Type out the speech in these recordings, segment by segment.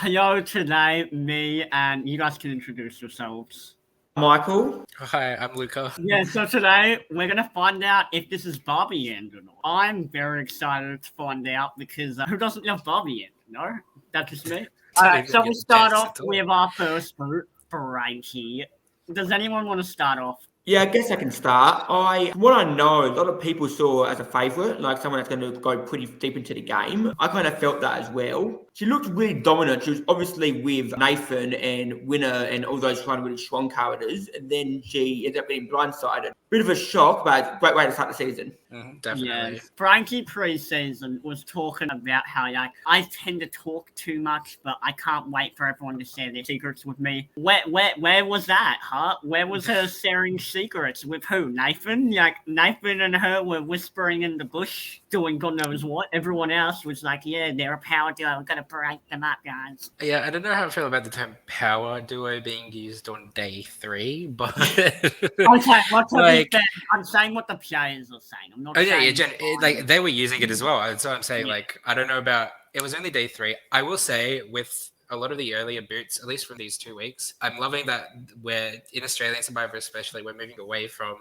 Hello, today, me and you guys can introduce yourselves. Michael. Hi, I'm Luca. Yeah, so today we're going to find out if this is Barbie End or not. I'm very excited to find out because who doesn't love Barbie End, no? That's just me. Alright, so we start off with our first vote, Frankie. Does anyone want to start off? Yeah, I guess I can start. From what I know, a lot of people saw her as a favourite, like someone that's going to go pretty deep into the game. I kind of felt that as well. She looked really dominant. She was obviously with Nathan and Winner and all those kind of really strong characters, and then she ended up getting blindsided. Bit of a shock, but great way to start the season. Definitely. Yes. Frankie pre-season was talking about how I tend to talk too much, but I can't wait for everyone to share their secrets with me. Where was that, huh? Where was her sharing secrets with who? Nathan? Nathan and her were whispering in the bush, doing God knows what. Everyone else was like, yeah, they're a power duo. We're gonna break them up, guys. Yeah, I don't know how I feel about the term power duo being used on day 3, but okay, I'm saying what the players are saying. I'm not saying they were using it as well. That's what I'm saying. Yeah. I don't know about it was only day 3. I will say with a lot of the earlier boots, at least from these 2 weeks, I'm loving that we're in Australian Survivor especially, we're moving away from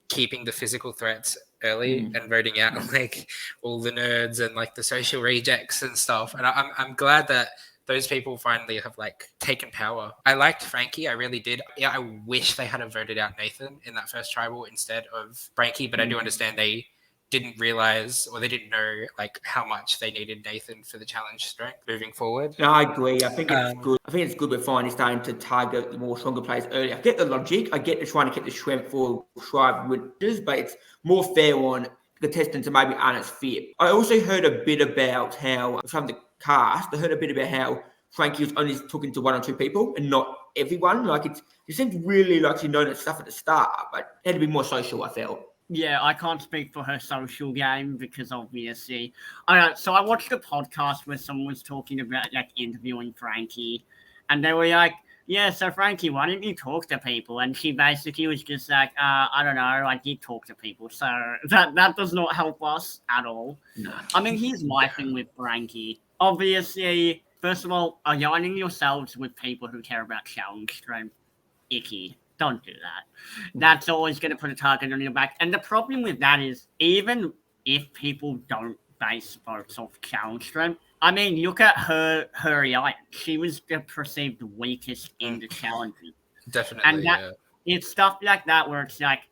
keeping the physical threats early and voting out all the nerds and the social rejects and stuff. And I'm glad that those people finally have taken power. I liked Frankie, I really did. Yeah, I wish they had voted out Nathan in that first tribal instead of Frankie, but I do understand they didn't realize or they didn't know how much they needed Nathan for the challenge strength moving forward. No, I agree. I think it's good. I think it's good we're finally starting to target the more stronger players early. I get the logic. I get the trying to keep the strength for tribe witches, but it's more fair on the contestants and maybe Anna's fit. I also heard a bit about how some of the cast. I heard a bit about how Frankie was only talking to 1 or 2 people and not everyone. It seemed really like she known that stuff at the start, but it had to be more social, I felt. Yeah, I can't speak for her social game because obviously, so I watched a podcast where someone was talking about interviewing Frankie, and they were like, "Yeah, so Frankie, why didn't you talk to people?" And she basically was just like, "I don't know, I did talk to people." So that does not help us at all. No. I mean, here's my thing with Frankie. Obviously, first of all, aligning yourselves with people who care about challenge strength, icky. Don't do that. That's always going to put a target on your back. And the problem with that is, even if people don't base votes off challenge strength, I mean, look at her she was the perceived weakest in the challenges. Definitely, and it's stuff like that where it's like,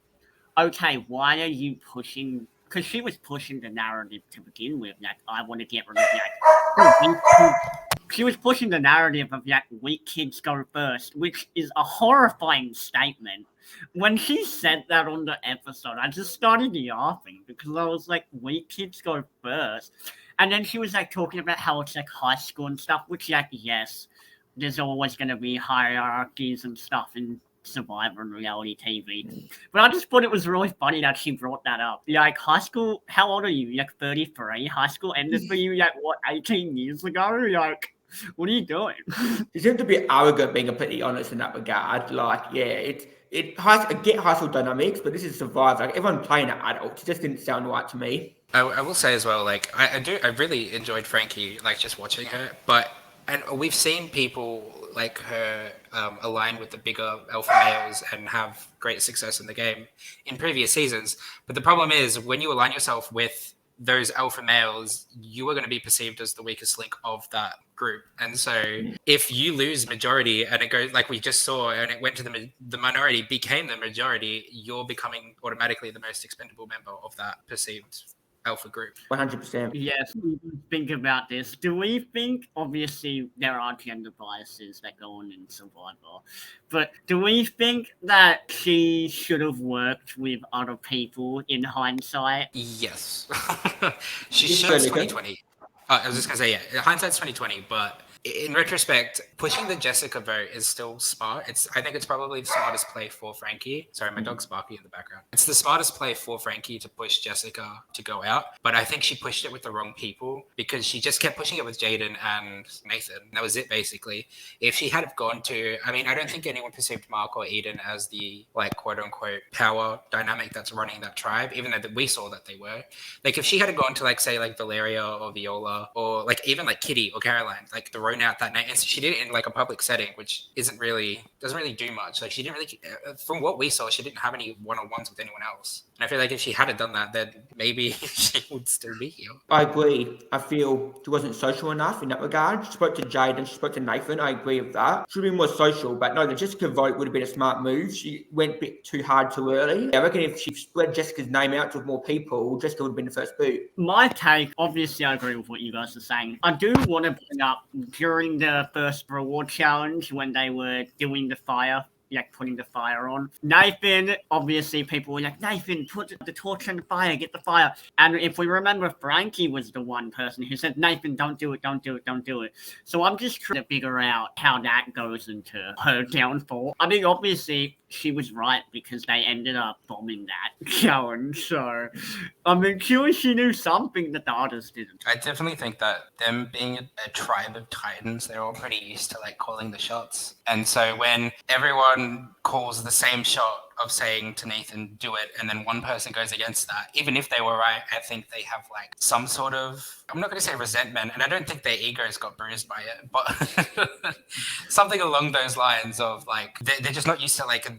okay, why are you pushing? Because she was pushing the narrative to begin with. I want to get rid of she was pushing the narrative of weak kids go first, which is a horrifying statement. When she said that on the episode, I just started laughing because I was like, weak kids go first. And then she was talking about how it's high school and stuff, which yes, there's always going to be hierarchies and stuff in Survivor and reality TV. But I just thought it was really funny that she brought that up. High school, how old are you? 33? High school ended for you 18 years ago? What are you doing? You seem to be arrogant, being completely honest in that regard. I get high school dynamics, but this is Survivor. Everyone playing at adults. It just didn't sound right to me. I will say as well, I really enjoyed Frankie, just watching her. And we've seen people like her align with the bigger alpha males and have great success in the game in previous seasons. But the problem is when you align yourself with those alpha males, you are going to be perceived as the weakest link of that group. And so if you lose majority and it goes like we just saw and it went to the minority became the majority, you're becoming automatically the most expendable member of that perceived alpha group. 100%. Yes, we think about this. Do we think, obviously, there are gender biases that go on in Survivor, but do we think that she should have worked with other people in hindsight? Yes. She shows 2020. I was just going to say, yeah, hindsight's 2020, but in retrospect, pushing the Jessica vote is still smart. I think it's probably the smartest play for Frankie. Sorry, my dog's barking in the background. It's the smartest play for Frankie to push Jessica to go out, but I think she pushed it with the wrong people because she just kept pushing it with Jaden and Nathan. That was it, basically. If she had gone to, I don't think anyone perceived Mark or Eden as the quote unquote power dynamic that's running that tribe, even though we saw that they were. If she had gone to say Valeria or Viola or even Kitty or Caroline, the thrown out that name, and she did it in like a public setting, which doesn't really do much. Like she didn't really, from what we saw, she didn't have any one-on-ones with anyone else. And I feel like if she hadn't done that, then maybe she would still be here. I agree. I feel she wasn't social enough in that regard. She spoke to Jaden, she spoke to Nathan. I agree with that. Should have been more social, but no, the Jessica vote would have been a smart move. She went a bit too hard too early. I reckon if she spread Jessica's name out to more people, Jessica would have been the first boot. My take, obviously, I agree with what you guys are saying. I do want to bring up during the first reward challenge when they were doing the fire, like putting the fire on. Nathan, obviously, people were like, Nathan, put the torch on the fire, get the fire. And if we remember, Frankie was the one person who said, Nathan, don't do it, don't do it, don't do it. So I'm just trying to figure out how that goes into her downfall. I mean, obviously, she was right because they ended up bombing that challenge. So, I mean, surely she knew something that the others didn't. I definitely think that them being a tribe of titans, they're all pretty used to like calling the shots. And so when everyone calls the same shot of saying to Nathan, do it, and then one person goes against that, even if they were right, I think they have like some sort of, I'm not going to say resentment, and I don't think their egos got bruised by it, but something along those lines of like, they're just not used to like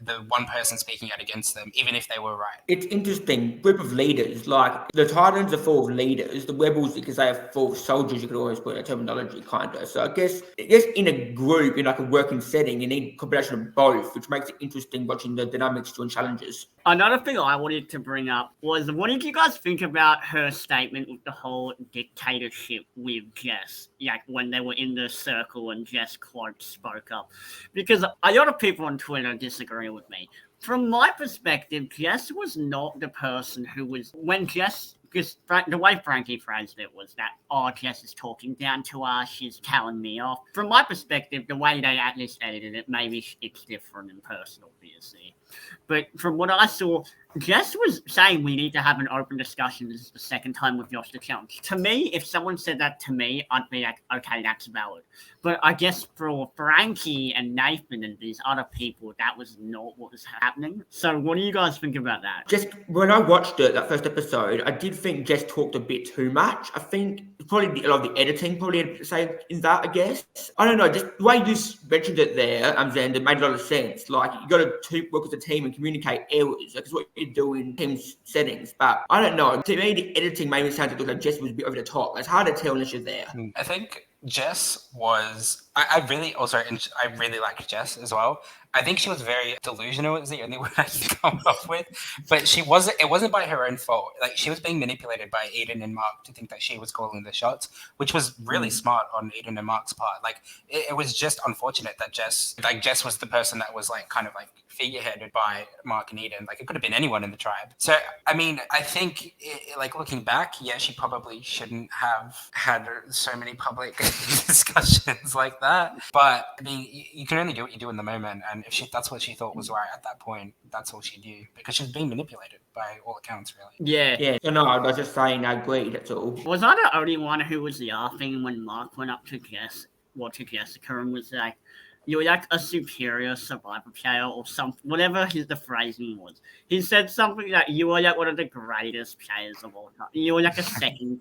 the one person speaking out against them, even if they were right. It's interesting, group of leaders, like the Titans are full of leaders, the Rebels, because they are full of soldiers, you could always put in a terminology kind of. So I guess in a group, in like a working setting, you need a combination of both, which makes it interesting watching the dynamics during challenges. Another thing I wanted to bring up was, what did you guys think about her statement with the whole dictatorship with Jess? Like when they were in the circle and Jess Clark spoke up. Because a lot of people on Twitter disagree with me. From my perspective, Jess was not the person who was, when Jess, because the way Frankie phrased it was that, oh, Jess is talking down to us, she's telling me off. From my perspective, the way they at least edited it, maybe it's different in person, obviously. But from what I saw, Jess was saying we need to have an open discussion. This is the second time we've lost the challenge. To me, if someone said that to me, I'd be like, okay, that's valid. But I guess for Frankie and Nathan and these other people, that was not what was happening. So what do you guys think about that? Just when I watched it, that first episode, I did think Jess talked a bit too much. I think probably a lot of the editing probably say in that, I guess. I don't know, just the way you mentioned it there, Zen, it made a lot of sense. Like, you got to work as a team and communicate errors. Like, it's what you do in team settings. But I don't know. To me, the editing made me sound like Jess was a bit over the top. It's hard to tell unless you're there. I think Jess was, I really like Jess as well. I think she was very delusional is the only word I can come up with. But it wasn't by her own fault. Like, she was being manipulated by Eden and Mark to think that she was calling the shots, which was really smart on Eden and Mark's part. Like, it was just unfortunate that Jess was the person that was like kind of like figureheaded by Mark and Eden. Like, it could have been anyone in the tribe. So, I mean, I think like looking back, yeah, she probably shouldn't have had so many public discussions like that. But I mean, you can only do what you do in the moment. And if that's what she thought was right at that point, that's all she knew, because she was being manipulated by all accounts, really. Yeah. No, I was just saying I agree, that's all. Was I the only one who was laughing when Mark went up to Jessica and was like, you're like a superior survivor player or something, whatever the phrasing was. He said something like, you are like one of the greatest players of all time. You were like a second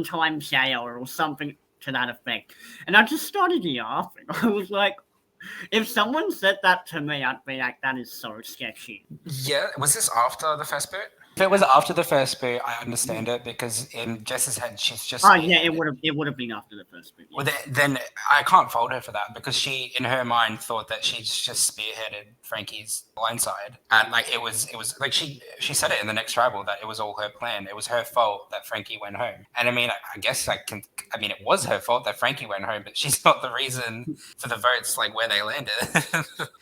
time player or something to that effect. And I just started laughing. I was like, if someone said that to me, I'd be like, that is so sketchy. Yeah, was this after the first bit? If it was after the first boot, I understand it, because in Jess's head, she's just... Oh, yeah, it would have been after the first boot. Yeah. Well, then I can't fault her for that, because she, in her mind, thought that she's just spearheaded Frankie's blindside. And, like, it was like, she said it in the next tribal that it was all her plan. It was her fault that Frankie went home. And, I mean, I guess it was her fault that Frankie went home, but she's not the reason for the votes, like, where they landed.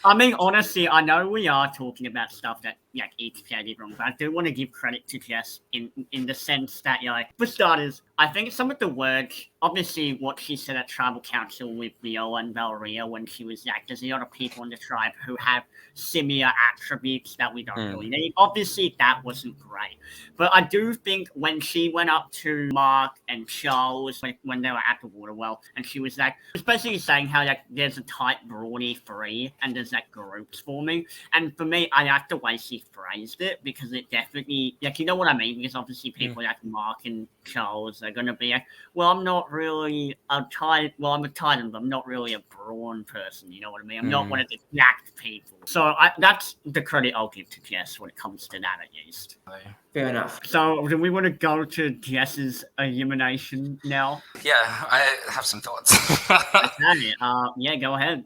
I mean, honestly, I know we are talking about stuff that, like, each player did wrong, but I do want to give credit to Jess in the sense that, for starters, I think some of the words, obviously what she said at Tribal Council with Viola and Valeria when she was like, there's a lot of people in the tribe who have similar attributes that we don't really need. Obviously, that wasn't great. But I do think when she went up to Mark and Charles when they were at the water well, and she was like, especially saying how like there's a tight brawny three and there's like groups forming. And for me, I like the way she phrased it, because it definitely, like, you know what I mean? Because obviously people like Mark and Charles are going to be like, well, I'm not not really I'm a Titan, but I'm not really a Brawn person, you know what I mean? I'm not one of the jacked people. So that's the credit I'll give to Jess when it comes to that, at least. Fair enough. So do we want to go to Jess's elimination now? Yeah, I have some thoughts. Okay, yeah, go ahead.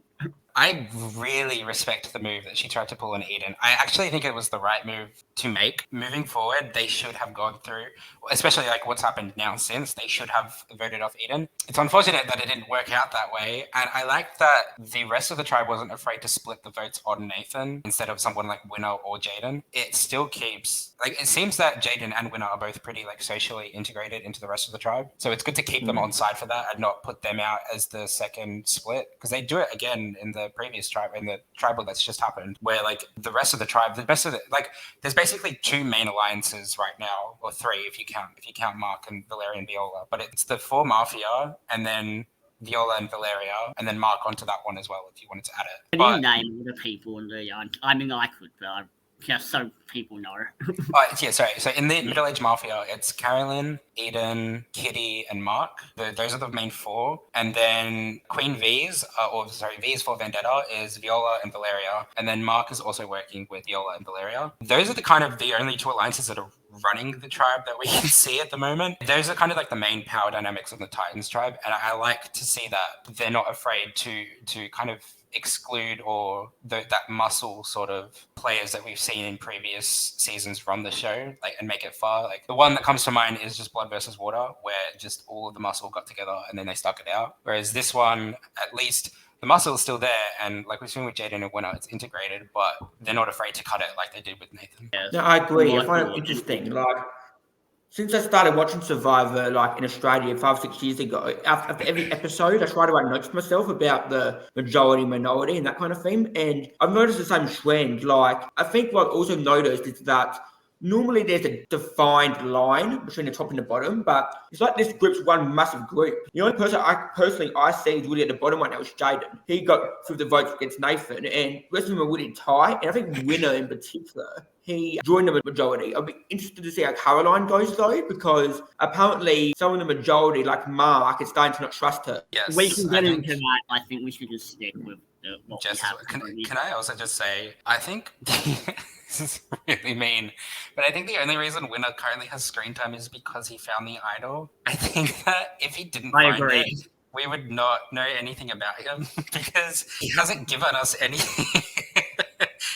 I really respect the move that she tried to pull on Eden. I actually think it was the right move to make. Moving forward, they should have gone through, especially like what's happened now since, they should have voted off Eden. It's unfortunate that it didn't work out that way. And I like that the rest of the tribe wasn't afraid to split the votes on Nathan instead of someone like Winner or Jaden. It still keeps, like, it seems that Jaden and Winner are both pretty like socially integrated into the rest of the tribe. So it's good to keep them on side for that and not put them out as the second split, because they do it again in the previous tribe, in the tribal that's just happened, where like the rest of the tribe, there's basically two main alliances right now, or three if you count Mark and Valeria and Viola, but it's the 4 Mafia and then Viola and Valeria, and then Mark onto that one as well if you wanted to add it. Can you name all the people in the I mean, I could, but just so people know. Yeah, sorry. So in the Middle Age Mafia, it's Carolyn, Eden, Kitty, and Mark. Those are the main 4. And then Queen V's, V's for Vendetta is Viola and Valeria. And then Mark is also working with Viola and Valeria. Those are the only 2 alliances that are running the tribe that we can see at the moment. Those are kind of like the main power dynamics of the Titans tribe. And I like to see that they're not afraid to kind of exclude or that muscle sort of players that we've seen in previous seasons from the show, like, and make it far. Like the one that comes to mind is just Blood versus Water, where just all of the muscle got together and then they stuck it out. Whereas this one, at least the muscle is still there, and like we've seen with Jaden and Winner, it's integrated, but they're not afraid to cut it like they did with Nathan. No, I agree. I find it interesting. Like, since I started watching Survivor, like in Australia 5-6 years ago, after every episode, I try to write notes to myself about the majority, minority, and that kind of thing. And I've noticed the same trend. Like, I think what I've also noticed is that normally there's a defined line between the top and the bottom, but it's like this group's one massive group. The only person I see is really at the bottom right now is Jaden. He got through the votes against Nathan, and the rest of them are really tight. And I think Winner in particular, he joined the majority. I'll be interested to see how Caroline goes though, because apparently some of the majority, like Mark, is starting to not trust her. Yes, We can get into that. I think we should just stick with what we have. Can I also just say, I think this is really mean, but I think the only reason Winner currently has screen time is because he found the idol. I think that if he didn't find it, we would not know anything about him because he hasn't given us anything.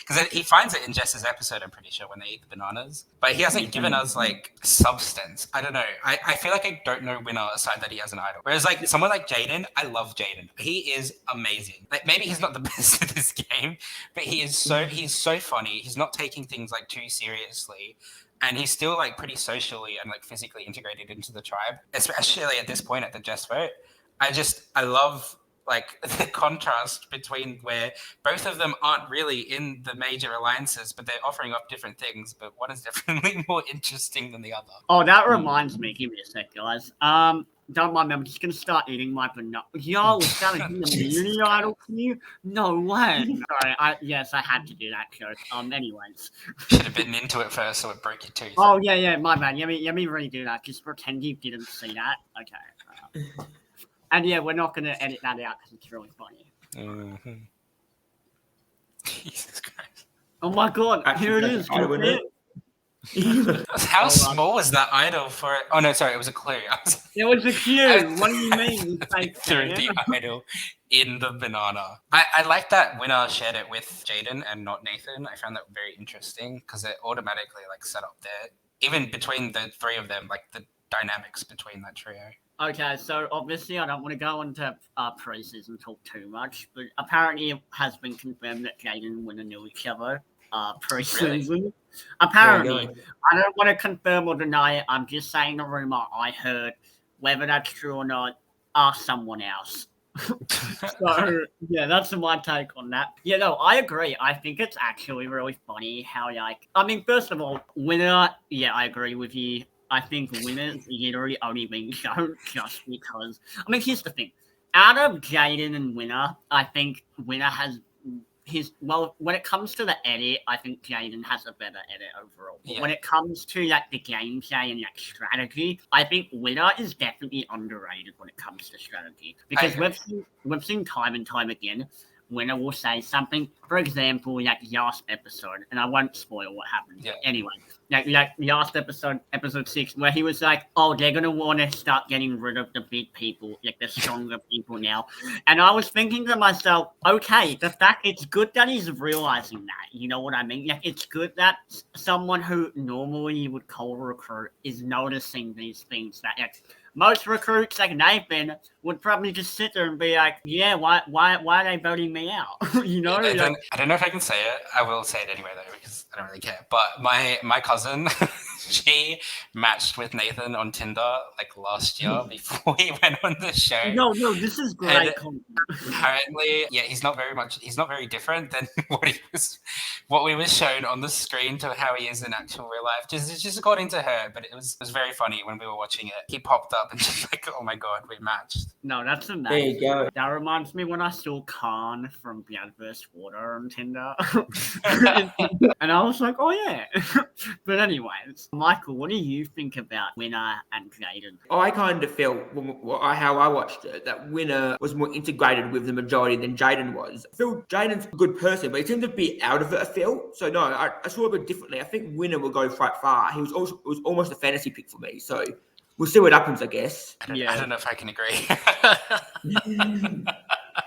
Because he finds it in Jess's episode, I'm pretty sure, when they eat the bananas. But he hasn't given us, like, substance. I don't know. I feel like I don't know Winner aside that he has an idol. Whereas, like, someone like Jaden, I love Jaden. He is amazing. Like, maybe he's not the best at this game, but he's so funny. He's not taking things, like, too seriously. And he's still, like, pretty socially and, like, physically integrated into the tribe. Especially at this point at the Jess vote. I love, like, the contrast between where both of them aren't really in the major alliances, but they're offering up different things, but one is definitely more interesting than the other. Oh, that reminds me. Give me a sec, guys. Don't mind me. I'm just going to start eating my banana. Yo, is that a community idol for you? No way. Sorry. Yes, I had to do that joke. Anyways. Should have been into it first so it broke your tooth. Oh, yeah, my bad. Let me redo that. Just pretend you didn't see that. Okay. And yeah, we're not going to edit that out because it's really funny. Mm-hmm. Jesus Christ. Oh my god, here it is. How small was that idol for it? Oh no, sorry, it was a clue. It was a cue. What do you mean? Threw the idol in the banana. I like that Winner shared it with Jaden and not Nathan. I found that very interesting because it automatically like set up there, even between the 3 of them, like the dynamics between that trio. Okay, so obviously I don't want to go into pre-season talk too much, but apparently it has been confirmed that Jaden and Winner knew each other pre-season. Really? Apparently. I don't want to confirm or deny it. I'm just saying a rumor I heard. Whether that's true or not, ask someone else. So, yeah, that's my take on that. Yeah, no, I agree. I think it's actually really funny how, like, I mean, first of all, Winner, yeah, I agree with you. I think Winner's literally only being shown just because. I mean, here's the thing. Out of Jaden and Winner, I think Winner has when it comes to the edit, I think Jaden has a better edit overall. But Yeah. when it comes to like the gameplay and like strategy, I think Winner is definitely underrated when it comes to strategy because agree. we've seen time and time again. Winner will say something, for example, like last episode, and I won't spoil what happened. Yeah. Anyway, like last episode 6, where he was like, "Oh, they're gonna want to start getting rid of the big people, like the stronger people now." And I was thinking to myself, okay, the fact it's good that he's realizing that. You know what I mean? Like it's good that someone who normally you would call a recruit is noticing these things that like most recruits like Nathan would probably just sit there and be like, yeah, why are they voting me out? You know? I Like, don't know if I can say it. I will say it anyway though because I don't really care. But my cousin, she matched with Nathan on Tinder like last year before he went on the show. no, this is great And content. apparently, yeah, he's not very different than what we was shown on the screen to how he is in actual real life. Just according to her, but it was very funny when we were watching it. He popped up and just like, oh my god, we matched. No, that's There amazing. you go. That reminds me when I saw Khan from Blood vs. Water on Tinder. And I was like, oh yeah. But anyways, Michael, what do you think about Winner and Jaden? I kind of felt, how I watched it, that Winner was more integrated with the majority than Jaden was. I feel Jaden's a good person, but he seemed to be out of it, I feel. So, no, I saw it a bit differently. I think Winner will go quite far. It was almost a fantasy pick for me. So, we'll see what happens, I guess. I don't know if I can agree.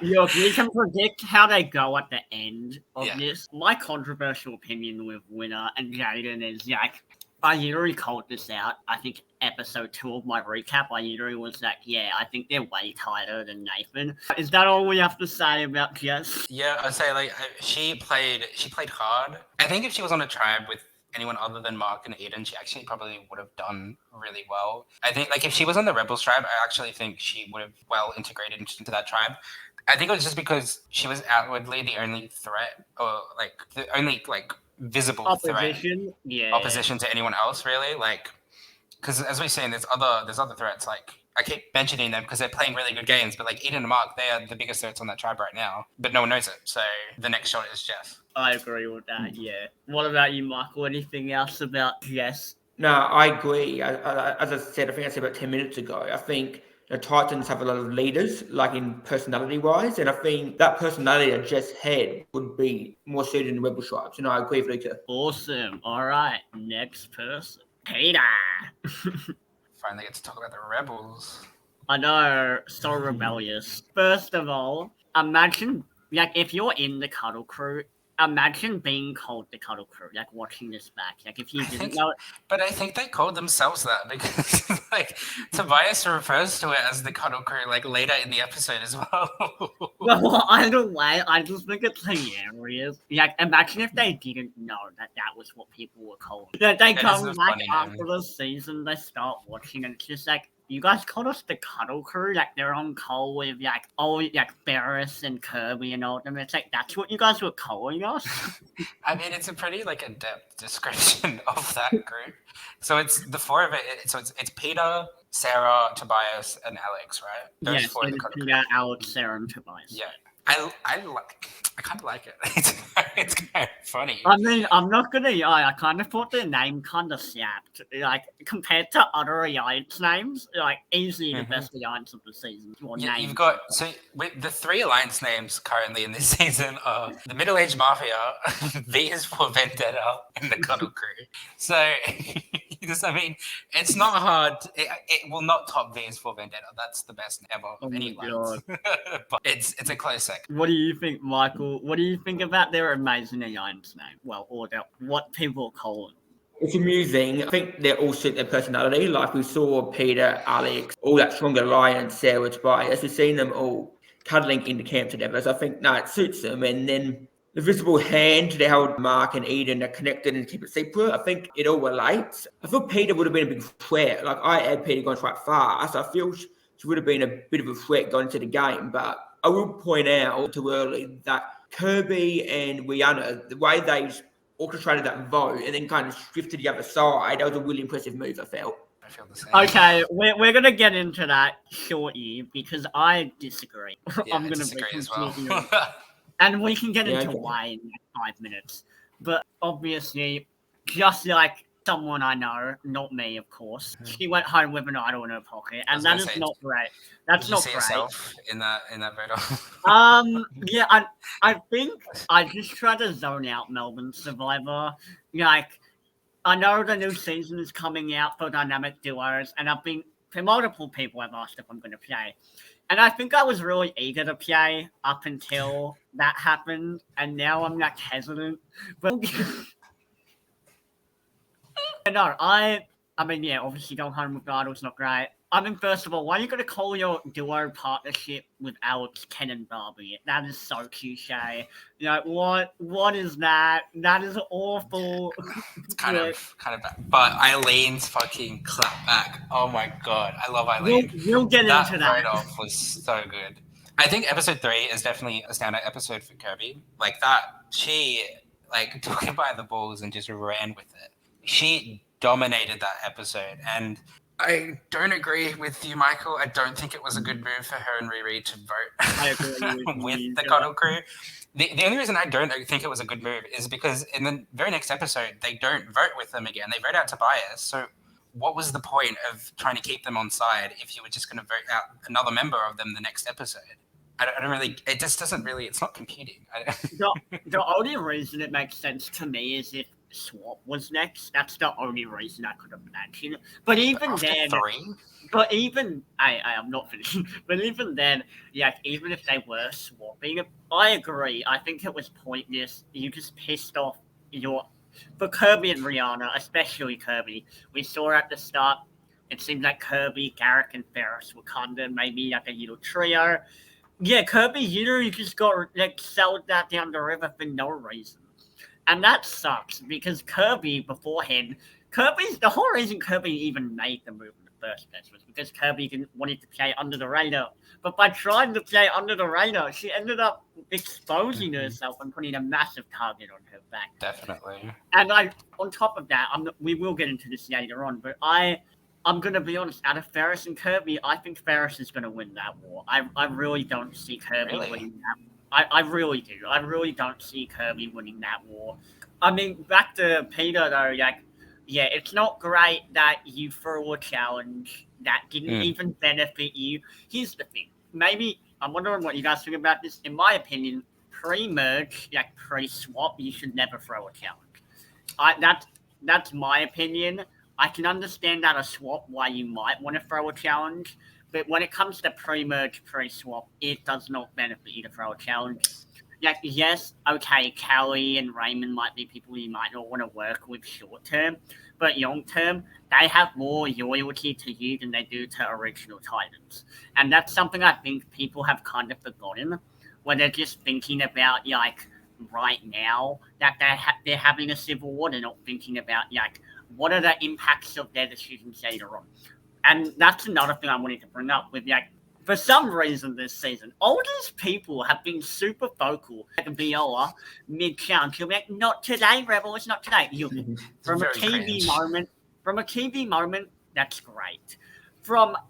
Look, we can predict how they go at the end of Yeah. this. My controversial opinion with Winner and Jaden is like, I literally called this out. I think episode 2 of my recap, I literally was like, yeah, I think they're way tighter than Nathan. Is that all we have to say about Jess? Yeah, I'd say like she played hard. I think if she was on a tribe with anyone other than Mark and Eden, she actually probably would have done really well. I think like if she was on the Rebels tribe, I actually think she would have well integrated into that tribe. I think it was just because she was outwardly the only threat, or like the only like visible threat, Opposition? Yeah. opposition to anyone else really. Like, because as we're saying, there's other threats. Like I keep mentioning them because they're playing really good games, but like Eden and Mark, they are the biggest threats on that tribe right now, but no one knows it. So the next shot is Jeff. I agree with that, yeah. What about you, Michael? Anything else about Jess? No, I agree. As I said, I think I said about 10 minutes ago, I think the Titans have a lot of leaders, like in personality-wise, and I think that personality that Jess had would be more suited in Rebel Tribes, and I agree with Luca. Awesome. All right, next person. Peter. Finally get to talk about the Rebels. I know, so rebellious. First of all, imagine, like, if you're in the Cuddle Crew, imagine being called the Cuddle Crew, like, watching this back. Like, if you didn't know it. But I think they called themselves that because, like, Tobias refers to it as the Cuddle Crew, like, later in the episode as well. Well, either way, I just think it's hilarious. Like, imagine if they didn't know that was what people were called. That they That come is a back funny after name. the season, they start watching, and it's just like, you guys called us the Cuddle Crew? Like, they're on call with, like, Barris and Kirby and all of them. It's like, that's what you guys were calling us? I mean, it's a pretty, like, adept description of that group. So it's the four of it. So it's Peter, Sarah, Tobias, and Alex, right? Those Yes, four are and the Cuddle Crew. Peter, Alex, Sarah, and Tobias. Yeah. I kind of like it. It's kind of funny. I mean, I'm not gonna lie, I kind of thought their name kind of sapped. Like, compared to other Alliance names, like, easily the best Alliance of the season. Yeah, you've got with the 3 alliance names currently in this season are the Middle-Aged Mafia, V is for Vendetta, and the Cuddle Crew. So, I mean, it's not hard. It will not top V is for Vendetta. That's the best ever of any my alliance. But it's a close second. What do you think, Michael? What do you think about their amazing Alliance name? Well, or what people call it? It's amusing. I think they all suit their personality. Like we saw Peter, Alex, all that stronger alliance, Sarah, Tobias. We've seen them all cuddling into camp together. So I think, no, it suits them. And then the visible hand, how Mark and Eden are connected and keep it secret. I think it all relates. I feel Peter would have been a big threat. Like I had Peter going quite fast. I feel she would have been a bit of a threat going into the game. But I will point out too early that Kirby and Rihanna, the way they orchestrated that vote and then kind of shifted to the other side, that was a really impressive move, I felt. I feel the same. Okay, we're gonna get into that shortly because I disagree. Yeah, I'm I gonna disagree be as well. completely And we can get Yeah, into okay. why in like 5 minutes. But obviously, just like someone I know, not me, of course, she went home with an idol in her pocket, I was and that gonna is say, not great. Did That's you not see great. yourself in that photo? Yeah, I think I just try to zone out Melbourne Survivor. Like, I know the new season is coming out for Dynamic Duos, and multiple people have asked if I'm going to play. And I think I was really eager to play up until that happened, and now I'm like hesitant. But no, I mean, yeah, obviously going home with Idol's not great. I mean, first of all, why are you going to call your duo partnership with Alex, Ken, and Barbie? That is so cliche. What is that? That is awful. It's kind of bad. But Eileen's fucking clap back. Oh my god, I love Eileen. We'll get That into vote that. off was so good. I think episode 3 is definitely a standout episode for Kirby. Like that, she like took it by the balls and just ran with it. She dominated that episode, and I don't agree with you, Michael. I don't think it was a good move for her and Riri to I vote agree with with you. the Cuddle Crew. The only reason I don't think it was a good move is because in the very next episode, they don't vote with them again. They vote out Tobias. So what was the point of trying to keep them on side if you were just going to vote out another member of them the next episode? I don't really, it just doesn't really, it's not computing. The only reason it makes sense to me is if Swap was next. That's the only reason I could imagine. But even After then, 3? but even I am not finishing. But even then, yeah, even if they were swapping, I agree. I think it was pointless. You just pissed off for Kirby and Rihanna, especially Kirby. We saw at the start. It seemed like Kirby, Garrick, and Ferris were kind of maybe like a little trio. Yeah, Kirby, you just got like sold that down the river for no reason. And that sucks because Kirby beforehand, the whole reason Kirby even made the move in the first place was because Kirby didn't wanted to play under the radar. But by trying to play under the radar, she ended up exposing herself and putting a massive target on her back. Definitely. And on top of that, we will get into this later on, but I'm going to be honest, out of Ferris and Kirby, I think Ferris is going to win that war. I really don't see Kirby winning that. I really do. I really don't see Kirby winning that war. I mean, back to Peter, though, like, yeah, it's not great that you threw a challenge that didn't even benefit you. Here's the thing. Maybe, I'm wondering what you guys think about this. In my opinion, pre-merge, like pre-swap, you should never throw a challenge. That's my opinion. I can understand that a swap why you might want to throw a challenge, but when it comes to pre-merge, pre-swap, it does not benefit you to throw a challenge. Like, yes, okay, Callie and Raymond might be people you might not want to work with short term, but long term, they have more loyalty to you than they do to original Titans. And that's something I think people have kind of forgotten, where they're just thinking about, like, right now, that they're having a civil war. They're not thinking about, like, what are the impacts of their decisions later on. And that's another thing I wanted to bring up with, like, for some reason this season, Aldous people have been super vocal. Like Viola, mid-challenge, he'll be like, not today, Rebels, not today. From a TV moment, that's great.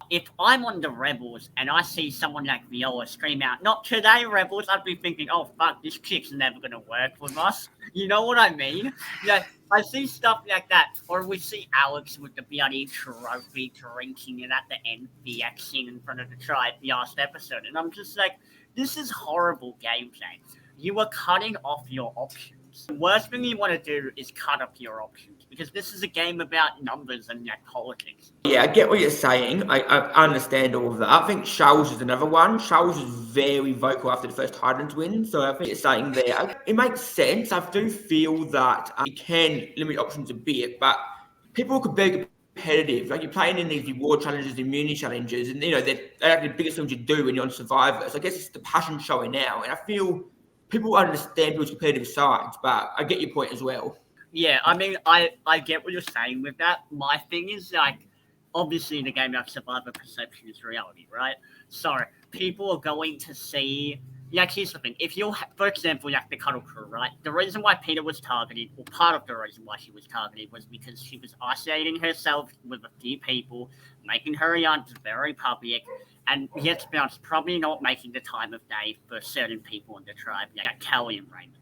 If I'm on the Rebels and I see someone like Viola scream out, not today, Rebels, I'd be thinking, oh, fuck, this chick's never going to work with us. You know what I mean? Yeah, I see stuff like that. Or we see Alex with the bloody trophy drinking it at the end, VXing in front of the tribe last episode. And I'm just like, this is horrible gameplay. You are cutting off your options. The worst thing you want to do is cut up your options because this is a game about numbers and like politics. Yeah, I get what you're saying. I understand all of that. I think Charles is another one. Charles was very vocal after the first Titans win, so I think you're saying there. It makes sense. I do feel that it can limit options a bit, but people could be competitive. Like you're playing in these reward challenges, immunity challenges, and you know they're like the biggest things you do when you're on Survivor. So I guess it's the passion showing now, and I feel people understand people's competitive sides, but I get your point as well. Yeah, I mean, I get what you're saying with that. My thing is, like, obviously the game like Survivor perception is reality, right? So people are going to see here's the thing. If you, for example, like the Cuddle Crew, right? The reason why Peter was targeted, or part of the reason why she was targeted, was because she was isolating herself with a few people, making her yard very public, and yet, to be honest, probably not making the time of day for certain people in the tribe, like Kelly and Raymond.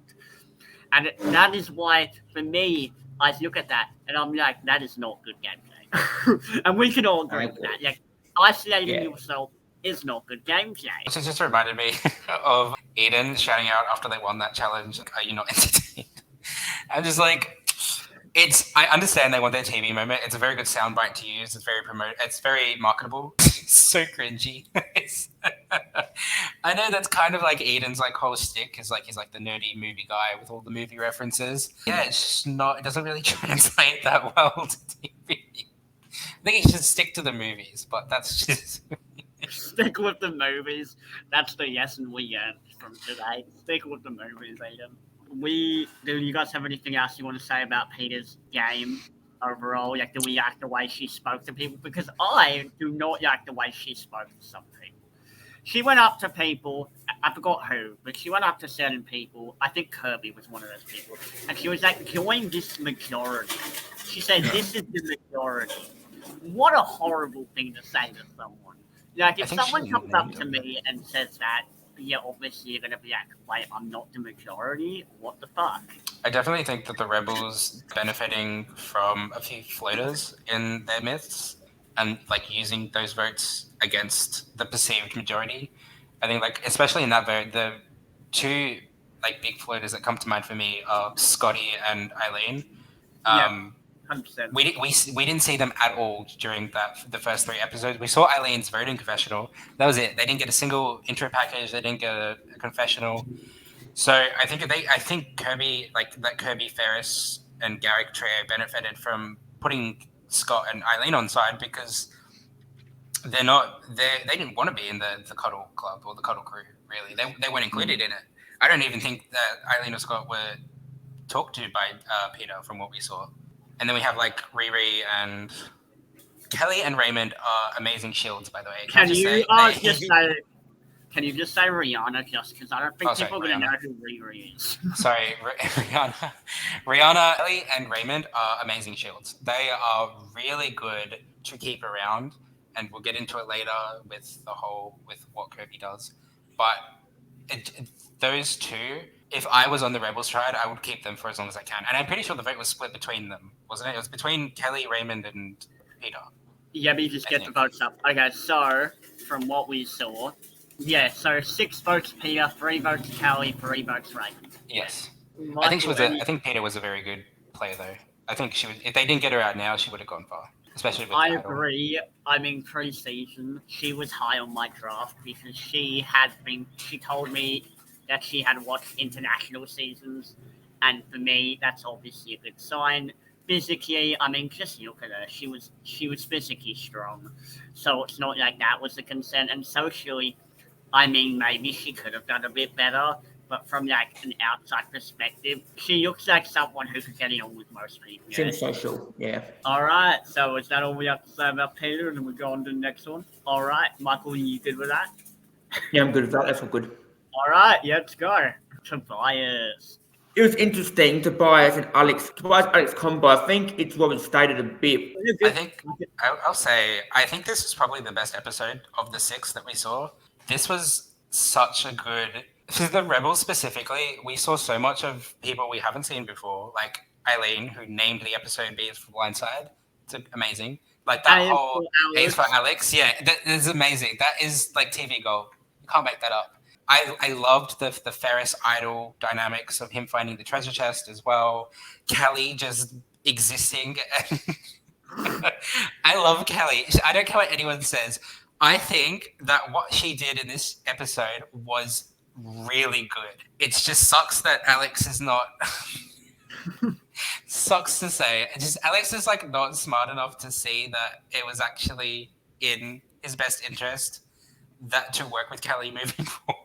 And that is why, for me, I look at that and I'm like, that is not good gameplay. And we can all agree with that. Like, isolating yourself is not good gameplay. This just reminded me of Eden shouting out after they won that challenge, "Are you not entertained?" I'm just like, I understand they want their TV moment. It's a very good soundbite to use. It's very marketable. It's so cringy. I know that's kind of like Eden's like whole stick is like he's like the nerdy movie guy with all the movie references. Yeah, it's just not. It doesn't really translate that well to TV. I think he should stick to the movies, but that's just. Stick with the movies. That's the lesson we get from today. Stick with the movies, Eden. Do you guys have anything else you want to say about Peter's game overall? Like, do we like the way she spoke to people? Because I do not like the way she spoke to some people. She went up to people, I forgot who, but she went up to certain people. I think Kirby was one of those people. And she was like, join this majority. She said, this is the majority. What a horrible thing to say to someone. Like, if someone comes up to me and says that, yeah, obviously you're going to be like, wait, I'm not the majority? What the fuck? I definitely think that the Rebels benefiting from a few floaters in their myths and like using those votes against the perceived majority. I think like, especially in that vote, the two like big floaters that come to mind for me are Scotty and Eileen. 100%. We didn't see them at all during the first 3 episodes. We saw Eileen's voting confessional. That was it. They didn't get a single intro package. They didn't get a confessional. So I think Kirby, Ferris, and Garrick trio benefited from putting Scott and Eileen on side because they didn't want to be in the Cuddle Club or the Cuddle Crew. Really, they weren't included in it. I don't even think that Eileen or Scott were talked to by Peter from what we saw. And then we have like Riri and Kelly and Raymond are amazing shields, by the way. Can you just say Rihanna just because I don't think people are going to know who Riri is. Sorry, Rihanna. Rihanna, Kelly, and Raymond are amazing shields. They are really good to keep around, and we'll get into it later with what Kirby does. But those two, if I was on the Rebels side, I would keep them for as long as I can. And I'm pretty sure the vote was split between them, wasn't it? It was between Kelly, Raymond, and Peter. Yeah, but you just get the votes up. Okay, so from what we saw, so 6 votes Peter, 3 votes Kelly, 3 votes Raymond. Yes. I think Peter was a very good player, though. I think she was. If they didn't get her out now, she would have gone far, especially with I agree. I mean, pre-season, she was high on my draft because she told me that she had watched international seasons, and for me, that's obviously a good sign. Physically, I mean, just look at her. She was physically strong, so it's not like that was a concern. And socially, I mean, maybe she could have done a bit better, but from like an outside perspective, she looks like someone who could get on with most people. Seems social, yeah. All right, so is that all we have to say about Peter, and then we go on to the next one? All right, Michael, you good with that? Yeah, I'm good with that. That's all good. All right, let's go. Tobias. It was interesting, Tobias Alex combo. I think it's what was stated a bit. I'll say, I think this is probably the best episode of the 6 that we saw. This was such a good... For the Rebels specifically, we saw so much of people we haven't seen before, like Eileen, who named the episode B for Blindside. It's amazing. Like that whole A is for Alex. Yeah, that is amazing. That is like TV gold. You can't make that up. I loved the Ferris Idol dynamics of him finding the treasure chest as well. Kelly just existing. I love Kelly. I don't care what anyone says. I think that what she did in this episode was really good. It just sucks that Alex is not... sucks to say. Alex is like not smart enough to see that it was actually in his best interest that to work with Kelly moving forward.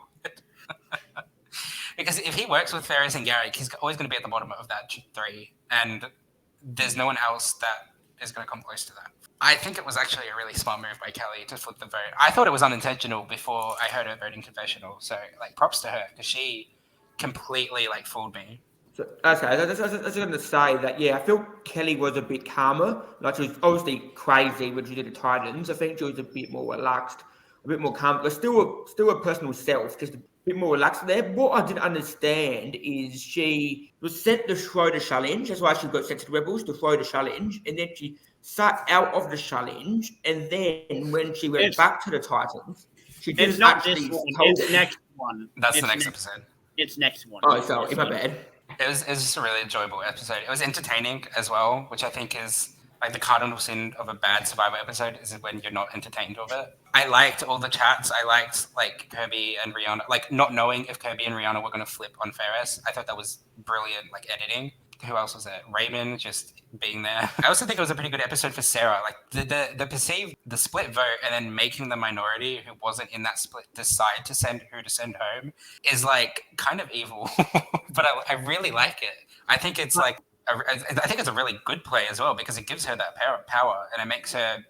Because if he works with Ferris and Garrick, he's always going to be at the bottom of that 3, and there's no one else that is going to come close to that. I think it was actually a really smart move by Kelly to flip the vote. I thought it was unintentional before I heard her voting confessional. So like props to her because she completely like fooled me. So, okay, I was going to say that, yeah, I feel Kelly was a bit calmer. Like, she was obviously crazy when she did the Titans. I think she was a bit more relaxed, a bit more calm, but still a personal self, just a bit more relaxed there. What I didn't understand is she was sent the Schroeder challenge. That's why she got sent to the Rebels, the Schroeder challenge. And then she sat out of the challenge. And then when she went It's- back to the Titans, she It's didn't not this actually one. told It's it. next one. That's It's the next episode. It's next one. Oh, sorry, my bad. It was just a really enjoyable episode. It was entertaining as well, which I think is like the cardinal sin of a bad Survivor episode is when you're not entertained of it. I liked all the chats. I liked like Kirby and Rihanna, like not knowing if Kirby and Rihanna were going to flip on Ferris. I thought that was brilliant, like editing. Who else was there? Raymond just being there. I also think it was a pretty good episode for Sarah. Like the split vote and then making the minority who wasn't in that split decide to send who to send home is like kind of evil, but I really like it. I think it's like I think it's a really good play as well because it gives her that power and it makes her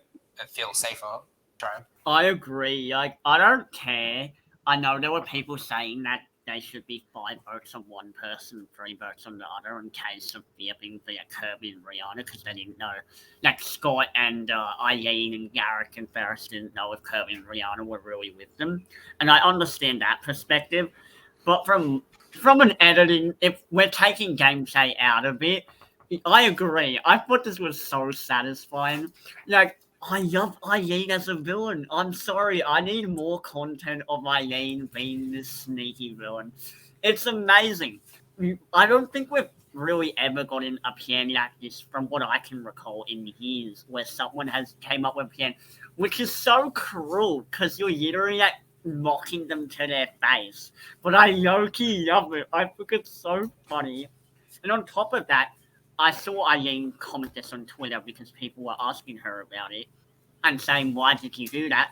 feel safer. Try. I agree. Like, I don't care. I know there were people saying that they should be 5 votes on one person, 3 votes on the other, in case of being via Kirby and Rihanna, because they didn't know. Like, Scott and Eileen and Garrick and Ferris didn't know if Kirby and Rihanna were really with them. And I understand that perspective. But from an editing, if we're taking gameplay out of it, I agree. I thought this was so satisfying. Like, I love Eileen as a villain. I'm sorry, I need more content of Eileen being this sneaky villain. It's amazing. I don't think we've really ever gotten a plan like this from what I can recall in years where someone has came up with a plan, which is so cruel because you're literally like mocking them to their face. But I low-key love it. I think it's so funny. And on top of that, I saw Eileen comment this on Twitter because people were asking her about it and saying, why did you do that?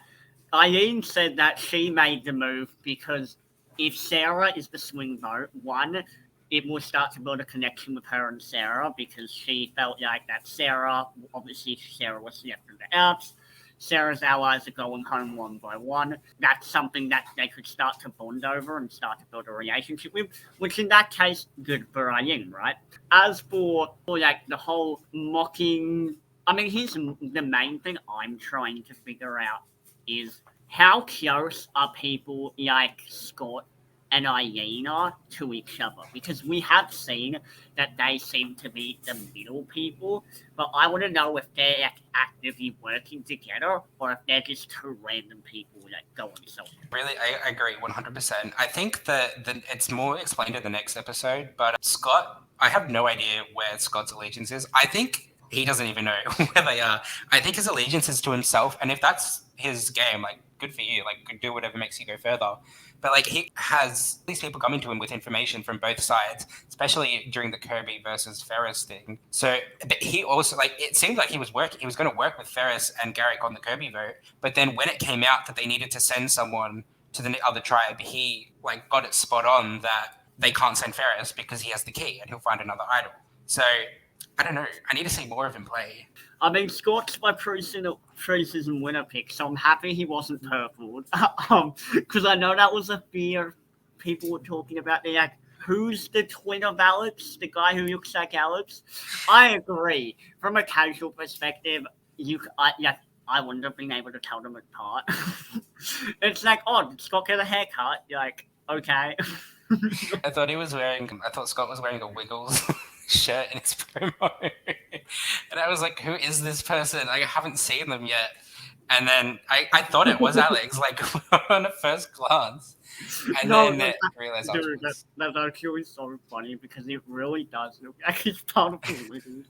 Eileen said that she made the move because if Sarah is the swing vote, one, it will start to build a connection with her and Sarah because she felt like that obviously Sarah was left in the outs. Sarah's allies are going home one by one. That's something that they could start to bond over and start to build a relationship with, which in that case, good for Eileen, right? As for like the whole mocking, I mean, here's the main thing I'm trying to figure out is how close are people like Scott and Eileen are to each other? Because we have seen that they seem to be the middle people, but I want to know if they're like, actively working together or if they're just two random people that go on something. Really, I agree 100%. I think that it's more explained in the next episode, but Scott, I have no idea where Scott's allegiance is. I think he doesn't even know where they are. I think his allegiance is to himself, and if that's his game, like, good for you. Like, do whatever makes you go further. But like he has these people coming to him with information from both sides, especially during the Kirby versus Ferris thing. So but he also like it seemed like he was going to work with Ferris and Garrick on the Kirby vote. But then when it came out that they needed to send someone to the other tribe, he like got it spot on that they can't send Ferris because he has the key and he'll find another idol. So I don't know. I need to see more of him play. I mean, Scott's my preseason winner pick, so I'm happy he wasn't purpled. Because I know that was a fear people were talking about. They're like, who's the twin of Alex? The guy who looks like Alex? I agree. From a casual perspective, I wouldn't have been able to tell them apart. It's like, oh, did Scott get a haircut? You're like, okay. I thought Scott was wearing a Wiggles shirt in his promo. And I was like, who is this person? Like, I haven't seen them yet. And then I thought it was Alex, like on a first glance. And then I realized that's actually so funny because it really does look like he's part of the Wiggles.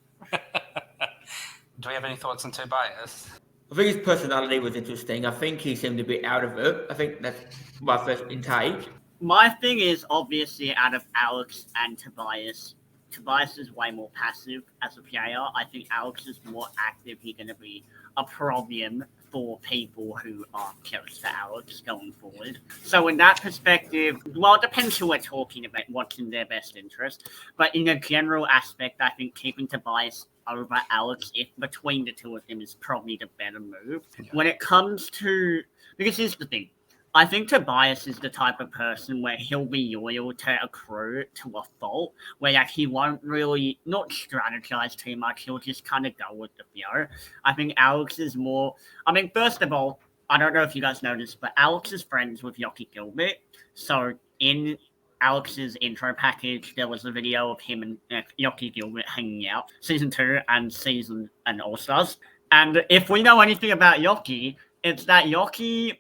Do we have any thoughts on Tobias? I think his personality was interesting. I think he seemed a bit out of it. I think that's my first intake. My thing is obviously out of Alex and Tobias. Tobias is way more passive as a player. I think Alex is more active. He's going to be a problem for people who are close to Alex going forward. So in that perspective, well, it depends who we're talking about, what's in their best interest. But in a general aspect, I think keeping Tobias over Alex, if between the two of them, is probably the better move. When it comes to, because here's the thing, I think Tobias is the type of person where he'll be loyal to a crew to a fault, where like he won't really not strategize too much. He'll just kind of go with the flow. I think Alex is more. I mean, first of all, I don't know if you guys noticed, but Alex is friends with Yoki Gilbert. So in Alex's intro package, there was a video of him and Yoki Gilbert hanging out, season 2 and All Stars. And if we know anything about Yoki, it's that Yoki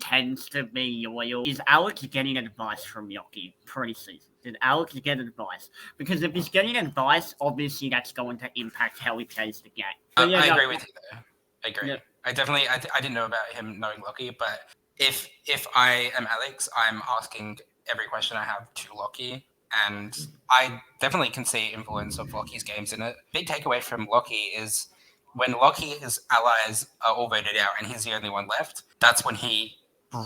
tends to be loyal. Is Alex getting advice from Yoki pre-season? Did Alex get advice? Because if he's getting advice, obviously that's going to impact how he plays the game. I agree with you there. I agree. Yeah. I didn't know about him knowing Loki, but if I am Alex, I'm asking every question I have to Loki, and I definitely can see influence of Loki's games in it. Big takeaway from Loki is when Loki's allies are all voted out and he's the only one left, that's when he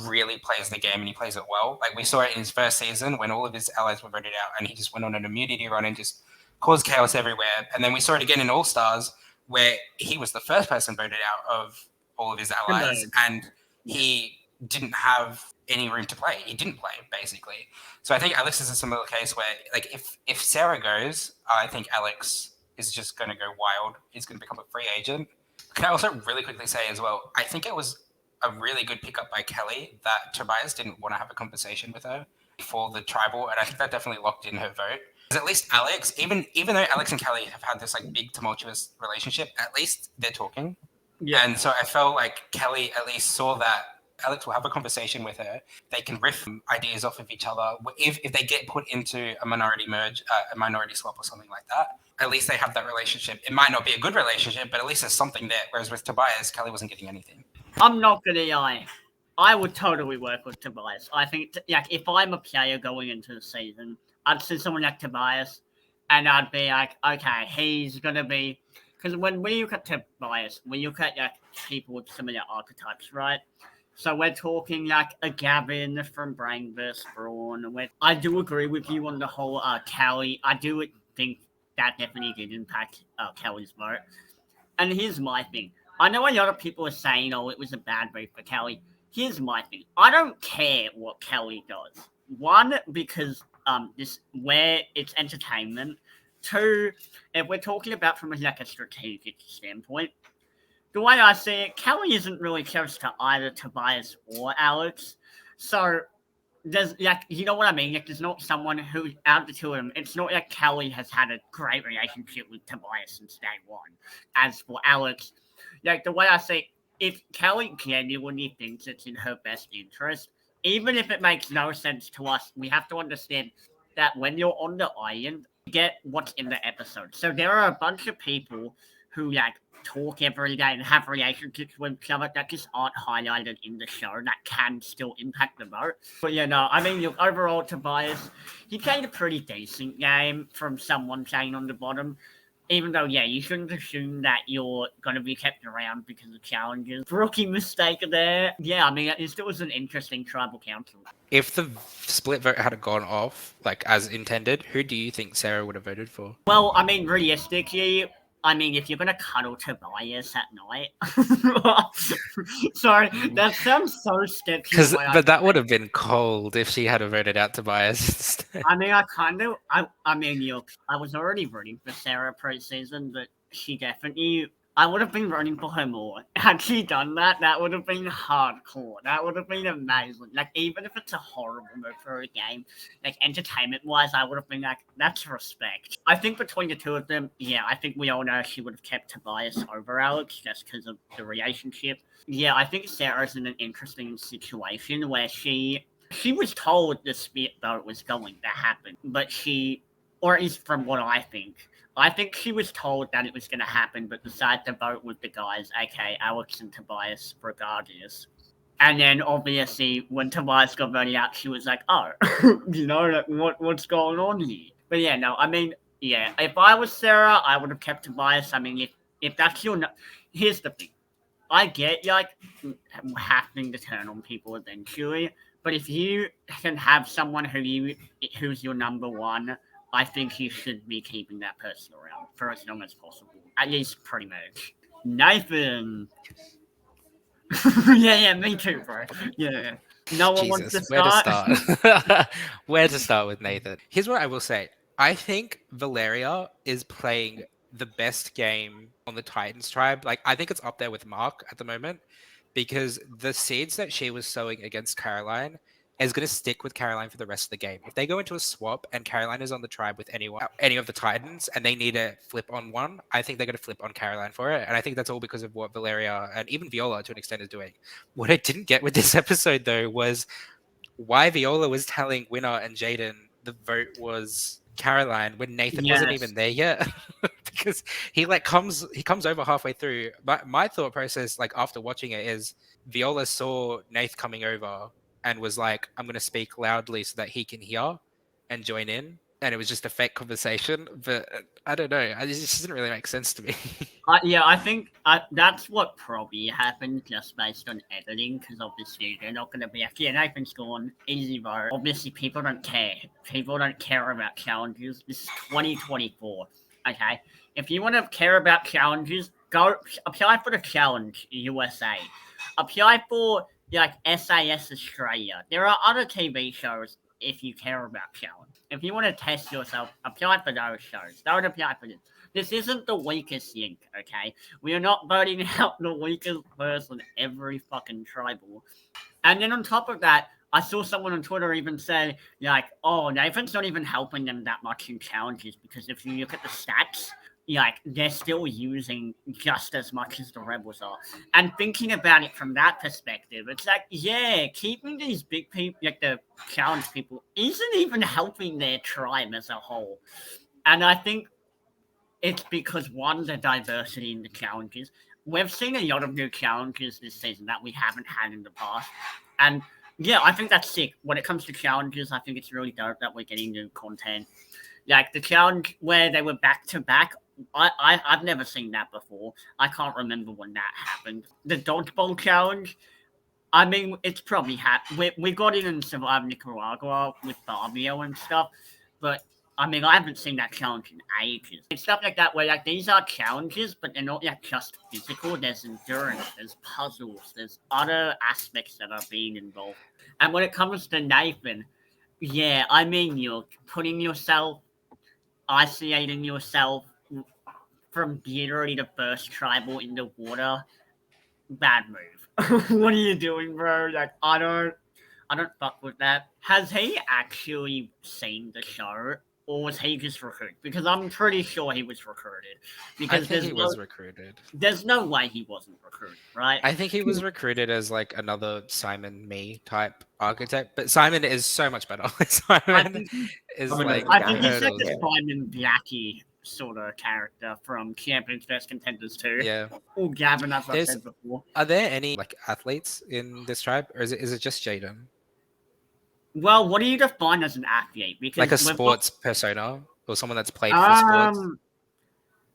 really plays the game and he plays it well. Like we saw it in his first season when all of his allies were voted out and he just went on an immunity run and just caused chaos everywhere. And then we saw it again in All Stars where he was the first person voted out of all of his allies and he didn't have any room to play. He didn't play, basically. So I think Alex is a similar case where, like, if Sarah goes, I think Alex is just going to go wild. He's going to become a free agent. Can I also really quickly say as well, I think it was a really good pickup by Kelly that Tobias didn't want to have a conversation with her for the tribal, and I think that definitely locked in her vote. Because at least Alex, even though Alex and Kelly have had this like big tumultuous relationship, at least they're talking. Yeah. And so I felt like Kelly at least saw that Alex will have a conversation with her. They can riff ideas off of each other. If they get put into a minority merge, a minority swap or something like that, at least they have that relationship. It might not be a good relationship, but at least there's something there. Whereas with Tobias, Kelly wasn't getting anything. I'm not going to lie. I would totally work with Tobias. I think, like, if I'm a player going into the season, I'd see someone like Tobias, and I'd be like, okay, he's going to be... Because when we look at Tobias, we look at like people with similar archetypes, right? So we're talking like a Gavin from Brain vs. Brawn. I do agree with you on the whole Kelly. I do think that definitely did impact Kelly's vote. And here's my thing. I know a lot of people are saying, oh, it was a bad vote for Kelly. Here's my thing. I don't care what Kelly does. One, because where it's entertainment. Two, if we're talking about from like a strategic standpoint, the way I see it, Kelly isn't really close to either Tobias or Alex. So there's like, you know what I mean? Like, there's not someone who, out of the two of them, it's not like Kelly has had a great relationship with Tobias since day one. As for Alex, like the way I see it, if Kelly genuinely thinks it's in her best interest, even if it makes no sense to us, we have to understand that when you're on the island, you get what's in the episode. So there are a bunch of people who like talk every day and have relationships with each other that just aren't highlighted in the show that can still impact the vote. But yeah, no, I mean, look, overall, Tobias, he played a pretty decent game from someone saying on the bottom. Even though, yeah, you shouldn't assume that you're going to be kept around because of challenges. Rookie mistake there. Yeah, I mean, it still was an interesting tribal council. If the split vote had gone off, like as intended, who do you think Sarah would have voted for? Well, I mean, realistically, if you're going to cuddle Tobias at night... Sorry, that sounds so sketchy. But that would have been cold if she had voted out Tobias. I mean, look, I was already rooting for Sarah pre-season, but she definitely... I would have been rooting for her more. Had she done that, that would have been hardcore. That would have been amazing. Like, even if it's a horrible move for a game, like, entertainment-wise, I would have been like, that's respect. I think between the two of them, yeah, I think we all know she would have kept Tobias over Alex just because of the relationship. Yeah, I think Sarah's in an interesting situation where she was told the split vote was going to happen, but or at least from what I think she was told that it was going to happen, but decided to vote with the guys, aka Alex and Tobias, regardless. And then, obviously, when Tobias got voted out, she was like, oh, what's going on here? But yeah, no, I mean, yeah, if I was Sarah, I would have kept Tobias. I mean, if that's your... Here's the thing. I get like having to turn on people eventually, but if you can have someone who's your number one, I think you should be keeping that person around for as long as possible. At least pretty much. Nathan. yeah, me too, bro. Yeah. No one wants to Jesus, where to start. start? Where to start with Nathan? Here's what I will say. I think Valeria is playing the best game on the Titans tribe. Like, I think it's up there with Mark at the moment because the seeds that she was sowing against Caroline is going to stick with Caroline for the rest of the game. If they go into a swap and Caroline is on the tribe with any of the Titans, and they need to flip on one, I think they're going to flip on Caroline for it. And I think that's all because of what Valeria and even Viola to an extent is doing. What I didn't get with this episode though was why Viola was telling Winner and Jaden the vote was Caroline when Nathan wasn't even there yet. Because he comes over halfway through. But my thought process, like after watching it, is Viola saw Nath coming over and was like, I'm gonna speak loudly so that he can hear and join in. And it was just a fake conversation. But I don't know. It just doesn't really make sense to me. Yeah, I think that's what probably happened just based on editing, because obviously they're not going to be like, yeah, Nathan's gone, easy vote. Obviously, people don't care. People don't care about challenges. This is 2024, okay? If you want to care about challenges, go apply for the Challenge USA. Apply for, like, SAS Australia. There are other TV shows if you care about challenge. If you want to test yourself, apply for those shows. Don't apply for this. This isn't the weakest link, okay? We are not voting out the weakest person every fucking tribal. And then on top of that, I saw someone on Twitter even say, like, oh, Nathan's not even helping them that much in challenges because if you look at the stats, like, they're still using just as much as the Rebels are. And thinking about it from that perspective, it's like, yeah, keeping these big people, like the challenge people, isn't even helping their tribe as a whole. And I think it's because, one, the diversity in the challenges. We've seen a lot of new challenges this season that we haven't had in the past. And, yeah, I think that's sick. When it comes to challenges, I think it's really dope that we're getting new content. Like, the challenge where they were back-to-back, I've never seen that before. I can't remember when that happened. The dodgeball challenge, I mean, it's probably happened. We got it in Survive Nicaragua with Fabio and stuff, but I mean, I haven't seen that challenge in ages. It's stuff like that where, like, these are challenges, but they're not, like, just physical. There's endurance, there's puzzles, there's other aspects that are being involved. And when it comes to Nathan, yeah, I mean, you're putting yourself, isolating yourself from literally the first tribal in the water. Bad move. What are you doing, bro? Like, I don't fuck with that. Has he actually seen the show, or was he just recruited? Because I'm pretty sure he was recruited. Because I think he was recruited. There's no way he wasn't recruited, right? I think he was recruited as like another Simon Me type architect, but Simon is so much better. Simon is like I think he's like hurdles. a Simon Blackie sort of character from Champions vs Contenders 2. Yeah. Or Gavin, as I said before. Are there any like athletes in this tribe, or is it just Jaden? Well, what do you define as an athlete? Because Like a sports persona or someone that's played for sports?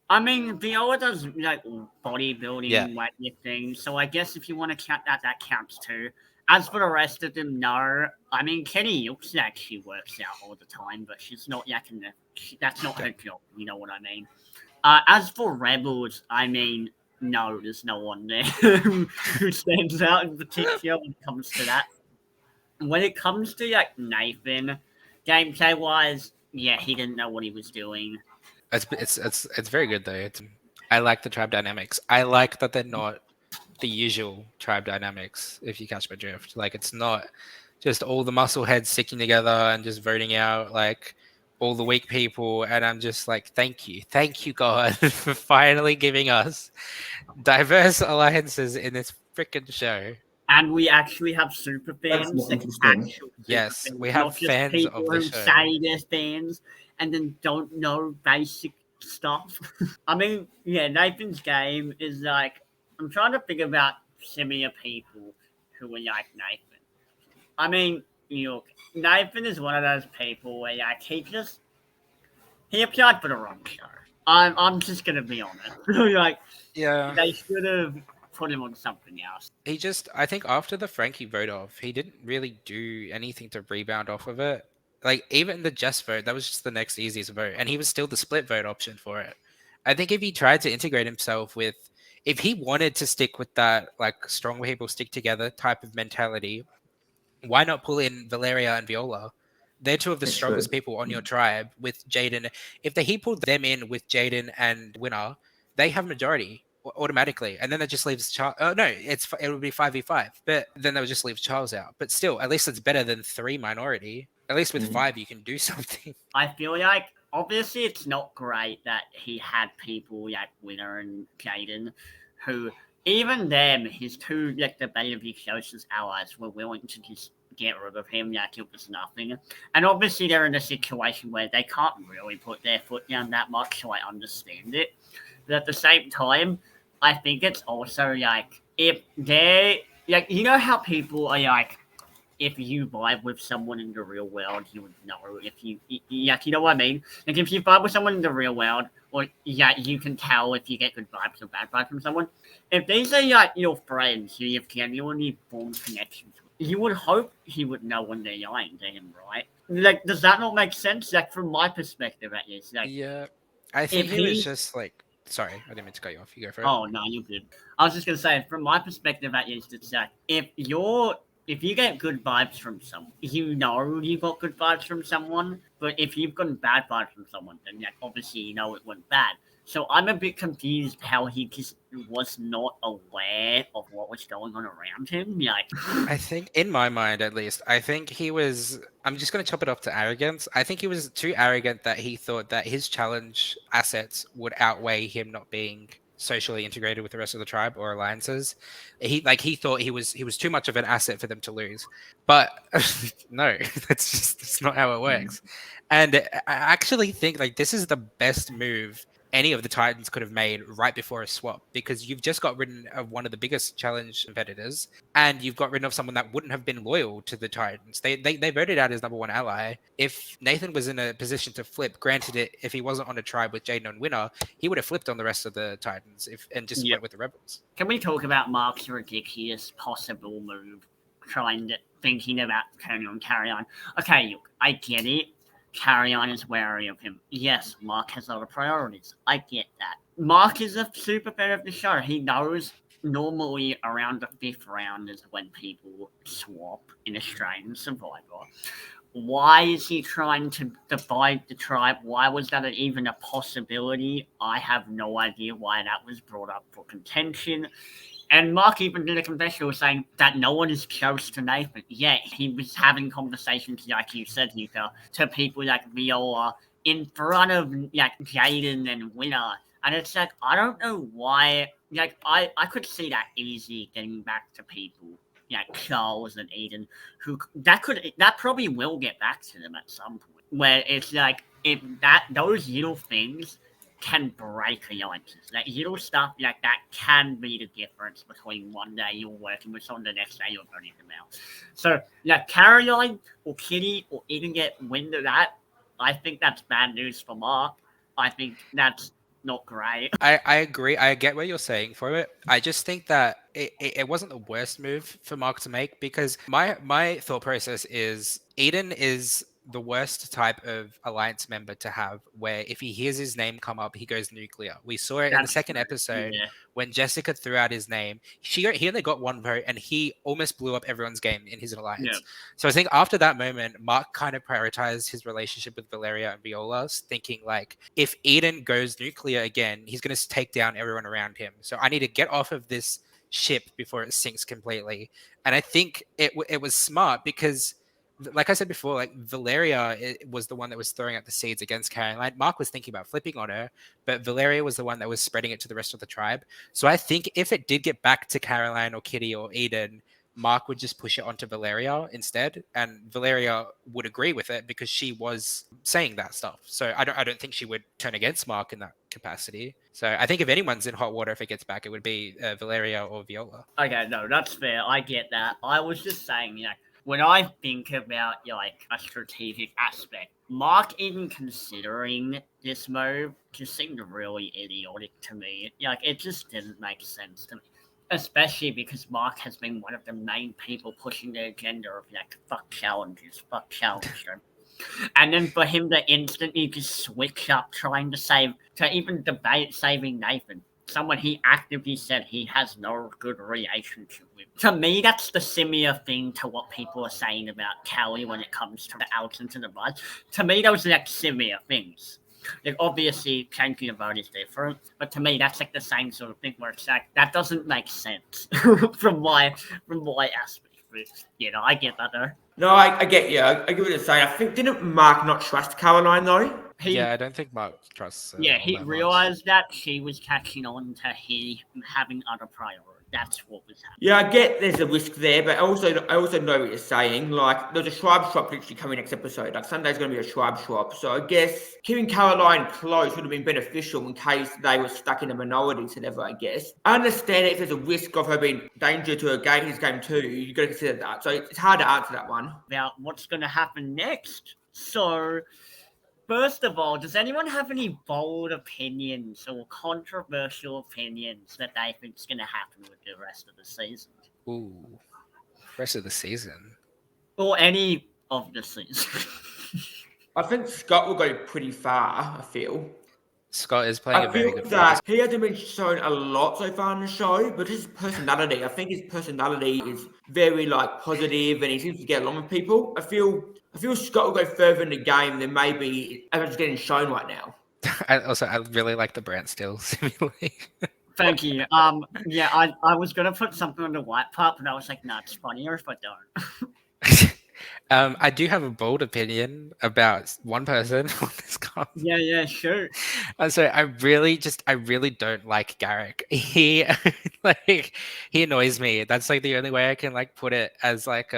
I mean, Viola does like bodybuilding, Yeah. weightlifting, so I guess if you want to count that, that counts too. As for the rest of them, no. I mean, Kenny looks like she works out all the time, but she's not like that's not her job. You know what I mean? As for Rebels, I mean, no, there's no one there who stands out in particular when it comes to that. When it comes to like Nathan, gameplay wise, yeah, he didn't know what he was doing. It's very good though. I like the tribe dynamics. I like that they're not the usual tribe dynamics, if you catch my drift. Like, it's not just all the muscle heads sticking together and just voting out like all the weak people. And I'm just like, thank you God for finally giving us diverse alliances in this freaking show. And we actually have super fans. Yes, we have fans of the who show. say they're fans and then don't know basic stuff. I mean, yeah, Nathan's game is like, I'm trying to think about similar people who are like Nathan. I mean, look, Nathan is one of those people where like he applied for the wrong show. I'm just gonna be honest. Like, Yeah, they should have put him on something else. I think after the Frankie vote off, he didn't really do anything to rebound off of it. Like, even the Jess vote, that was just the next easiest vote. And he was still the split vote option for it. I think if he tried to integrate himself with, if he wanted to stick with that, like, strong people stick together type of mentality, why not pull in Valeria and Viola? They're two of the That's strongest true. people on your tribe with Jaden. If he pulled them in with Jaden and Winner, they have majority automatically, and then that just leaves Charles. Oh no, it would be 5v5, but then that would just leave Charles out. But still, at least it's better than 3 minority. At least with Mhm. 5, you can do something. I feel like obviously it's not great that he had people like Winner and Jaden, who even them, his two like debatably closest allies, were willing to just get rid of him like it was nothing. And obviously they're in a situation where they can't really put their foot down that much, so I understand it. But at the same time, I think it's also like if they like you know how people are like if you vibe with someone in the real world, you would know if you know what I mean? Like if you vibe with someone in the real world, or you can tell if you get good vibes or bad vibes from someone. If these are like your friends who you've genuinely formed connections with, you would hope he would know when they're lying to him, right? Like, does that not make sense? Like from my perspective, at least, like Yeah, I think if he was he just like. Sorry, I didn't mean to cut you off. You go for it. Oh no, you're good. I was just gonna say, from my perspective, at least, it's like if you get good vibes from someone, you know you got good vibes from someone. But if you've gotten bad vibes from someone, then like obviously you know it went bad. So I'm a bit confused how he just was not aware of what was going on around him. Like, I think, in my mind at least, I think he was. I'm just going to chop it off to arrogance. I think he was too arrogant that he thought that his challenge assets would outweigh him not being socially integrated with the rest of the tribe or alliances. He thought he was too much of an asset for them to lose. But no, that's not how it works. And I actually think like this is the best move any of the Titans could have made right before a swap, because you've just got rid of one of the biggest challenge competitors, and you've got rid of someone that wouldn't have been loyal to the Titans. They voted out his number one ally. If Nathan was in a position to flip, granted it, if he wasn't on a tribe with Jaden and Winner, he would have flipped on the rest of the Titans and just Yep. went with the Rebels. can we talk about Mark's ridiculous possible move, thinking about turning on Carry On? Okay, look, I get it. Carry On is wary of him. Yes, Mark has other priorities. I get that. Mark is a super fan of the show. He knows normally around the 5th round is when people swap in Australian Survivor. Why is he trying to divide the tribe? Why was that even a possibility? I have no idea why that was brought up for contention. And Mark even did a confessional saying that no one is close to Nathan. Yeah, he was having conversations, like you said, Yuka, to people like Viola in front of like Jaden and Winner. And it's like, I don't know why. Like, I could see that easy getting back to people like Charles and Eden, who that probably will get back to them at some point. Where it's like, if those little things can break alliances. Like little stuff like that can be the difference between one day you're working with someone, the next day you're voting them out. So like Caroline or Kitty or even get wind of that, I think that's bad news for Mark. I think that's not great. I agree. I get what you're saying for it. I just think that it wasn't the worst move for Mark to make, because my thought process is Eden is the worst type of alliance member to have, where if he hears his name come up, he goes nuclear. We saw it in the That's second true. episode Yeah. when Jessica threw out his name. He only got one vote, and he almost blew up everyone's game in his alliance. Yeah. So I think after that moment, Mark kind of prioritized his relationship with Valeria and Viola, thinking like, if Eden goes nuclear again, he's going to take down everyone around him. So I need to get off of this ship before it sinks completely. And I think it was smart because, like I said before, like Valeria was the one that was throwing out the seeds against Caroline. Mark was thinking about flipping on her, but Valeria was the one that was spreading it to the rest of the tribe. So I think if it did get back to Caroline or Kitty or Eden, Mark would just push it onto Valeria instead, and Valeria would agree with it because she was saying that stuff. So I don't think she would turn against Mark in that capacity. So I think if anyone's in hot water, if it gets back, it would be Valeria or Viola. Okay, no, that's fair. I get that. I was just saying, when I think about like a strategic aspect, Mark even considering this move just seemed really idiotic to me. Like it just didn't make sense to me. Especially because Mark has been one of the main people pushing the agenda of like fuck challenges. And then for him to instantly just switch up trying to even debate saving Nathan, someone he actively said he has no good relationship with. To me, that's the similar thing to what people are saying about Kelly when it comes to the out into the bus. To me, those are like similar things. Like obviously changing a vote is different, but to me that's like the same sort of thing where it's like that doesn't make sense from my aspect. But, I get that though. No, I get you. I get what you're saying. I think didn't Mark not trust Caroline though? Yeah, I don't think Mark trusts her all He that much. realized that she was catching on to he having other priorities. That's what was happening. Yeah, I get there's a risk there, but I also know what you're saying. Like, there's a tribe shop literally coming next episode. Like, Sunday's going to be a tribe shop. So I guess keeping Caroline close would have been beneficial in case they were stuck in a minority, whatever, I guess. I understand if there's a risk of her being danger to her game, his game too. You've got to consider that. So it's hard to answer that one. About what's going to happen next. So, first of all, does anyone have any bold opinions or controversial opinions that they think is going to happen with the rest of the season? Ooh, rest of the season. Or any of the season? I think Scott will go pretty far, I feel. Scott is playing I a very feel good that he hasn't been shown a lot so far in the show, but his personality, I think his personality is very like positive and he seems to get along with people. I feel Scott will go further in the game than maybe it's getting shown right now. I really like the Brant still simulate. Thank you. I was gonna put something on the white part, but I was like, nah, it's funnier if I don't. I do have a bold opinion about one person on this cast. Yeah, sure. So I really don't like Garrick. He he annoys me. That's like the only way I can like put it as like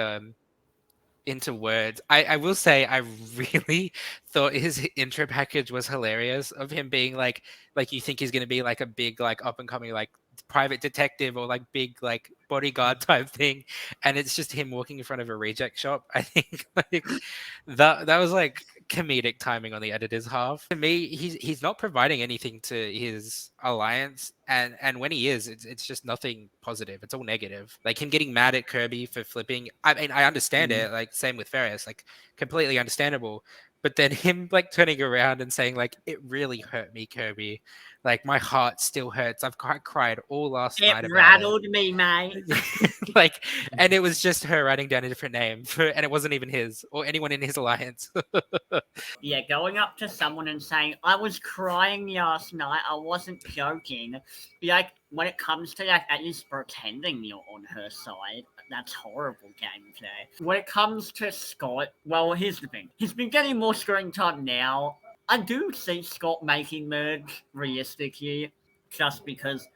into words. I will say I really thought his intro package was hilarious of him being like you think he's gonna be like a big like up and coming like private detective or like big like bodyguard type thing, and it's just him walking in front of a reject shop. I think like that was like comedic timing on the editor's half. To me, he's not providing anything to his alliance, and when he is, it's just nothing positive. It's all negative. Like him getting mad at Kirby for flipping. I mean, I understand it. Like same with Ferris, like completely understandable. But then him like turning around and saying like, it really hurt me, Kirby. Like my heart still hurts. I've cried all last night. It rattled me, mate. Like, and it was just her writing down a different name, and it wasn't even his or anyone in his alliance. Yeah, going up to someone and saying, I was crying last night, I wasn't joking. Like, when it comes to like at least pretending you're on her side, that's horrible gameplay. When it comes to Scott, well, here's the thing. He's been getting more screen time now. I do see Scott making merge realistically, just because.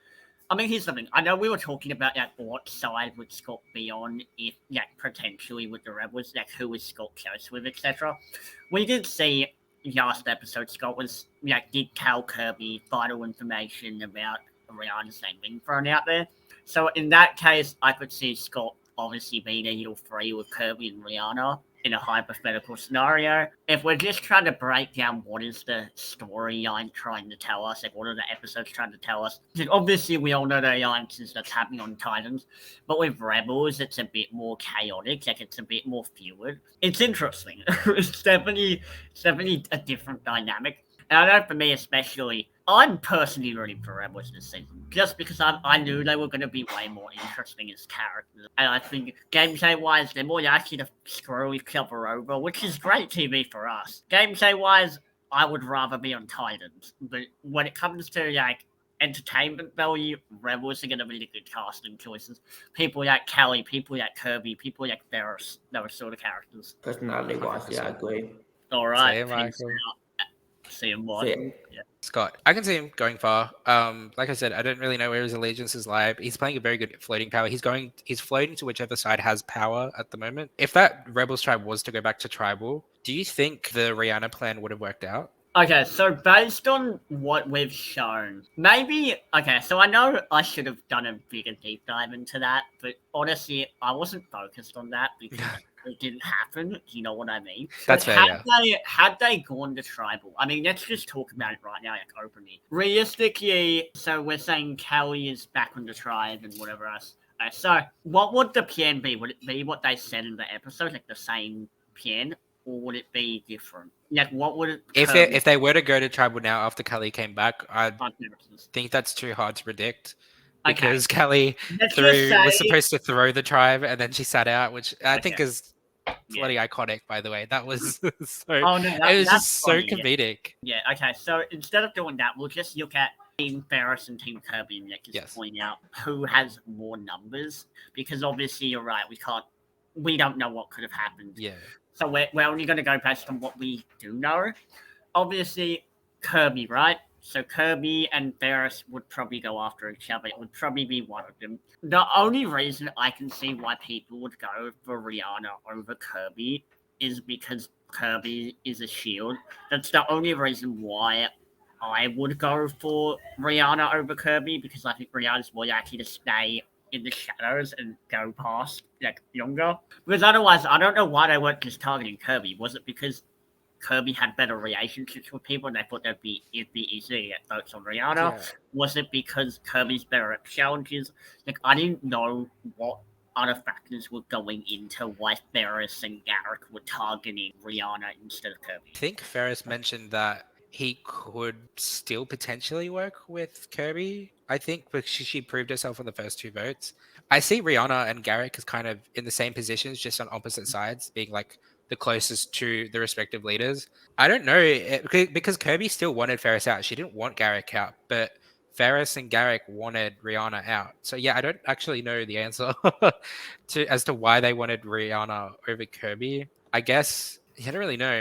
I mean, here's something. I know we were talking about like what side would Scott be on if like potentially with the Rebels, like who was Scott close with, etc. We did see last episode Scott was did tell Kirby vital information about Rihanna's name being thrown out there. So in that case, I could see Scott obviously being a little free with Kirby and Rihanna in a hypothetical scenario. If we're just trying to break down what is the storyline trying to tell us, like what are the episodes trying to tell us, obviously we all know the alliances that's happening on Titans, but with Rebels it's a bit more chaotic, like it's a bit more fluid. It's interesting. It's definitely a different dynamic. And I know for me especially, I'm personally rooting for Rebels this season, just because I knew they were going to be way more interesting as characters. And I think gameplay-wise, they're more likely to screw each other over, which is great TV for us. Gameplay-wise, I would rather be on Titans. But when it comes to, entertainment value, Rebels are going to be the good casting choices. People like Kelly, people like Kirby, people like Ferris, those sort of characters. Personality-wise, yeah, I agree. All right. See you, Michael. See him what? Yeah. Scott, I can see him going far. Like I said, I don't really know where his allegiances lie. He's playing a very good floating power. He's floating to whichever side has power at the moment. If that Rebels tribe was to go back to tribal, do you think the Rihanna plan would have worked out? Okay, so based on what we've shown, maybe okay. So I know I should have done a bigger deep dive into that, but honestly, I wasn't focused on that because it didn't happen. You know what I mean? That's But fair, yeah. had they gone to tribal, I mean, let's just talk about it right now, like openly. Realistically, so we're saying Kelly is back on the tribe and whatever else. So what would the plan be? Would it be what they said in the episode, like the same plan? Or would it be different? Like, what would it? If they were to go to tribal now after Kelly came back, I Hypothesis. think that's too hard to predict Okay, because Kelly let's just was say, supposed to throw the tribe and then she sat out, which I think Okay. is bloody iconic. By the way, that was so. oh no, It was that's just so funny, yeah. comedic. Yeah, okay. So instead of doing that, we'll just look at Team Ferris and Team Kirby and just Yes. point out who has more numbers. Because obviously, you're right. We don't know what could have happened. Yeah. So we're only going to go based on what we do know. Obviously, Kirby, right? So Kirby and Ferris would probably go after each other. It would probably be one of them. The only reason I can see why people would go for Rihanna over Kirby is because Kirby is a shield. That's the only reason why I would go for Rihanna over Kirby, because I think Rihanna's more likely to stay in the shadows and go past like younger. Because otherwise, I don't know why they weren't just targeting Kirby. Was it because Kirby had better relationships with people and they thought it'd be easy to get votes on Rihanna? Yeah. Was it because Kirby's better at challenges? Like, I didn't know what other factors were going into why Ferris and Garrick were targeting Rihanna instead of Kirby. I think Ferris mentioned that he could still potentially work with Kirby. I think because she proved herself on the first two votes. I see Rihanna and Garrick as kind of in the same positions, just on opposite sides, being like the closest to the respective leaders. I don't know because Kirby still wanted Ferris out. She didn't want Garrick out, but Ferris and Garrick wanted Rihanna out. So yeah, I don't actually know the answer as to why they wanted Rihanna over Kirby. I guess I don't really know.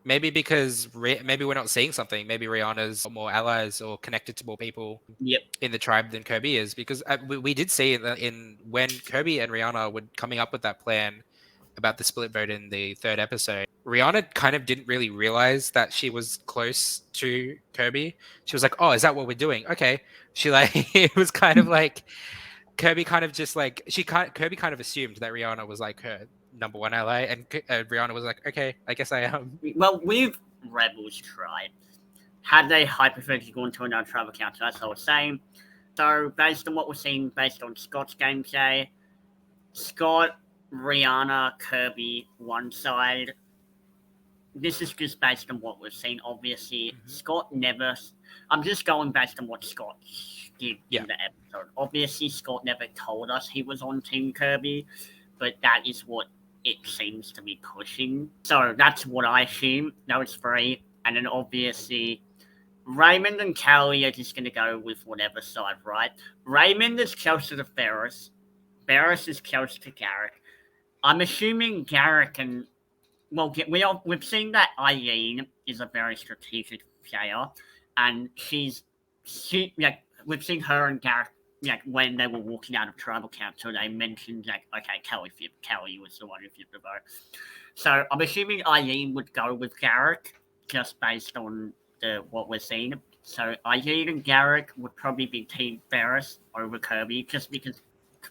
Maybe because maybe we're not seeing something. Maybe Rihanna's more allies or connected to more people in the tribe than Kirby is. Because we did see in when Kirby and Rihanna were coming up with that plan about the split vote in the third episode, Rihanna kind of didn't really realize that she was close to Kirby. She was like, "Oh, is that what we're doing?" Okay. She it was kind of like Kirby kind of just like Kirby kind of assumed that Rihanna was like her number one ally, and Rihanna was like, "Okay, I guess I am." Well, with Rebels tried, had they hypothetically gone to another tribal council, as I was saying. So based on what we're seeing, based on Scott's gameplay, Scott, Rihanna, Kirby, one side. This is just based on what we've seen. Obviously, Scott never. I'm just going based on what Scott did in the episode. Obviously, Scott never told us he was on Team Kirby, but that is what it seems to be pushing. So that's what I assume. Those three, and then obviously Raymond and Kelly are just going to go with whatever side, right? Raymond is closer to Ferris. Ferris is close to Garrick. I'm assuming Garrick and we've seen that Eileen is a very strategic player, and we've seen her and Garrick when they were walking out of tribal council, they mentioned okay, Kelly was the one who flipped the vote. So I'm assuming Eileen would go with Garrick just based on what we're seeing. So Eileen and Garrick would probably be Team Ferris over Kirby, just because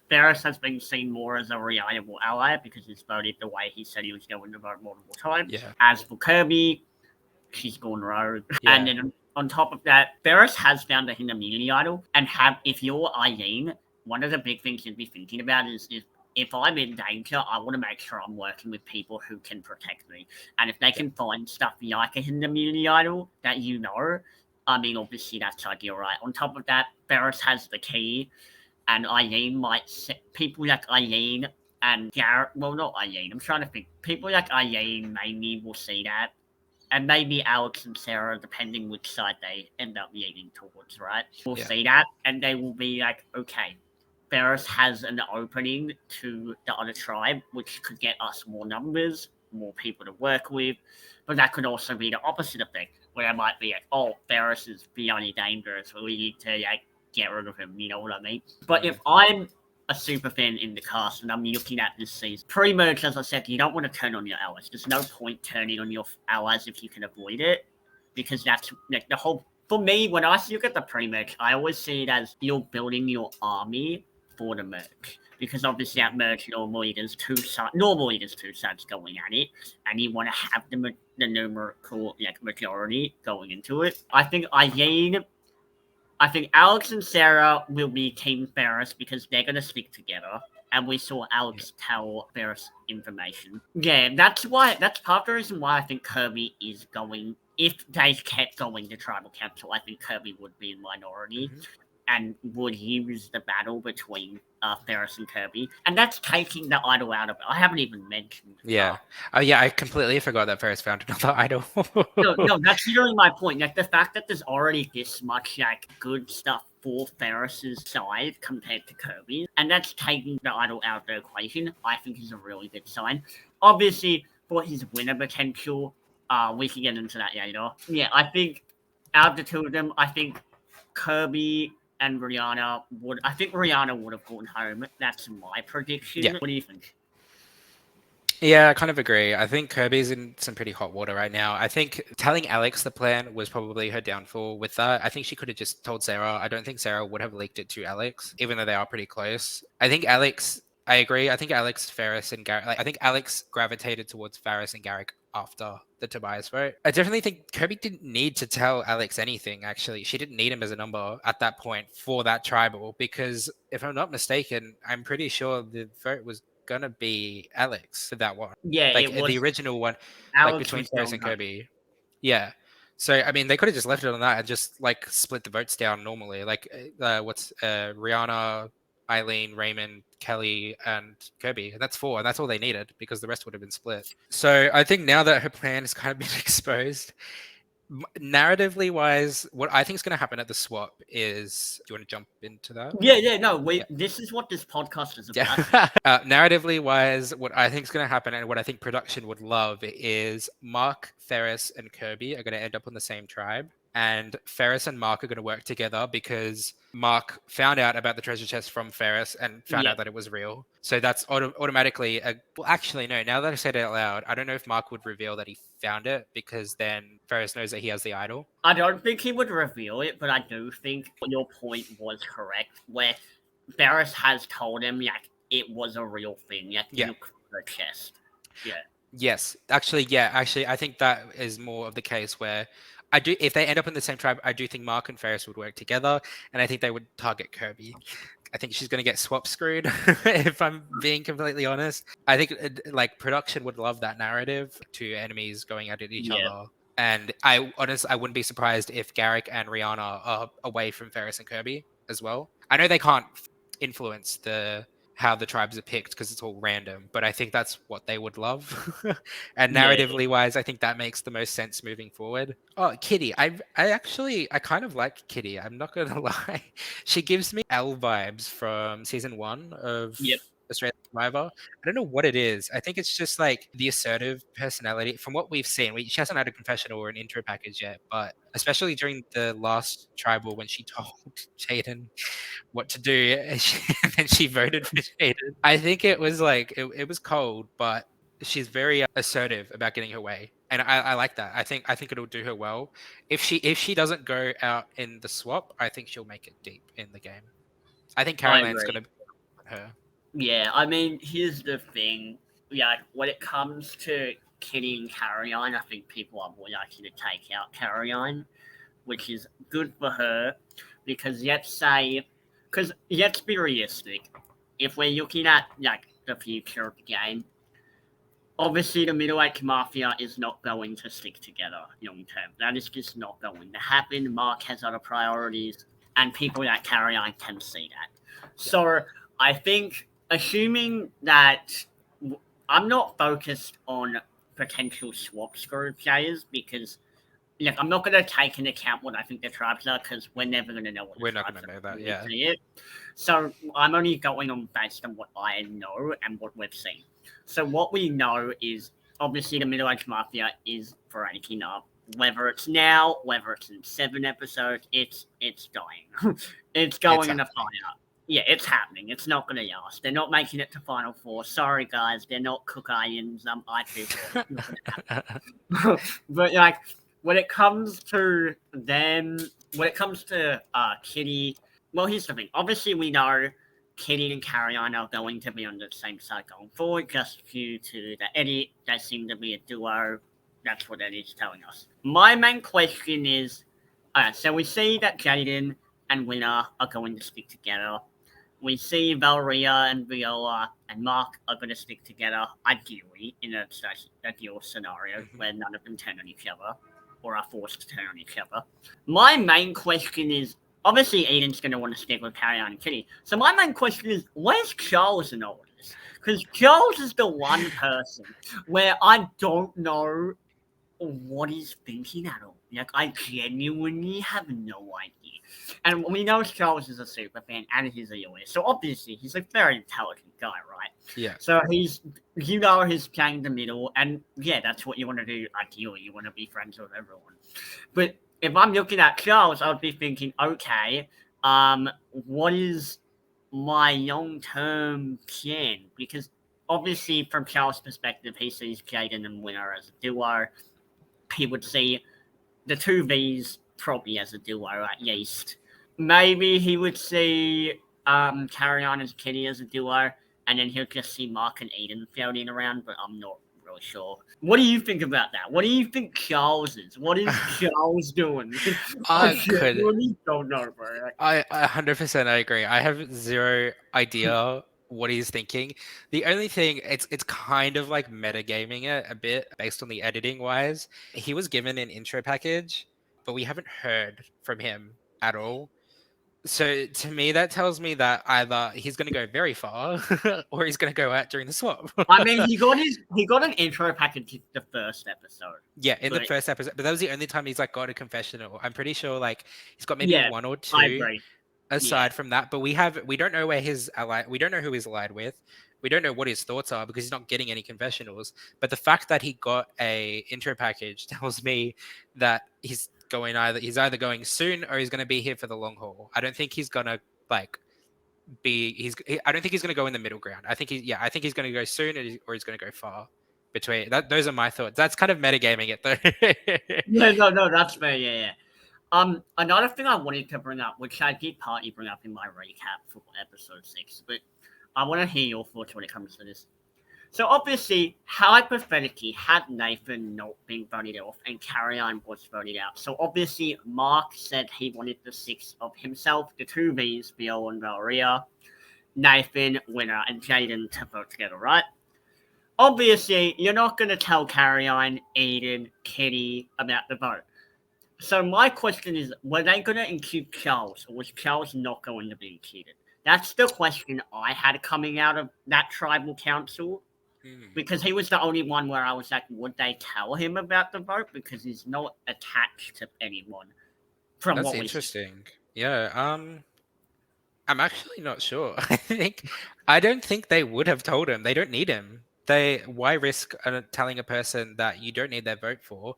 Ferris has been seen more as a reliable ally because he's voted the way he said he was going to vote multiple times. Yeah. As for Kirby, she's gone rogue. Yeah. And then on top of that, Ferris has found a hidden immunity idol. And if you're Eileen, one of the big things you'd be thinking about is if I'm in danger, I want to make sure I'm working with people who can protect me. And if they can find stuff like a hidden immunity idol that I mean, obviously that's ideal, right? On top of that, Ferris has the key. And Eileen might people like Eileen and Garrett. Well, not Eileen. I'm trying to think. People like Eileen mainly will see that, and maybe Alex and Sarah, depending which side they end up leaning towards. Right? Will see that, and they will be like, okay, Ferris has an opening to the other tribe, which could get us more numbers, more people to work with, but that could also be the opposite effect, where it might be like, oh, Ferris is beyond dangerous, so we need to get rid of him, you know what I mean? But if I'm a super fan in the cast and I'm looking at this season, pretty much, as I said, you don't want to turn on your allies. There's no point turning on your allies if you can avoid it. because that's like the whole. For me, when I look at the pre-merge, I always see it as you're building your army for the merge. Because obviously at merge normally there's two sides going at it, and you want to have the numerical majority going into it. I think Alex and Sarah will be Team Ferris because they're gonna stick together. And we saw Alex tell Ferris information. Yeah, that's part of the reason why I think Kirby is going. If they kept going to Tribal Council, I think Kirby would be in minority and would use the battle between Ferris and Kirby. And that's taking the idol out of it. I haven't even mentioned. Yeah. I completely forgot that Ferris found another idol. no, that's literally my point. Like the fact that there's already this much good stuff for Ferris's side compared to Kirby, and that's taking the idol out of the equation, I think is a really good sign. Obviously, for his winner potential, we can get into that later. Yeah, I think out of the two of them, I think Kirby and Rihanna would have gone home. That's my prediction. Yeah. What do you think? Yeah, I kind of agree. I think Kirby's in some pretty hot water right now. I think telling Alex the plan was probably her downfall with that. I think she could have just told Sarah. I don't think Sarah would have leaked it to Alex, even though they are pretty close. I agree. I think Alex, Ferris, and Garrick. I think Alex gravitated towards Ferris and Garrick after the Tobias vote. I definitely think Kirby didn't need to tell Alex anything, actually. She didn't need him as a number at that point for that tribal, because if I'm not mistaken, I'm pretty sure the vote was gonna be Alex for that one. Yeah, like the original one, between Ferris and Kirby. Yeah. So I mean, they could have just left it on that and just split the votes down normally. Rihanna, Eileen, Raymond, Kelly, and Kirby, and that's 4, and that's all they needed because the rest would have been split. So I think now that her plan has kind of been exposed, narratively wise, what I think is going to happen at the swap is, do you want to jump into that? This is what this podcast is about. Narratively wise, what I think is going to happen and what I think production would love is Mark, Ferris, and Kirby are going to end up on the same tribe, and Ferris and Mark are going to work together because Mark found out about the treasure chest from Ferris and found out that it was real. So that's automatically now that I said it out loud, I don't know if Mark would reveal that he found it, because then Ferris knows that he has the idol. I don't think he would reveal it, but I do think your point was correct, where Ferris has told him it was a real thing. The chest. Yeah. Yes. Actually, I think that is more of the case where if they end up in the same tribe, I do think Mark and Ferris would work together, and I think they would target Kirby. I think she's going to get swap screwed, if I'm being completely honest. I think production would love that narrative, two enemies going at each other. And I wouldn't be surprised if Garrick and Rihanna are away from Ferris and Kirby as well. I know they can't influence how the tribes are picked because it's all random, but I think that's what they would love. And narratively wise, I think that makes the most sense moving forward. Oh, Kitty. I kind of like Kitty. I'm not going to lie. She gives me Elle vibes from season 1 of Australian Survivor. I don't know what it is. I think it's just the assertive personality. From what we've seen, she hasn't had a confessional or an intro package yet, but especially during the last tribal when she told Jaden what to do, and then she voted for Jaden. I think it was it was cold, but she's very assertive about getting her way, and I like that. I think it'll do her well. If she doesn't go out in the swap, I think she'll make it deep in the game. I think Caroline's going to be her. Yeah, I mean, here's the thing. Yeah, when it comes to Kitty and Caroline, I think people are more likely to take out Caroline, which is good for her, because let's be realistic. If we're looking at the future of the game, obviously the Middle-Age Mafia is not going to stick together long term. That is just not going to happen. Mark has other priorities, and people like Caroline can see that. So I think, assuming that I'm not focused on potential swap screw players, because I'm not going to take into account what I think the tribes are, because we're never going to know what we're not going to know that. Yeah. So I'm only going on based on what I know and what we've seen. So what we know is obviously the Middle-Age Mafia is breaking up. Whether it's now, whether it's in 7 episodes, it's dying. It's going in a fire. Yeah, it's happening. It's not going to last. They're not making it to Final Four. Sorry, guys. They're not Cook Islands. I feel But when it comes to them, when it comes to Kitty, well, here's the thing. Obviously, we know Kitty and Carrion are going to be on the same side going forward, just due to the edit. They seem to be a duo. That's what Eddie's telling us. My main question is, so we see that Jaden and Winner are going to stick together. We see Valeria and Viola and Mark are going to stick together, ideally, in a ideal scenario where none of them turn on each other or are forced to turn on each other. My main question is, obviously Aiden's going to want to stick with Carrion and Kitty. So my main question is, where's Charles in all of this? Because Charles is the one person where I don't know what he's thinking at all. Like, I genuinely have no idea. And we know Charles is a super fan and he's a lawyer. So obviously he's a very intelligent guy, right? Yeah. So he's playing the middle, and yeah, that's what you want to do ideally. You want to be friends with everyone. But if I'm looking at Charles, I would be thinking, okay, what is my long-term plan? Because obviously from Charles' perspective, he sees Jaden and Winner as a duo. He would see the two Vs probably as a duo at least. Maybe he would see Carrion and Kitty as a duo, and then he'll just see Mark and Aiden floating around, but I'm not really sure. What do you think about that? What do you think Charles is? What is Charles doing? I really don't know, bro. I 100% I agree. I have zero idea what he's thinking. The only thing, it's kind of like metagaming it a bit based on the editing wise. He was given an intro package, but we haven't heard from him at all. So to me, that tells me that either he's going to go very far or he's going to go out during the swap. I mean, he got an intro package in the first episode. Yeah, in the first episode, but that was the only time he's like got a confessional. I'm pretty sure like he's got maybe one or two. I agree. Aside from that, but we don't know where his ally, we don't know who he's allied with. We don't know what his thoughts are because he's not getting any confessionals. But the fact that he got a intro package tells me that he's either going soon or he's going to be here for the long haul. I don't think he's going to I don't think he's going to go in the middle ground. I think he's going to go soon or he's going to go far. Between that, those are my thoughts. That's kind of metagaming it though. No, that's fair. Yeah. Another thing I wanted to bring up, which I did partly bring up in my recap for episode 6, but I want to hear your thoughts when it comes to this. So obviously, hypothetically, had Nathan not been voted off and Carrion was voted out. So obviously, Mark said he wanted the 6 of himself, the 2 Vs, Viola and Valeria, Nathan, Winner, and Jaden to vote together, right? Obviously, you're not going to tell Carrion, Aiden, Kitty about the vote. So my question is, were they going to include Charles, or was Charles not going to be included? That's the question I had coming out of that tribal council, because he was the only one where I was like, would they tell him about the vote? Because he's not attached to anyone. That's interesting. Yeah, I'm actually not sure. I don't think they would have told him. They don't need him. Why risk telling a person that you don't need their vote for?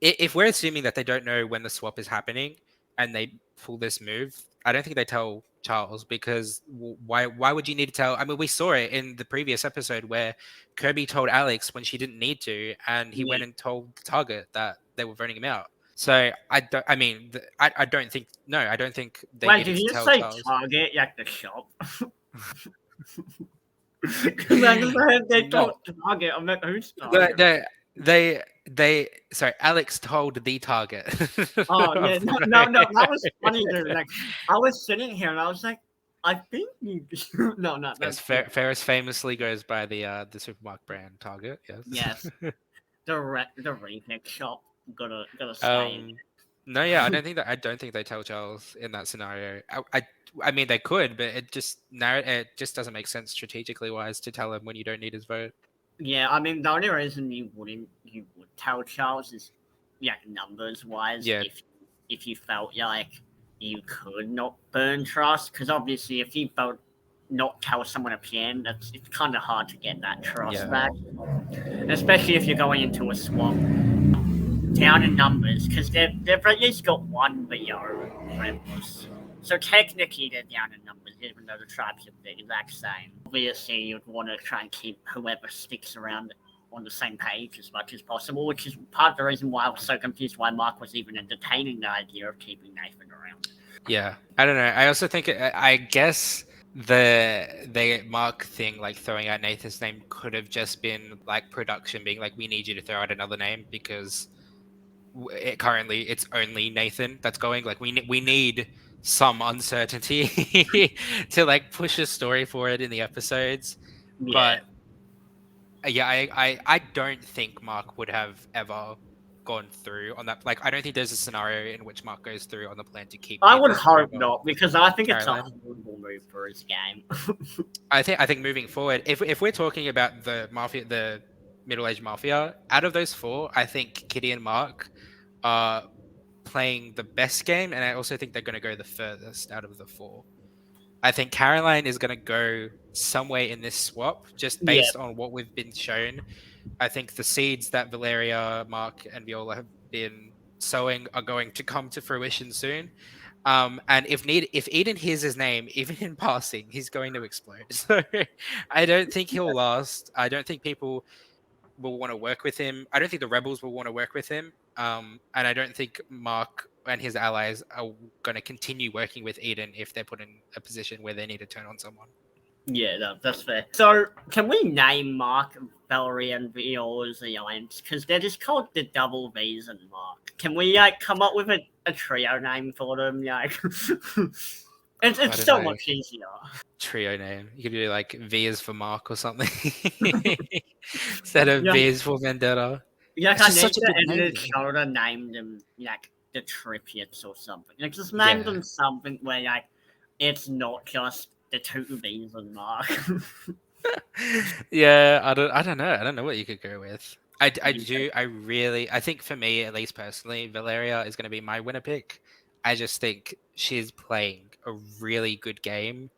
If we're assuming that they don't know when the swap is happening and they pull this move, I don't think they tell Charles, because why would you need to tell? I mean, we saw it in the previous episode where Kirby told Alex when she didn't need to, and he went and told Target that they were voting him out. So I don't think they Wait, needed did to you tell say Charles. Target like the shop? Because I just heard they told Target. I'm like, who's Target? Sorry, Alex told the Target. Oh yeah, no, that was funny, dude. Like, I was sitting here and I was like, I think you. No, not yes. Ferris famously goes by the supermarket brand Target. Yes. Yes. the remix shop. Gotta say. No, yeah, I don't think they tell Charles in that scenario. I mean, they could, but it just doesn't make sense strategically wise to tell him when you don't need his vote. Yeah, I mean, the only reason you would tell Charles is, numbers wise. Yeah. If you felt like you could not burn trust, because obviously if you vote not tell someone a plan, it's kind of hard to get that trust back. Especially if you're going into a swap down in numbers, because they've at least got one VO members. So technically they're down in numbers, even though the tribes are the exact same. Obviously you'd want to try and keep whoever sticks around on the same page as much as possible, which is part of the reason why I was so confused why Mark was even entertaining the idea of keeping Nathan around. Yeah, I don't know. I also think I guess the Mark thing, like throwing out Nathan's name, could have just been like production being like, we need you to throw out another name because currently it's only Nathan that's going. Like we need some uncertainty to like push a story forward in the episodes. Yeah. But yeah, I don't think Mark would have ever gone through on that. Like, I don't think there's a scenario in which Mark goes through on the plan to keep. I would Nathan hope over not, because I think it's a Caroline. horrible move for his game. I think moving forward, if we're talking about the mafia, the middle-aged mafia, out of those four, I think Kitty and Mark are playing the best game, and I also think they're going to go the furthest out of the four. I think Caroline is going to go somewhere in this swap, just based on what we've been shown. I think the seeds that Valeria, Mark, and Viola have been sowing are going to come to fruition soon. And if Eden hears his name, even in passing, he's going to explode. So I don't think he'll last. I don't think people will want to work with him. I don't think the rebels will want to work with him. And I don't think Mark and his allies are going to continue working with Eden if they're put in a position where they need to turn on someone. Yeah, no, that's fair. So, can we name Mark, Valerie, and Viola's alliance? Because they're just called the Double V's and Mark. Can we come up with a trio name for them? It's so much easier. Trio name. You could do like V is for Mark or something instead of V is for Vendetta. I need to edit a show to name them like the Trippiets or something. Like just name them something where like it's not just the two V's and Mark. Yeah, I don't know. I don't know what you could go with. I think for me, at least personally, Valeria is going to be my winner pick. I just think she's playing a really good game,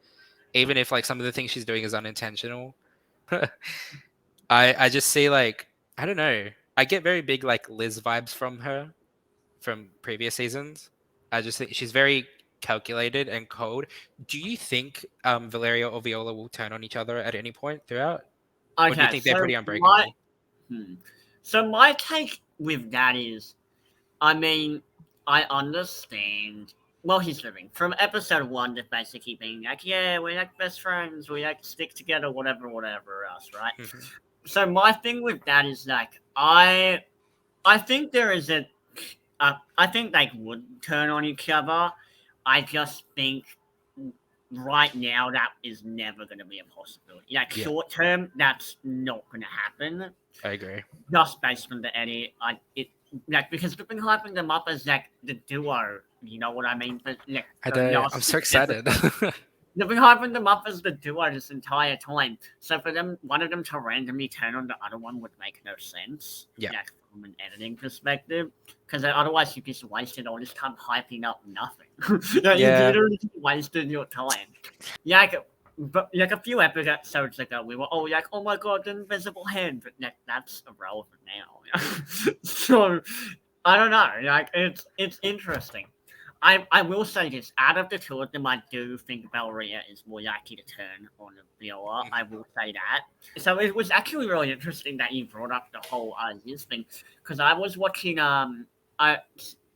even if like some of the things she's doing is unintentional. I just see like, I don't know. I get very big like Liz vibes from her from previous seasons. I just think she's very calculated and cold. Do you think Valeria or Viola will turn on each other at any point throughout? Okay, or do you think they're pretty unbreakable? So my take with that is, I mean, I understand. Well, he's living from episode 1 to basically being like, yeah, we're like best friends, we like stick together, whatever else, right? Mm-hmm. So my thing with that is like, I think there is I think they would turn on each other. I just think right now that is never going to be a possibility. Like short term, that's not going to happen. I agree. Just based on the edit, because they've been hyping them up as like the duo. You know what I mean? But, like, I don't. I'm so excited. They've been hyping them up as the duo this entire time. So for them, one of them to randomly turn on the other one would make no sense. Yeah. Like, from an editing perspective, because otherwise you just wasted all this time hyping up nothing. You literally just wasted your time. But like a few episodes ago, we were all like, "Oh my god, the invisible hand!" But that's irrelevant now. So I don't know. Like it's interesting. I will say this: out of the two of them, I do think Valeria is more likely to turn on Viola. I will say that. So it was actually really interesting that you brought up the whole Liz thing, because I was watching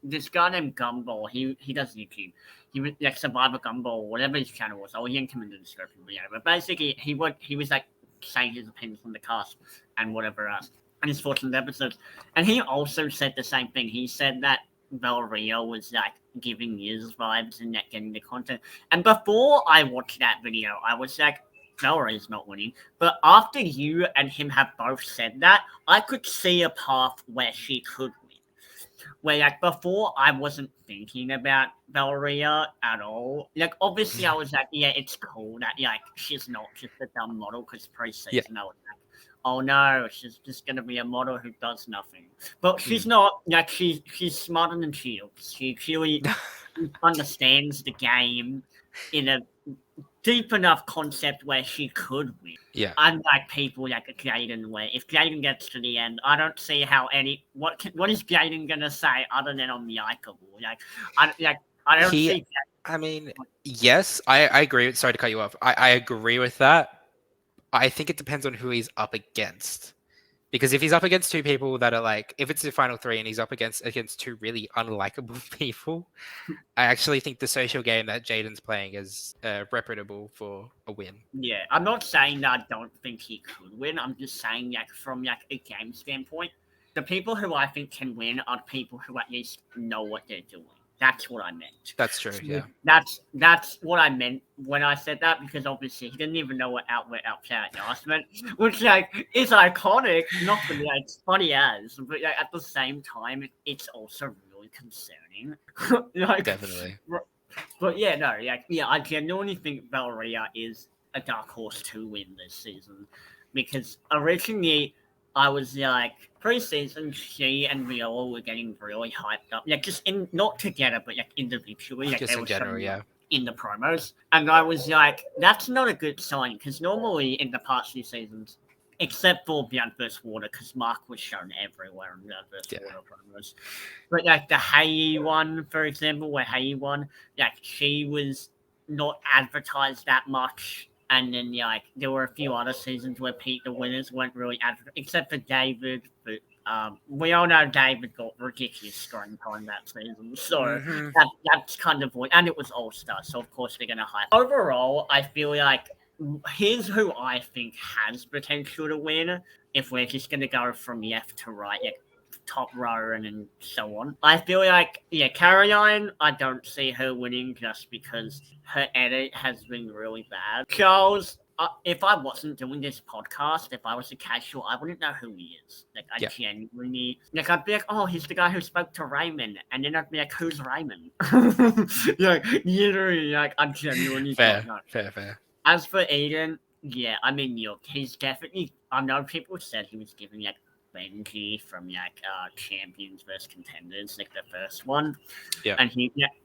this guy named Gumball. He does YouTube. He was like Survivor Gumball, whatever his channel was. I'll link him in the description. But basically, he was like saying his opinions on the cast and whatever else, and his thoughts on the episodes. And he also said the same thing. He said that Valeria was like giving Liz vibes and not getting the content. And before I watched that video, I was like, Valeria's not winning. But after you and him have both said that, I could see a path where she could win. Where like before I wasn't thinking about Valeria at all. Like obviously I was like, yeah, it's cool that like she's not just a dumb model, because pre-season I was like, oh no, she's just gonna be a model who does nothing. But she's not. Like she's smarter than Shields. She really understands the game in a deep enough concept where she could win. Yeah. Unlike people like Jaden, where if Jaden gets to the end, I don't see how what is Jaden gonna say other than I'm likable. I don't see. I mean, yes, I agree. Sorry to cut you off. I agree with that. I think it depends on who he's up against. Because if he's up against two people that are like, if it's the final three and he's up against two really unlikable people, I actually think the social game that Jaden's playing is reputable for a win. Yeah, I'm not saying that I don't think he could win. I'm just saying, like, from like a game standpoint, the people who I think can win are people who at least know what they're doing. That's what I meant. That's true. Yeah. That's what I meant when I said that, because obviously he didn't even know what outlet outlet last meant, which like is iconic, not for me, like, it's funny as, but like, at the same time, it's also really concerning. Like, Definitely. But yeah, no, yeah, I genuinely think Valeria is a dark horse to win this season, because originally I was like, pre-season, she and Viola were getting really hyped up, like just not together, but like individually, like Just they in were general, showing yeah. in the promos, and I was like, that's not a good sign, because normally in the past few seasons, except for Beyond vs. Water, because Mark was shown everywhere in Beyond vs. Water promos. But like the Hayi one, for example, where Hayi won, like she was not advertised that much. And then like there were a few other seasons where the winners weren't really advertised, except for David. But we all know David got ridiculous screen time that season, so that's kind of and it was All Star, so of course they're gonna hype. Overall, I feel like here's who I think has potential to win if we're just gonna go from left to right, like top row and so on. I feel like, yeah, Caroline, I don't see her winning just because her edit has been really bad. Charles, if I wasn't doing this podcast, if I was a casual, I wouldn't know who he is. Like, I genuinely, like, I'd be like, oh, he's the guy who spoke to Raymond, and then I'd be like, who's Raymond? Like, literally, like, I genuinely don't know. Fair. As for Aiden, yeah, I mean, look, he's definitely, I know people said he was giving, like, Benji from like Champions vs Contenders, like the first one. Yeah. And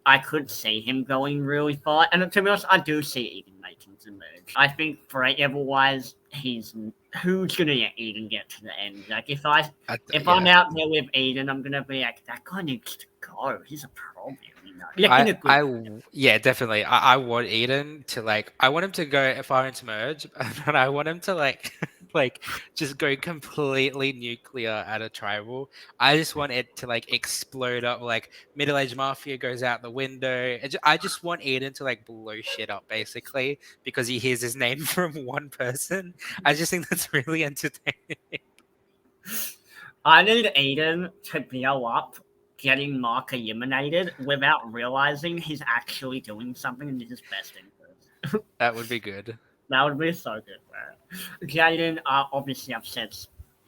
I could see him going really far. And to be honest, I do see Eden making some merge. I think Freight level wise, who's gonna let Eden get to the end? Like if I'm out there with Eden, I'm gonna be like, that guy needs to go. He's a problem. Yeah, definitely. I want Eden to like. I want him to go far into merge, and I want him to like just go completely nuclear at a tribal. I just want it to like explode up, like middle-aged mafia goes out the window. I just want Eden to like blow shit up, basically, because he hears his name from one person. I just think that's really entertaining. I need Eden to blow up, getting Mark eliminated without realizing he's actually doing something in his best interest. That would be good. That would be so good, man. Jaden, obviously I've said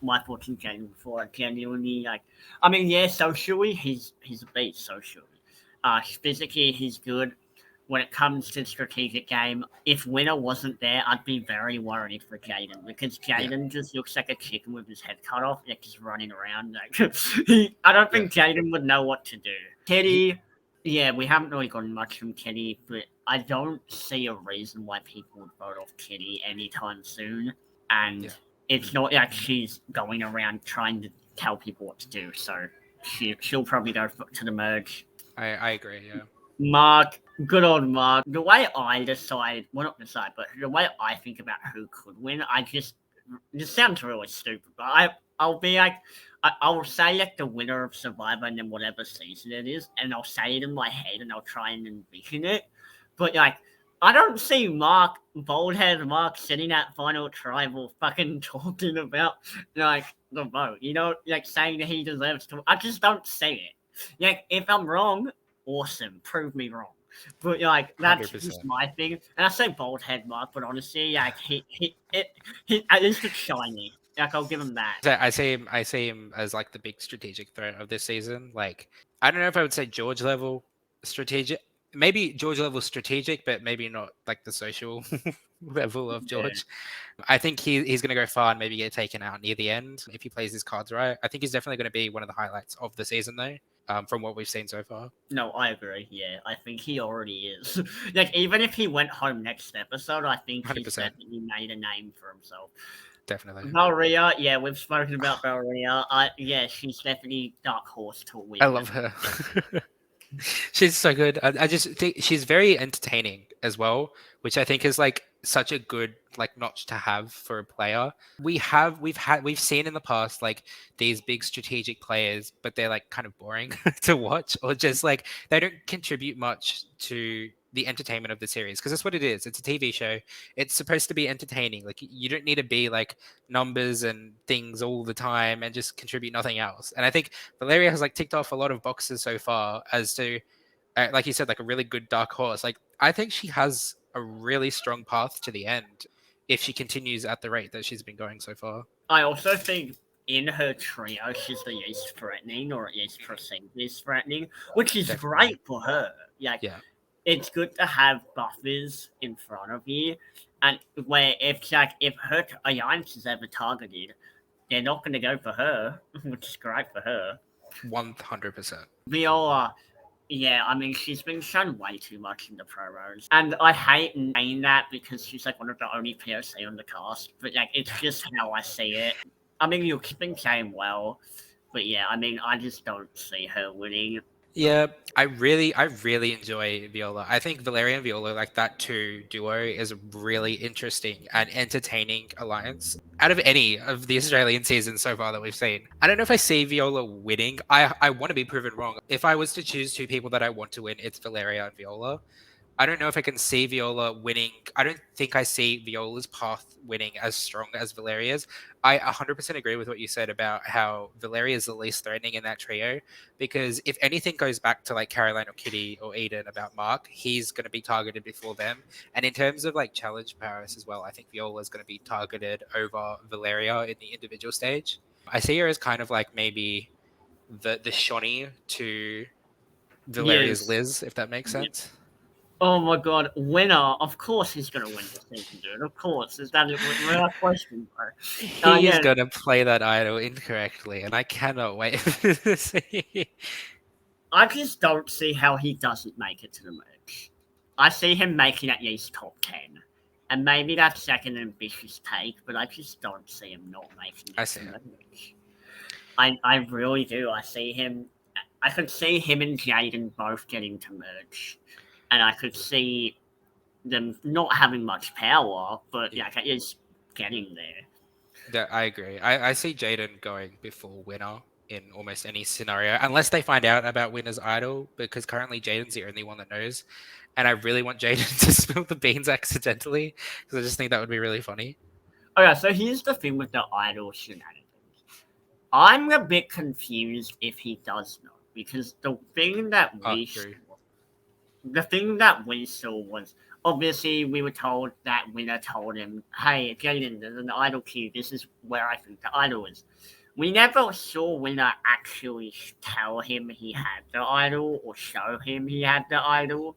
my thoughts on Jaden before. Genuinely, like, I mean, yeah, socially, he's a beast socially. Physically, he's good. When it comes to strategic game, if Winner wasn't there, I'd be very worried for Jaden, because Jaden just looks like a chicken with his head cut off, like just running around. Like, I don't think Jaden would know what to do. Teddy, yeah, we haven't really gotten much from Teddy, but I don't see a reason why people would vote off Teddy anytime soon. And it's not like she's going around trying to tell people what to do, so she'll probably go to the merge. I agree, yeah. Mark, good old Mark. The way I decide, well, not decide, but the way I think about who could win, this sounds really stupid, but I'll be like, I'll say like the winner of Survivor and then whatever season it is, and I'll say it in my head and I'll try and envision it. But like, I don't see Baldhead Mark sitting at Final Tribal fucking talking about like the vote, you know, like saying that he deserves to. I just don't see it. Like, if I'm wrong, awesome, prove me wrong. But like, that's 100%. Just my thing. And I say Baldhead Mark, but honestly, like he at least it's shiny. Like, I'll give him that. I see him as like the big strategic threat of this season. Like, I don't know if I would say George level strategic. Maybe George level strategic, but maybe not like the social level of George. Yeah. I think he's going to go far and maybe get taken out near the end if he plays his cards right. I think he's definitely going to be one of the highlights of the season, though, from what we've seen so far. No, I agree. Yeah, I think he already is. Like, even if he went home next episode, I think 100%. He's definitely made a name for himself. Definitely. Valeria, yeah, we've spoken about Valeria. Yeah, she's definitely dark horse to win. I love her. She's so good. I just think she's very entertaining as well, which I think is like such a good like notch to have for a player. We've seen in the past like these big strategic players, but they're like kind of boring to watch, or just like they don't contribute much to the entertainment of the series, because that's what it is. It's a TV show. It's supposed to be entertaining. Like you don't need to be like numbers and things all the time and just contribute nothing else. And I think Valeria has like ticked off a lot of boxes so far as to like you said, like a really good dark horse. Like I think she has a really strong path to the end if she continues at the rate that she's been going so far. I also think in her trio, she's the least threatening, or at least perceived least threatening, which is Definitely. great for her. Like, Yeah. it's good to have buffers in front of you, and where if her alliance is ever targeted, they're not going to go for her, which is great for her. 100%. Viola, yeah, I mean, she's been shown way too much in the promos. And I hate saying that because she's like one of the only POC on the cast, but like, it's just how I see it. I mean, you're keeping Kane well, but yeah, I mean, I just don't see her winning. Yeah, I really enjoy Viola. I think Valeria and Viola, like that two duo, is a really interesting and entertaining alliance out of any of the Australian seasons so far that we've seen. I don't know if I see Viola winning. I want to be proven wrong. If I was to choose two people that I want to win, it's Valeria and Viola. I don't know if I can see Viola winning. I don't think I see Viola's path winning as strong as Valeria's. I 100% agree with what you said about how Valeria is the least threatening in that trio, because if anything goes back to like Caroline or Kitty or Eden about Mark, he's going to be targeted before them. And in terms of like challenge Paris as well, I think Viola is going to be targeted over Valeria in the individual stage. I see her as kind of like maybe the Shawnee to Valeria's Yes. Liz, if that makes sense. Oh my god, winner! Of course he's gonna win this season, dude. Of course, is that without question, bro? He is Yeah. going to play that idol incorrectly, and I cannot wait to see. I just don't see how he doesn't make it to the merge. I see him making at least top 10. And maybe that's like an ambitious take, but I just don't see him not making it I to see the it. merge. I really do. I could see him and Jaden both getting to merge. And I could see them not having much power, but Yeah. like it is getting there. Yeah, I agree. I see Jaden going before Winner in almost any scenario, unless they find out about Winner's idol, because currently Jaden's the only one that knows. And I really want Jaden to spill the beans accidentally, because I just think that would be really funny. Okay, so here's the thing with the idol shenanigans. I'm a bit confused if he does know, because the thing that we True. saw was obviously we were told that Winner told him, "Hey, Jaden, there's an idol queue. This is where I think the idol is." We never saw Winner actually tell him he had the idol or show him he had the idol,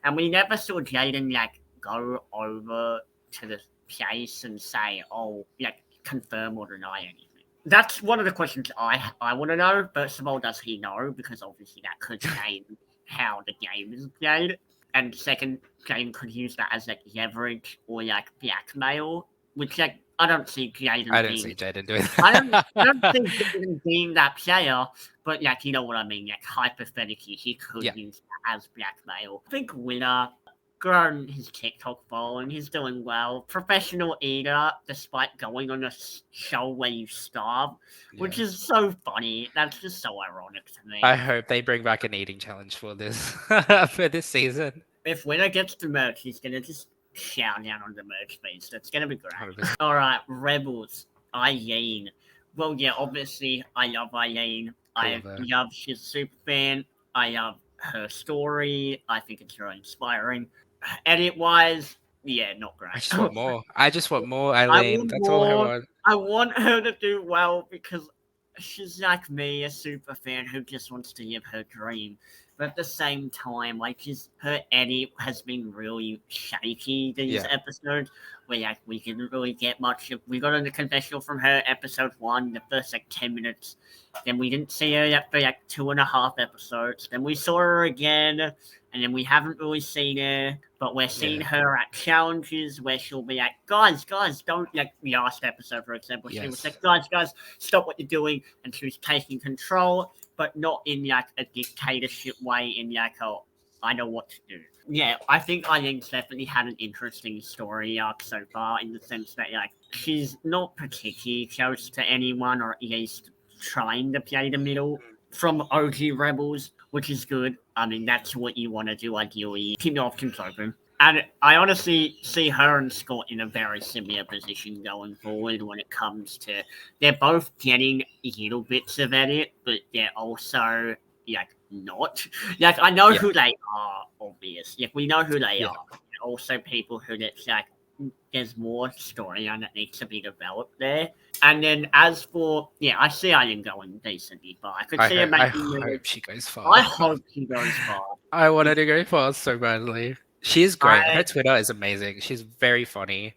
and we never saw Jaden like go over to the place and say, "Oh, like confirm or deny anything." That's one of the questions I want to know. First of all, does he know? Because obviously that could change how the game is played. And second, Jaden could use that as like leverage or like blackmail, which like I don't see Jaden I don't being. see Jaden doing I that. don't think Jaden being that player, but like you know what I mean. Like hypothetically, he could Yeah. use that as blackmail. I think Winner grown his TikTok following. He's doing well. Professional eater, despite going on a show where you starve, which is so funny. That's just so ironic to me. I hope they bring back an eating challenge for this for this season. If Winner gets the merch, he's gonna just shout down on the merch feast. That's gonna be great. 100%. All right, Rebels. Eileen. Well, yeah, obviously, I love Eileen. I love her. love she's a super fan. I love her story. I think it's very inspiring. Edit wise, yeah, not great. I just want more. I just want more, I Eileen. want That's all I more. want. I want her to do well because she's like me, a super fan who just wants to live her dream. But at the same time, like her edit has been really shaky these Yeah. episodes. Where like we didn't really get much. We got a confessional from her episode 1, the first like 10 minutes. Then we didn't see her for like 2.5 episodes. Then we saw her again, and then we haven't really seen her. But we're seeing her at challenges where she'll be like, guys, don't, like the last episode, for example, she was Yes. like, guys, stop what you're doing, and she was taking control, but not in like a dictatorship way, in like a I know what to do. Yeah, I think Eileen's definitely had an interesting story arc so far in the sense that like she's not particularly close to anyone, or at least trying to play the middle from OG Rebels, which is good. I mean, that's what you want to do ideally. Keep your options open. And I honestly see her and Scott in a very similar position going forward when it comes to they're both getting little bits of edit, but they're also like not. Like I know who they are, obvious. Like we know who they are. But also people who it's like there's more storyline that needs to be developed there. And then as for I see Eileen going decently far. I could see her I making hope she goes far. I hope she goes far. I wanted to go far so badly. She is great. Her Twitter is amazing. She's very funny.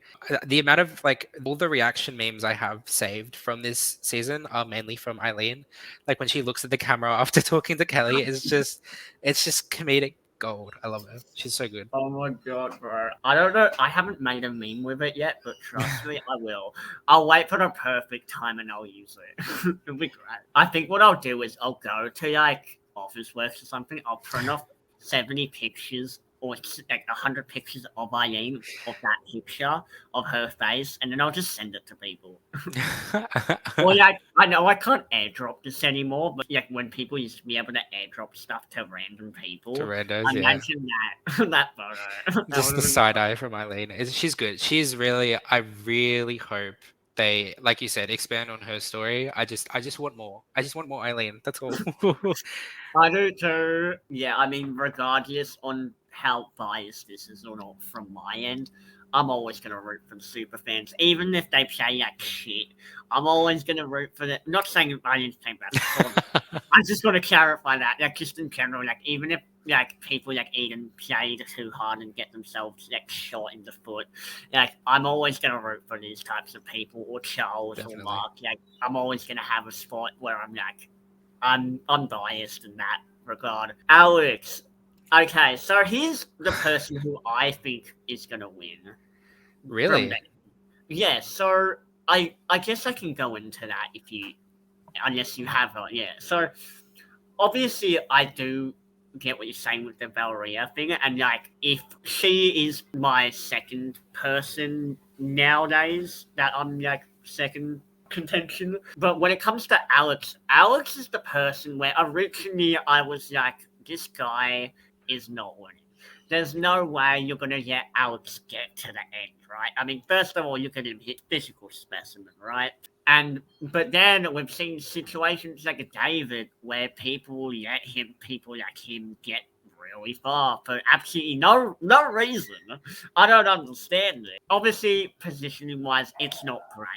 The amount of like all the reaction memes I have saved from this season are mainly from Eileen. Like when she looks at the camera after talking to Kelly, it's just comedic gold. I love her. She's so good. Oh my god, bro. I don't know. I haven't made a meme with it yet, but trust me, I will. I'll wait for the perfect time and I'll use it. It'll be great. I think what I'll do is I'll go to like Officeworks or something. I'll print off 70 pictures or like 100 pictures of Eileen of that picture of her face, and then I'll just send it to people. Or like, I know I can't airdrop this anymore, but like when people used to be able to airdrop stuff to random people, To randos, imagine that photo. Just the side eye from Eileen. She's good. She's really. I really hope they, like you said, expand on her story. I just want more. I just want more Eileen. That's all. I do too. Yeah, I mean, regardless on how biased this is or not from my end, I'm always going to root for the super fans. Even if they play like shit, I'm always going to root for them. Not saying I didn't think that. I'm just going to clarify that. Like, just in general, like, even if like people like Eden play too hard and get themselves like shot in the foot, like, I'm always going to root for these types of people, or Charles or Mark. Like, I'm always going to have a spot where I'm like, I'm biased in that regard. Alex. Okay, so here's the person who I think is gonna win. Really? Yeah, so I guess I can go into that unless you have her. Yeah, so obviously I do get what you're saying with the Valeria thing, and like if she is my second person nowadays that I'm like second contention, but when it comes to Alex is the person where originally I was like, this guy is not winning. There's no way you're going to let Alex get to the end, right? I mean, first of all, you're going to hit physical specimen, right? But then we've seen situations like David where people like him get really far for absolutely no reason. I don't understand it. Obviously, positioning-wise, it's not great.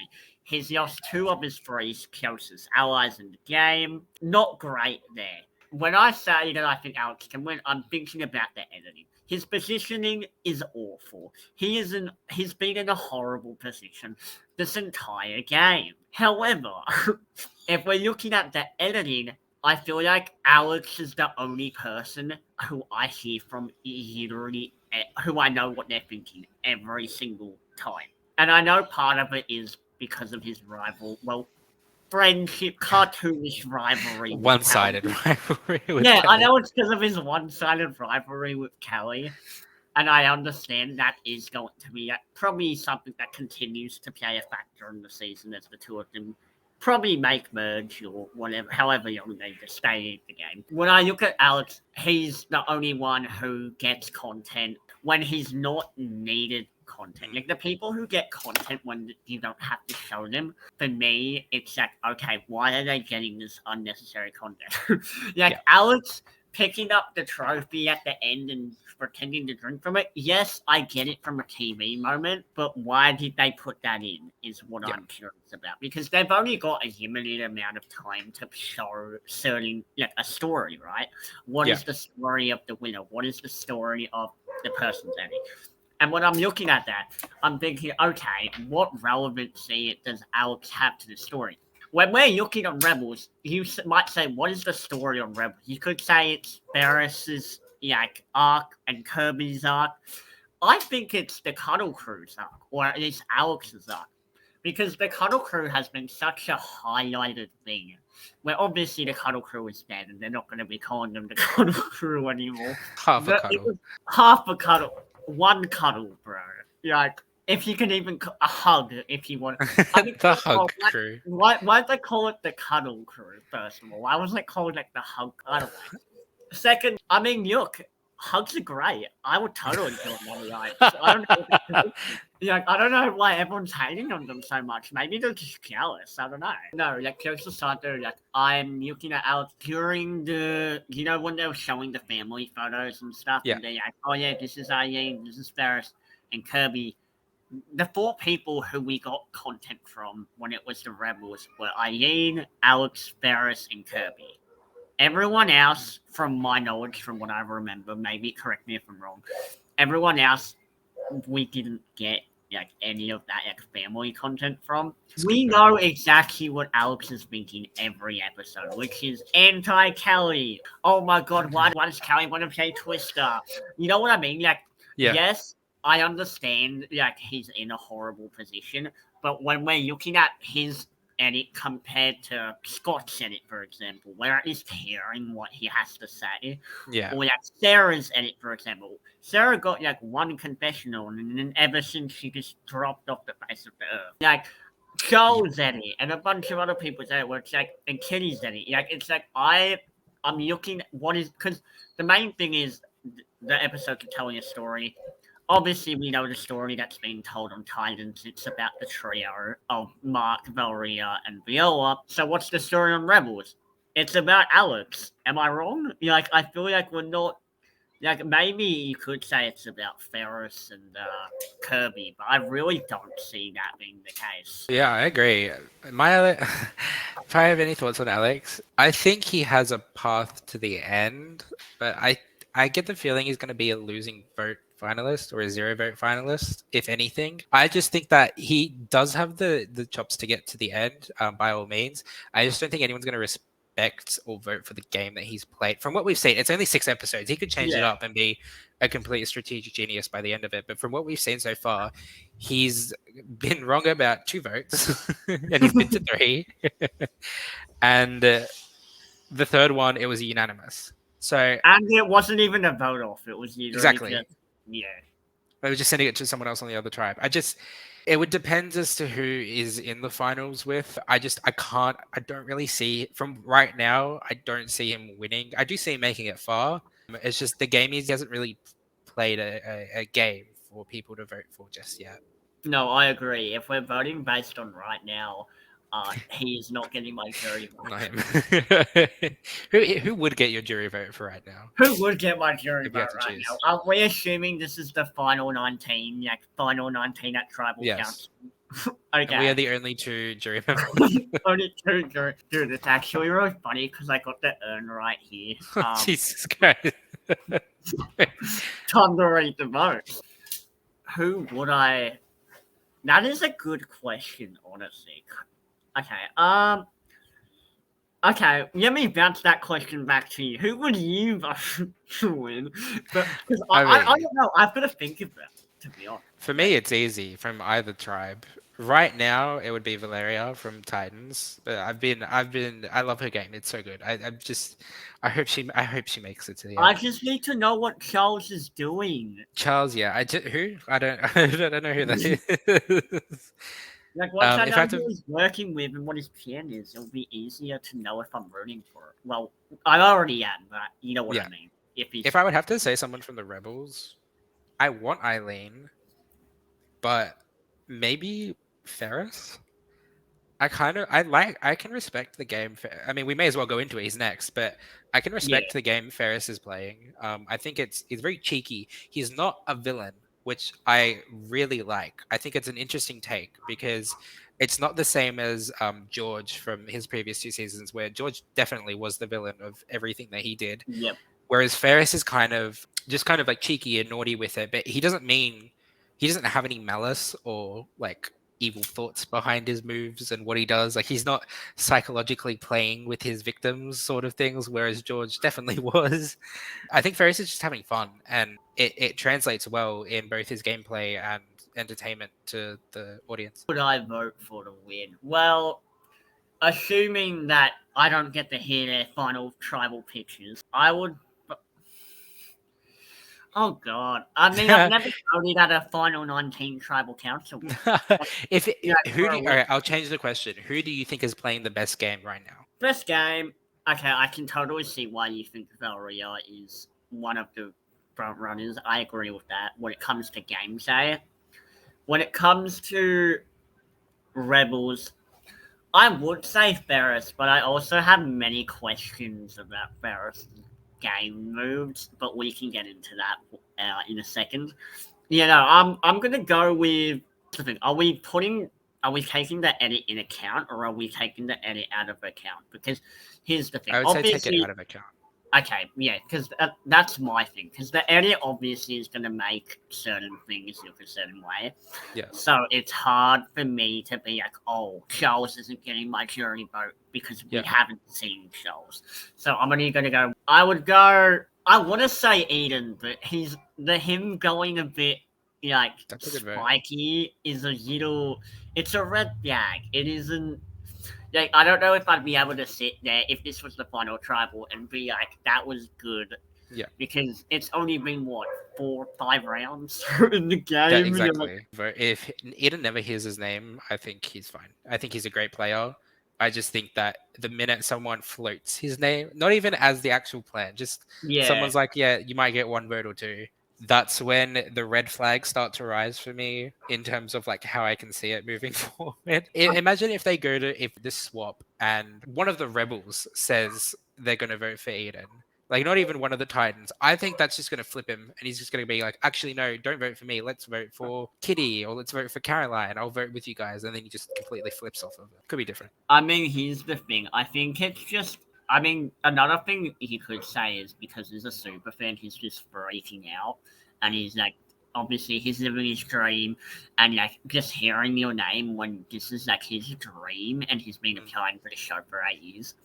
He's lost 2 of his 3 closest allies in the game. Not great there. When I say that I think Alex can win, I'm thinking about the editing. His positioning is awful. He's been in a horrible position this entire game. However, if we're looking at the editing, I feel like Alex is the only person who I hear from literally, who I know what they're thinking every single time. And I know part of it is because of his friendship, cartoonish rivalry. One-sided rivalry with Kelly. Kelly. I know it's because of his one-sided rivalry with Kelly. And I understand that is going to be probably something that continues to play a factor in the season as the 2 of them probably make merge or whatever, however long they just stay in the game. When I look at Alex, he's the only one who gets content when he's not needed content. Like the people who get content when you don't have to show them, for me, it's like, okay, why are they getting this unnecessary content? Alex picking up the trophy at the end and pretending to drink from it. Yes, I get it from a TV moment, but why did they put that in is what I'm curious about. Because they've only got a limited amount of time to show certain, like a story, right? What is the story of the winner? What is the story of the person's ending? And when I'm looking at that, I'm thinking, okay, what relevancy does Alex have to the story? When we're looking at Rebels, you might say, what is the story on Rebels? You could say it's Barris's arc and Kirby's arc. I think it's the Cuddle Crew's arc, or at least Alex's arc. Because the Cuddle Crew has been such a highlighted thing Well, obviously the Cuddle Crew is dead, and they're not going to be calling them the Cuddle Crew anymore. Half a But it cuddle. was half a cuddle, one cuddle, bro. Like, if you can even a hug, if you want. I mean, The first of all, hug crew. why'd they call it the Cuddle Crew? First of all, why was it called like the hug? I don't know. Second, I mean, look, hugs are great. I would totally do one. Like, I don't know. Like, I don't know why everyone's hating on them so much. Maybe they're just jealous. I don't know. No, like, jokes aside, though, like, I'm looking at Alex during the, when they were showing the family photos and stuff. Yeah. And they're like, oh, yeah, this is Eileen, this is Ferris, and Kirby. The 4 people who we got content from when it was the Rebels were Eileen, Alex, Ferris, and Kirby. Everyone else, from my knowledge, from what I remember, maybe correct me if I'm wrong, everyone else we didn't get like any of that like family content from. We know exactly what Alex is thinking every episode, which is anti-Kelly. Oh my god, why does Kelly want to play Twister? You know what I mean? Like, yes, I understand like he's in a horrible position, but when we're looking at his edit compared to Scott's edit, for example, where he's hearing what he has to say, Yeah. or like Sarah's edit, for example, Sarah got like one confessional, and then ever since she just dropped off the face of the earth. Like Joel's edit and a bunch of other people's edit, where it's like, and Kitty's edit, like it's like I'm looking what is, because the main thing is the episodes are telling a story. Obviously, we know the story that's being told on Titans. It's about the trio of Mark, Valeria, and Viola. So what's the story on Rebels? It's about Alex. Am I wrong? Like, I feel like we're not... Like, maybe you could say it's about Ferris and Kirby, but I really don't see that being the case. Yeah, I agree. If I have any thoughts on Alex, I think he has a path to the end, but I get the feeling he's going to be a losing vote finalist or a 0 vote finalist, if anything. I just think that he does have the chops to get to the end, by all means. I just don't think anyone's going to respect or vote for the game that he's played. From what we've seen, it's only 6 episodes. He could change it up and be a complete strategic genius by the end of it. But from what we've seen so far, he's been wrong about 2 votes, and he's been to 3. And the third one, it was unanimous. So, and it wasn't even a vote off. It was exactly. I was just sending it to someone else on the other tribe. It would depend as to who is in the finals with. I don't really see, from right now, I don't see him winning. I do see him making it far. It's just the game, he hasn't really played a game for people to vote for just yet. No, I agree. If we're voting based on right now, he's not getting my jury vote. Who would get your jury vote for right now? Who would get my jury vote right now? Are we assuming this is the final 19, like final 19 at Tribal Council? Okay. And we are the only 2 jury members. Only 2 jury. Dude, it's actually really funny because I got the urn right here. Jesus Christ. Time to read the vote. Who would I... That is a good question, honestly. Okay, okay, let me bounce that question back to you. Who would you vote to win? But, I don't know. I've got to think of it, to be honest. For me, it's easy from either tribe. Right now, it would be Valeria from Titans. But I love her game. It's so good. I hope she makes it to the end. I just need to know what Charles is doing. Charles, yeah. Who? I don't know who that is. Like, once I know who he's working with and what his plan is, it'll be easier to know if I'm rooting for it. Well, I already am, but you know what I mean. If I would have to say someone from the Rebels, I want Eileen, but maybe Ferris. I can respect the game. I mean, we may as well go into it. He's next, but I can respect the game Ferris is playing. I think he's very cheeky. He's not a villain, which I really like. I think it's an interesting take because it's not the same as George from his previous 2 seasons, where George definitely was the villain of everything that he did. Yep. Whereas Ferris is kind of like cheeky and naughty with it, but he doesn't have any malice or like evil thoughts behind his moves and what he does. Like, he's not psychologically playing with his victims sort of things, whereas George definitely was. I think Ferris is just having fun, and it translates well in both his gameplay and entertainment to the audience. Would I vote for to win? Well, assuming that I don't get to hear their final tribal pictures, I would. Oh God! I mean, I've never voted at a final 19 tribal council. If it, Yeah, who for do a all week. right, I'll change the question. Who do you think is playing the best game right now? Best game. Okay, I can totally see why you think Valeria is one of the front runners. I agree with that. When it comes to gameplay, when it comes to Rebels, I would say Ferris, but I also have many questions about Ferris' game moves. But we can get into that in a second. Yeah, no, I'm gonna go with. Are we taking the edit in account, or are we taking the edit out of account? Because here's the thing. I would say take it Obviously, out of account. okay, yeah, because that's my thing. Because the edit obviously is going to make certain things look a certain way. Yeah. So it's hard for me to be like, oh, Charles isn't getting my jury vote because we Yeah. haven't seen Charles. So I'm only going to go. I want to say Eden, but him going a bit like That's a good vote. spiky is a little. It's a red flag. It isn't. Like, I don't know if I'd be able to sit there if this was the final tribal and be like, that was good. Yeah. Because it's only been, what, 4 or 5 rounds in the game? Yeah, Like, exactly. If Eden never hears his name, I think he's fine. I think he's a great player. I just think that the minute someone floats his name, not even as the actual plan, just yeah. someone's like, yeah, you might get 1 vote or 2. That's when the red flags start to rise for me in terms of like how I can see it moving forward. Imagine if they go to this swap and one of the rebels says they're going to vote for Eden. Like, not even one of the Titans. I think that's just going to flip him, and he's just going to be like, actually, no, don't vote for me. Let's vote for Kitty, or let's vote for Caroline. I'll vote with you guys. And then he just completely flips off of it. Could be different. I mean, here's the thing. I think it's just... I mean, another thing he could say is because he's a super fan, he's just freaking out. And he's like, obviously, he's living his dream. And like, just hearing your name when this is like his dream and he's been applying for the show for 8 years.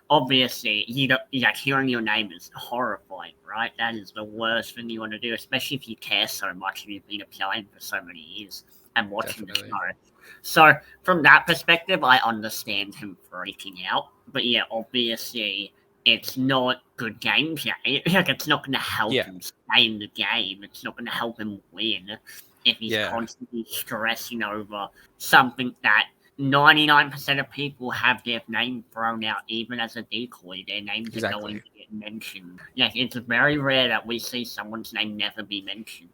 Obviously, like hearing your name is horrifying, right? That is the worst thing you want to do, especially if you care so much and you've been applying for so many years and watching the show. So, from that perspective, I understand him freaking out. But yeah, obviously, it's not good gameplay. Like, it's not going to help him stay in the game. It's not going to help him win if he's constantly stressing over something that 99% of people have their name thrown out, even as a decoy. Their names are going to get mentioned. Like, it's very rare that we see someone's name never be mentioned.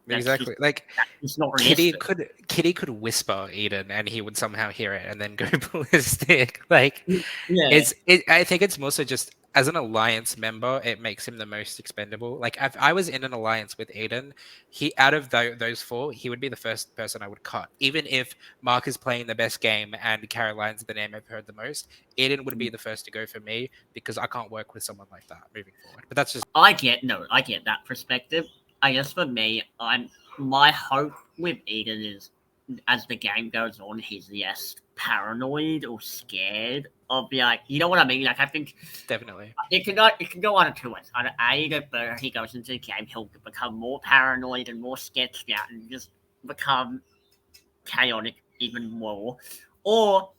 Exactly. Like, it's not realistic. Kitty could whisper Eden and he would somehow hear it and then go ballistic. Like, I think it's mostly just as an alliance member, it makes him the most expendable. Like, if I was in an alliance with Eden, out of those 4, he would be the first person I would cut. Even if Mark is playing the best game and Caroline's the name I've heard the most, Eden would be the first to go for me because I can't work with someone like that moving forward. But that's just... I get that perspective. I guess for me, my hope with Eden is, as the game goes on, he's less paranoid or scared of like, you know what I mean? Like, I think definitely it can go on 2 ways. Either A, the further he goes into the game, he'll become more paranoid and more sketched out and just become chaotic even more. Or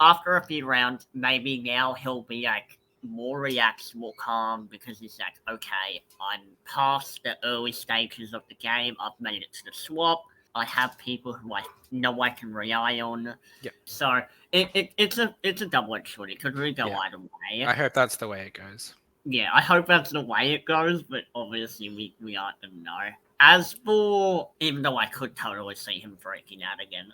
after a few rounds, maybe now he'll be like more relaxed, more calm, because he's like, okay, I'm past the early stages of the game. I've made it to the swap. I have people who I know I can rely on. Yeah. So it's a double-edged sword. It could really go either way. I hope that's the way it goes. Yeah, I hope that's the way it goes, but obviously we aren't going to know. As for, even though I could totally see him freaking out again,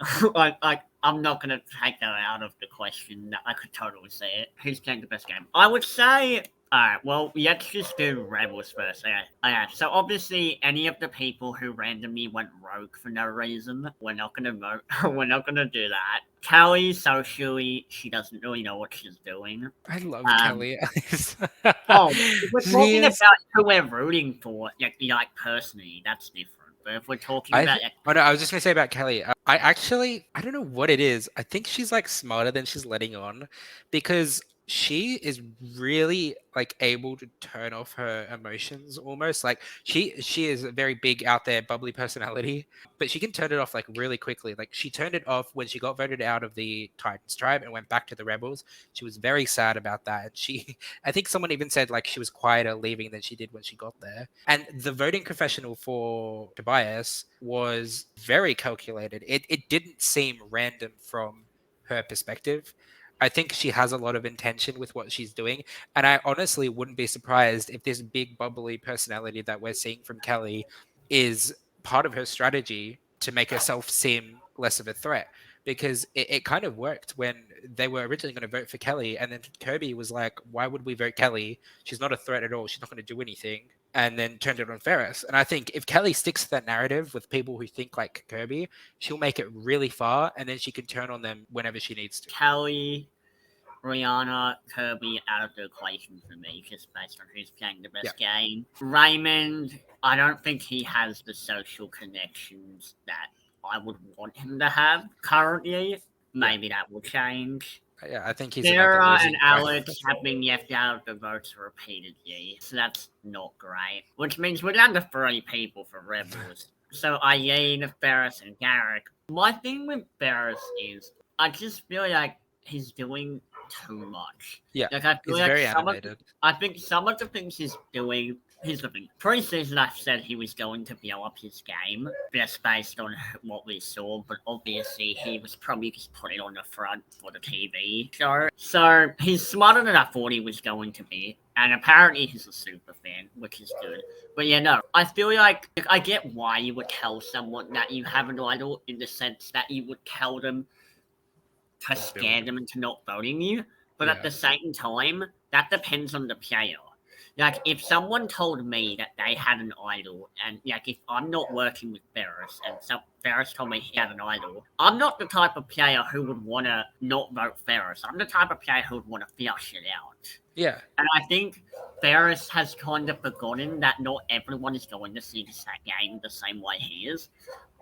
I'm not going to take that out of the question. I could totally see it. Who's playing the best game? I would say, alright, well, let's just do Rebels first. Okay, so obviously, any of the people who randomly went rogue for no reason, we're not going to vote. We're not going to do that. Kelly, socially, she doesn't really know what she's doing. I love Kelly. We're talking about who we're rooting for, like personally, that's different. But if we're talking about... I was just going to say about Kelly, I don't know what it is. I think she's like smarter than she's letting on, because she is really like able to turn off her emotions almost. Like she is a very big out there bubbly personality, but she can turn it off like really quickly. Like she turned it off when she got voted out of the Titans tribe and went back to the Rebels. She was very sad about that. And she I think someone even said like she was quieter leaving than she did when she got there. And the voting confessional for Tobias was very calculated. It didn't seem random from her perspective. I think she has a lot of intention with what she's doing. And I honestly wouldn't be surprised if this big, bubbly personality that we're seeing from Kelly is part of her strategy to make herself seem less of a threat. Because it kind of worked when they were originally going to vote for Kelly. And then Kirby was like, why would we vote Kelly? She's not a threat at all. She's not going to do anything. And then turned it on Ferris. And I think if Kelly sticks to that narrative with people who think like Kirby, she'll make it really far. And then she can turn on them whenever she needs to. Kelly, Rihanna, Kirby out of the equation for me, just based on who's playing the best game. Raymond, I don't think he has the social connections that I would want him to have currently. Maybe that will change. Yeah, I think he's Sarah and Alex have been left out of the votes repeatedly, so that's not great. Which means we're down to 3 people for Rebels. So Eileen, Ferris, and Garrick. My thing with Ferris is I just feel like he's doing too much. Yeah, like, I feel he's like very animated. I think some of the things he's doing. Here's the thing. Pre-season, I said he was going to build up his game just based on what we saw, but obviously he was probably just putting on the front for the TV show. So he's smarter than I thought he was going to be, and apparently he's a super fan, which is good. But yeah, no, I feel like I get why you would tell someone that you have an idol in the sense that you would tell them to scare them into not voting you, but at the same time, that depends on the player. Like, if someone told me that they had an idol, and like, if I'm not working with Ferris, and Ferris told me he had an idol, I'm not the type of player who would want to not vote Ferris. I'm the type of player who would want to flush it out. Yeah. And I think Ferris has kind of forgotten that not everyone is going to see this game the same way he is.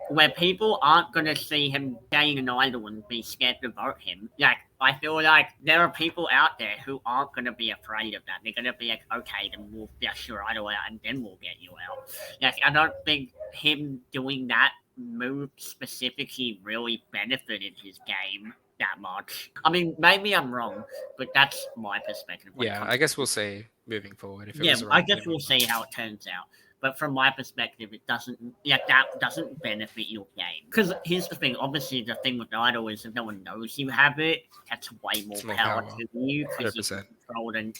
Where people aren't going to see him getting an idol and be scared to vote him. Like, I feel like there are people out there who aren't going to be afraid of that. They're going to be like, okay, then we'll flush your idol out and then we'll get you out. Like, I don't think him doing that move specifically really benefited his game that much. I mean, maybe I'm wrong, but that's my perspective. Yeah, I guess we'll see moving forward. If it yeah, was I guess we'll see how it turns out. But from my perspective, it doesn't. Yeah, that doesn't benefit your game. Because here's the thing. Obviously, the thing with the idol is if no one knows you have it, that's way more power to you because you can control and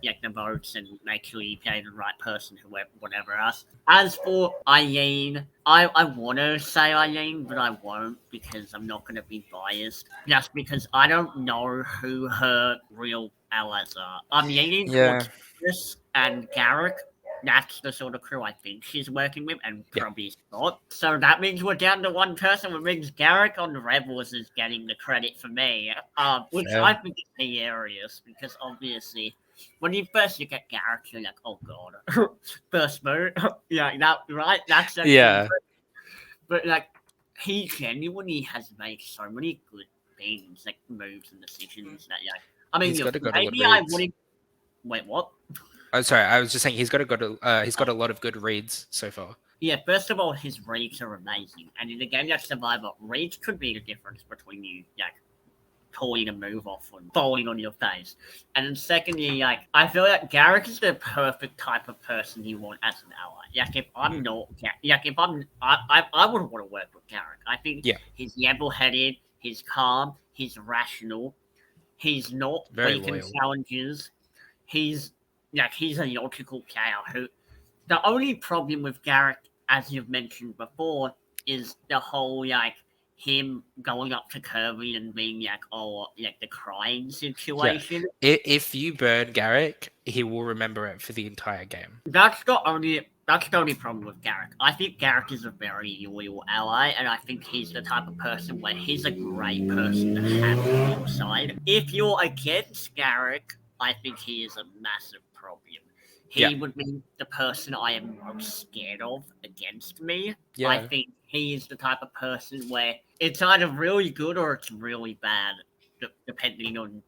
get the votes and make sure you play the right person, whoever, whatever else. As for Eileen, I want to say Eileen, but I won't because I'm not going to be biased. Just because I don't know who her real allies are. I'm leaning towards Chris and Garrick. That's the sort of crew I think she's working with, and probably not. So that means we're down to one person, which means Garrick on the Rebels is getting the credit for me, which I think is hilarious, because obviously, when you first look at Garrick, you're like, oh god, first move, yeah, that right? That's but like, he genuinely has made so many good things, like moves and decisions that, like, I mean, maybe I wouldn't. Wait, what? Oh, sorry, I was just saying he's got a lot of good reads so far. Yeah, first of all, his reads are amazing, and in a game like Survivor, reads could be the difference between you like pulling a move off and falling on your face. And then secondly, like, I feel like Garrick is the perfect type of person you want as an ally. Like, if I'm not, like, if I'm, I wouldn't want to work with Garrick. I think he's level-headed, he's calm, he's rational, he's not weakened challenges, he's a logical player who. The only problem with Garrick, as you've mentioned before, is the whole like him going up to Kirby and being like the crying situation. Yeah. If you burn Garrick, he will remember it for the entire game. That's the only problem with Garrick. I think Garrick is a very loyal ally, and I think he's the type of person where he's a great person to have on your side. If you're against Garrick, I think he is a massive problem. He would be the person I am most scared of against me. Yeah. I think he is the type of person where it's either really good or it's really bad, depending on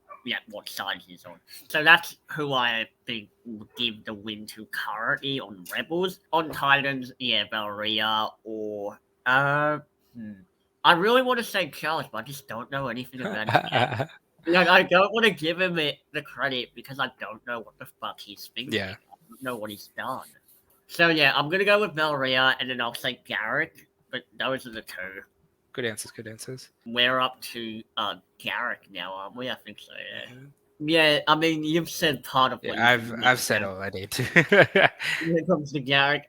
what side he's on. So that's who I think would give the win to currently on Rebels. On Titans, Valeria or I really want to say Charles, but I just don't know anything about him yet. I don't want to give him the credit because I don't know what the fuck he's thinking. Yeah. I don't know what he's done. So I'm gonna go with Valeria, and then I'll say Garrick. But those are the two. Good answers. We're up to Garrick now, aren't we? I think so. Yeah. Yeah, I mean, you've said part of what I've said all I need to. When it comes to Garrick,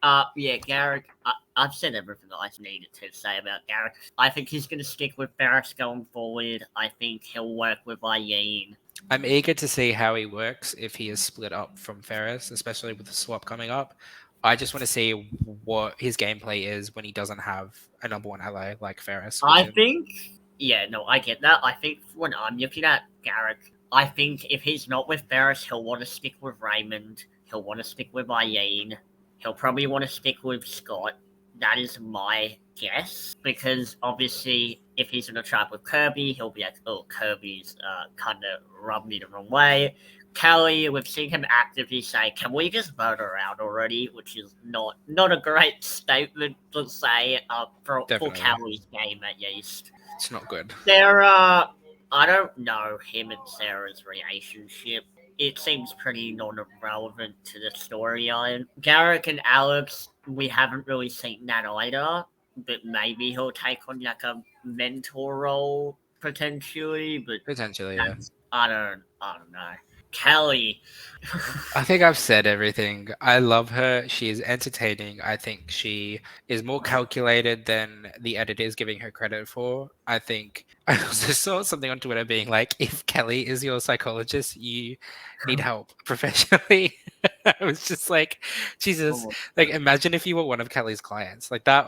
Garrick, I've said everything I needed to say about Garrick. I think he's going to stick with Ferris going forward. I think he'll work with Eileen. I'm eager to see how he works if he is split up from Ferris, especially with the swap coming up. I just want to see what his gameplay is when he doesn't have a number one ally like Ferris. I get that. I think when I'm looking at Garrick, I think if he's not with Ferris, he'll want to stick with Raymond. He'll want to stick with Eileen. He'll probably want to stick with Scott. That is my guess. Because obviously, if he's in a trap with Kirby, he'll be like, oh, Kirby's kind of rubbed me the wrong way. Kelly, we've seen him actively say, can we just vote her out already? Which is not a great statement to say for Kelly's game, at least. It's not good. I don't know him and Sarah's relationship. It seems pretty non-relevant to the storyline. Garrick and Alex, we haven't really seen that either, but maybe he'll take on like a mentor role potentially. But yeah. I don't know. Kelly. I think I've said everything. I love her. She is entertaining. I think she is more calculated than the editor is giving her credit for. I think I also saw something on Twitter being like, if Kelly is your psychologist, you need help professionally. I was just like, Jesus, like imagine if you were one of Kelly's clients. Like I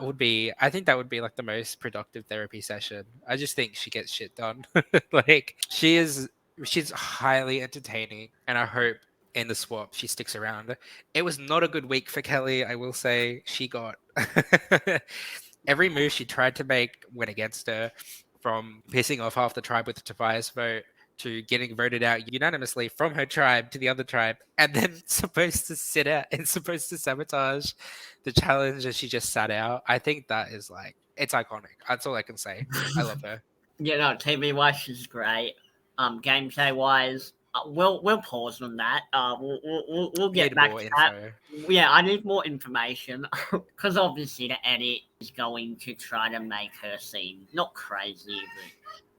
think that would be like the most productive therapy session. I just think she gets shit done. Like she's highly entertaining, and I hope in the swap she sticks around. It was not a good week for Kelly, I will say. She got every move she tried to make went against her, from pissing off half the tribe with the Tobias vote to getting voted out unanimously from her tribe to the other tribe, and then supposed to sit out and supposed to sabotage the challenge as she just sat out. I think that is like, it's iconic. That's all I can say. I love her. TV-wise, she's great. Gameplay wise, we'll pause on that. We'll get back to that. Yeah, I need more information because obviously the edit is going to try to make her seem not crazy,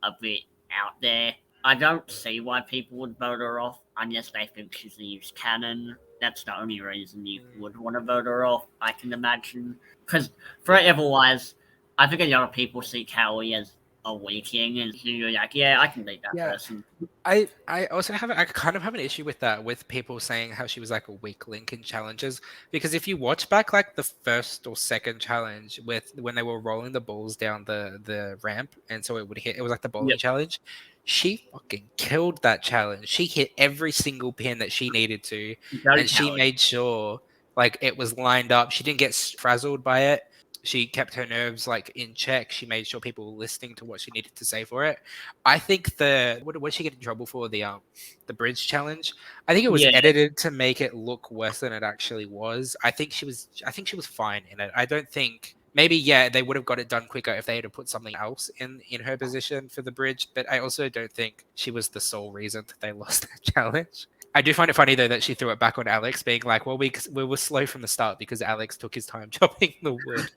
but a bit out there. I don't see why people would vote her off unless they think she's a used cannon. That's the only reason you would want to vote her off, I can imagine. Because otherwise, I think a lot of people see Kelly as a weakening, and you're like, yeah, I can beat that person. I also kind of have an issue with that, with people saying how she was like a weak link in challenges, because if you watch back like the first or second challenge when they were rolling the balls down the ramp, and so it would hit, it was like the bowling challenge, she fucking killed that challenge. She hit every single pin that she needed to, and she made sure like it was lined up. She didn't get frazzled by it. She kept her nerves like in check. She made sure people were listening to what she needed to say for it. I think what did she get in trouble for? The bridge challenge. I think it was edited to make it look worse than it actually was. I think she was fine in it. I don't think maybe they would have got it done quicker if they had put something else in her position for the bridge. But I also don't think she was the sole reason that they lost that challenge. I do find it funny, though, that she threw it back on Alex, being like, well, we were slow from the start because Alex took his time chopping the wood.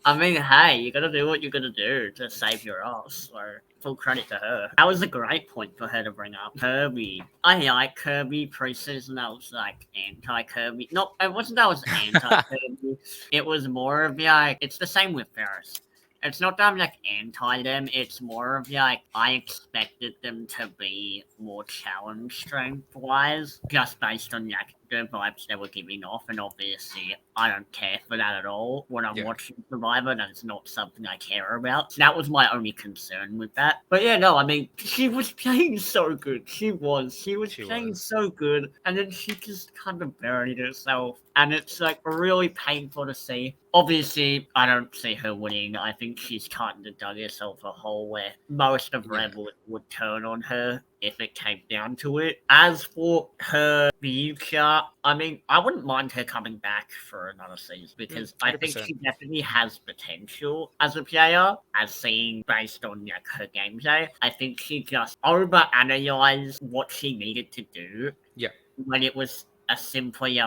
I mean, hey, you got to do what you got to do to save your ass. So full credit to her. That was a great point for her to bring up. Kirby. I like Kirby pre-season. That was like anti-Kirby. No, it wasn't that was anti-Kirby. It was more of like, it's the same with Ferris. It's not that I'm like anti them, it's more of like I expected them to be more challenge strength wise, just based on like the vibes they were giving off, and obviously I don't care for that at all. When I'm watching Survivor, that is not something I care about. So that was my only concern with that. But I mean, she was playing so good. She was playing so good, and then she just kind of buried herself. And it's like really painful to see. Obviously, I don't see her winning. I think she's kind of dug herself a hole where most of Rebel would turn on her if it came down to it. As for her future, I mean, I wouldn't mind her coming back for another season because I think 100%. she definitely has potential as a player, as seen based on like, her gameplay. I think she just overanalyzed what she needed to do Yeah. when it was a simply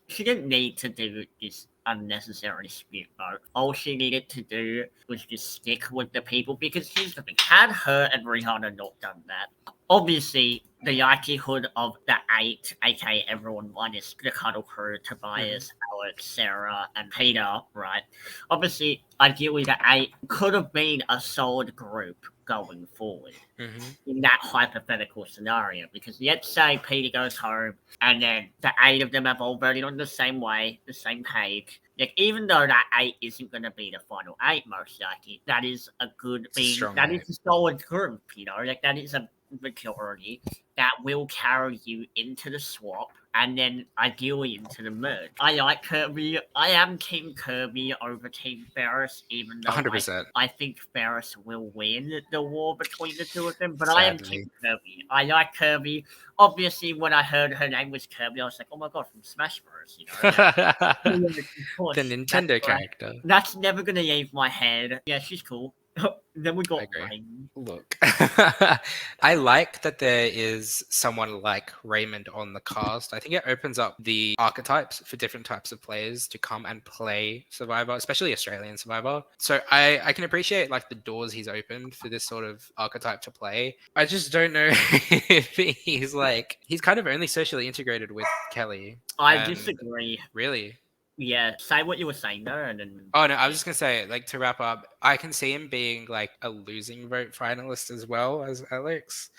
she didn't need to do this unnecessary spit though. All she needed to do was just stick with the people because here's the thing, had her and Rihanna not done that, obviously the likelihood of the 8, aka everyone minus the Cuddle Crew, Tobias, Alex, Sarah, and Peter, right? Obviously, ideally the 8 could have been a solid group going forward in that hypothetical scenario. Because let's say Peter goes home and then the 8 of them have all voted on the same way, the same page. Like, even though that 8 isn't going to be the final 8, most likely, that is a good Strong that 8. is a solid group, you know, like that is a majority that will carry you into the swap and then ideally into the merge. I like Kirby. I am Team Kirby over Team Ferris, even though 100%. I think Ferris will win the war between the two of them, but I am Sadly. Team Kirby. I like Kirby. Obviously, when I heard her name was Kirby, I was like, oh my god, from Smash Bros. You know? The Of course, Nintendo that's right. character. That's never going to leave my head. Yeah, she's cool. Then we got I agree. Rain. Look, I like that there is someone like Raymond on the cast. I think it opens up the archetypes for different types of players to come and play Survivor, especially Australian Survivor. So I can appreciate like the doors he's opened for this sort of archetype to play. I just don't know if he's kind of only socially integrated with Kelly. I and- disagree. Really? Yeah, say what you were saying there, and then. Oh no, I was just gonna say, like, to wrap up, I can see him being like a losing vote finalist as well as Alex.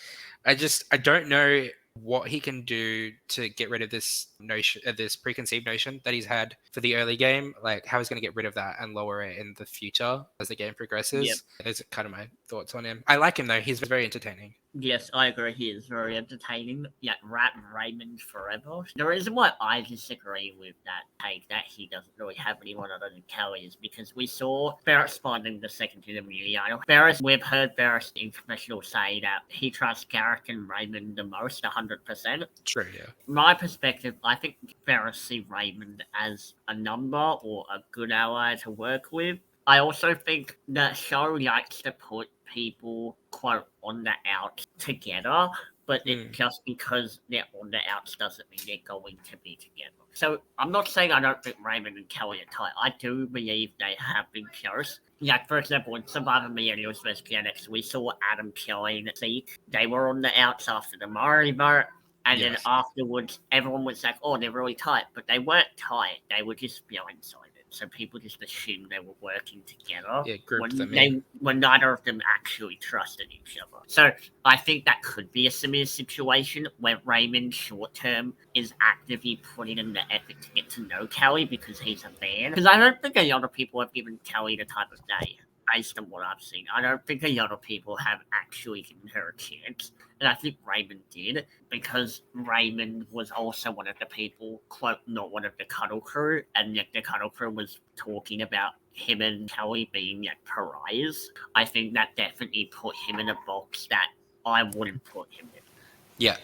I don't know what he can do to get rid of this notion, this preconceived notion that he's had for the early game. Like, how he's going to get rid of that and lower it in the future as the game progresses. Yep. Those are kind of my thoughts on him. I like him though; he's very entertaining. Yes, I agree. He is very entertaining. Yeah, Raymond forever. The reason why I disagree with that take that he doesn't really have anyone other than Kelly is because we saw Ferris spawning the second to the Emiliano. Ferris, we've heard Ferris in professional say that he trusts Garrick and Raymond the most, 100%. True, yeah. My perspective, I think Ferris see Raymond as a number or a good ally to work with. I also think the show likes to put people, quote, on the outs together, but just because they're on the outs doesn't mean they're going to be together. So I'm not saying I don't think Raymond and Kelly are tight. I do believe they have been close. Like, for example, in Survivor Millennials vs. Gen X, we saw Adam, Kelly, and Zeke. They were on the outs after the Murray vote. And then afterwards, everyone was like, oh, they're really tight. But they weren't tight. They were just blindsided. So people just assumed they were working together when neither of them actually trusted each other. So I think that could be a similar situation where Raymond short term is actively putting in the effort to get to know Kelly because he's a fan. Because I don't think a lot of people have given Kelly the type of day. Based on what I've seen, I don't think a lot of people have actually given her a chance. And I think Raymond did, because Raymond was also one of the people, quote, not one of the Cuddle Crew, and yet the Cuddle Crew was talking about him and Kelly being like pariahs. I think that definitely put him in a box that I wouldn't put him in. Yeah.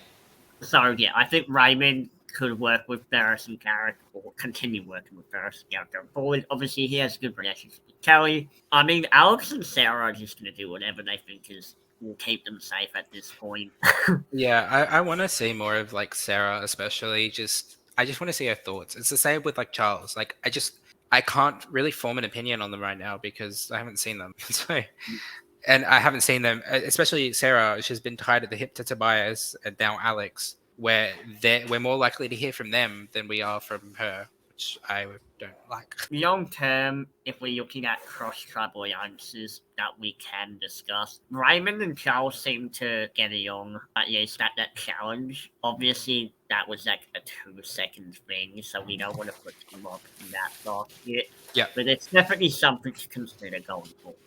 So, yeah, I think Raymond could work with Ferris and Garrick, or continue working with Ferris and Garrick going forward. Obviously, he has a good relationship with Kelly. I mean, Alex and Sarah are just going to do whatever they think will keep them safe at this point. Yeah, I want to see more of like Sarah, especially. I just want to see her thoughts. It's the same with like Charles. Like, I can't really form an opinion on them right now because I haven't seen them. And I haven't seen them, especially Sarah. She's been tied at the hip to Tobias and now Alex, where we're more likely to hear from them than we are from her, which I don't like. Long term, if we're looking at cross-tribal alliances that we can discuss, Raymond and Charles seem to get along, at least at that challenge. Obviously, that was like a 2-second thing, so we don't want to put them up in that basket. Yeah. But it's definitely something to consider going forward.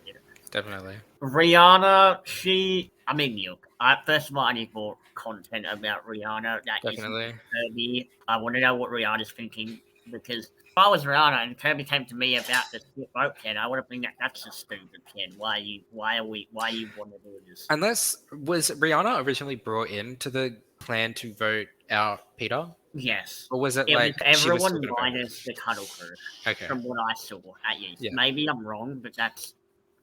Definitely. Rihanna, first of all, I need more content about Rihanna. That Definitely. isn't Kirby. I want to know what Rihanna's thinking. because if I was Rihanna and Kirby came to me about the split vote kid, I would have been like, that's a stupid kid. Why you want to do this? Unless was Rihanna originally brought into the plan to vote out Peter, Yes. or was it It was like she was still everyone gonna vote? minus the Cuddle Crew, Okay, from what I saw, at least. Yeah. Maybe I'm wrong, but that's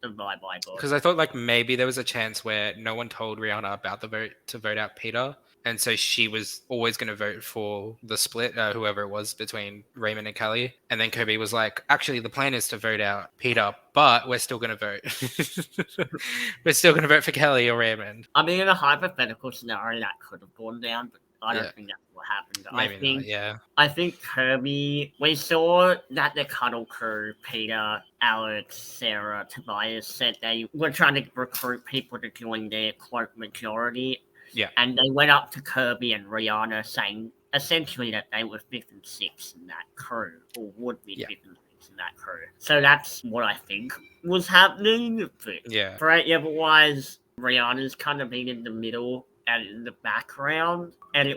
the vibe I got. because I thought like maybe there was a chance where no one told Rihanna about the vote to vote out Peter, and so she was always going to vote for the split, whoever it was between Raymond and Kelly, and then Kirby was like, actually, the plan is to vote out Peter, but we're still going to vote. We're still going to vote for Kelly or Raymond. I mean, in a hypothetical scenario, that could have gone down, but I don't Yeah. think that's what happened. Maybe not. Yeah. I think Kirby, we saw that the Cuddle Crew, Peter, Alex, Sarah, Tobias said they were trying to recruit people to join their quote majority. Yeah. And they went up to Kirby and Rihanna saying essentially that they were 5th and 6th in that crew, or would be Yeah. 5th and 6th in that crew. So that's what I think was happening. But Yeah. right, otherwise, Rihanna's kind of been in the middle and in the background, and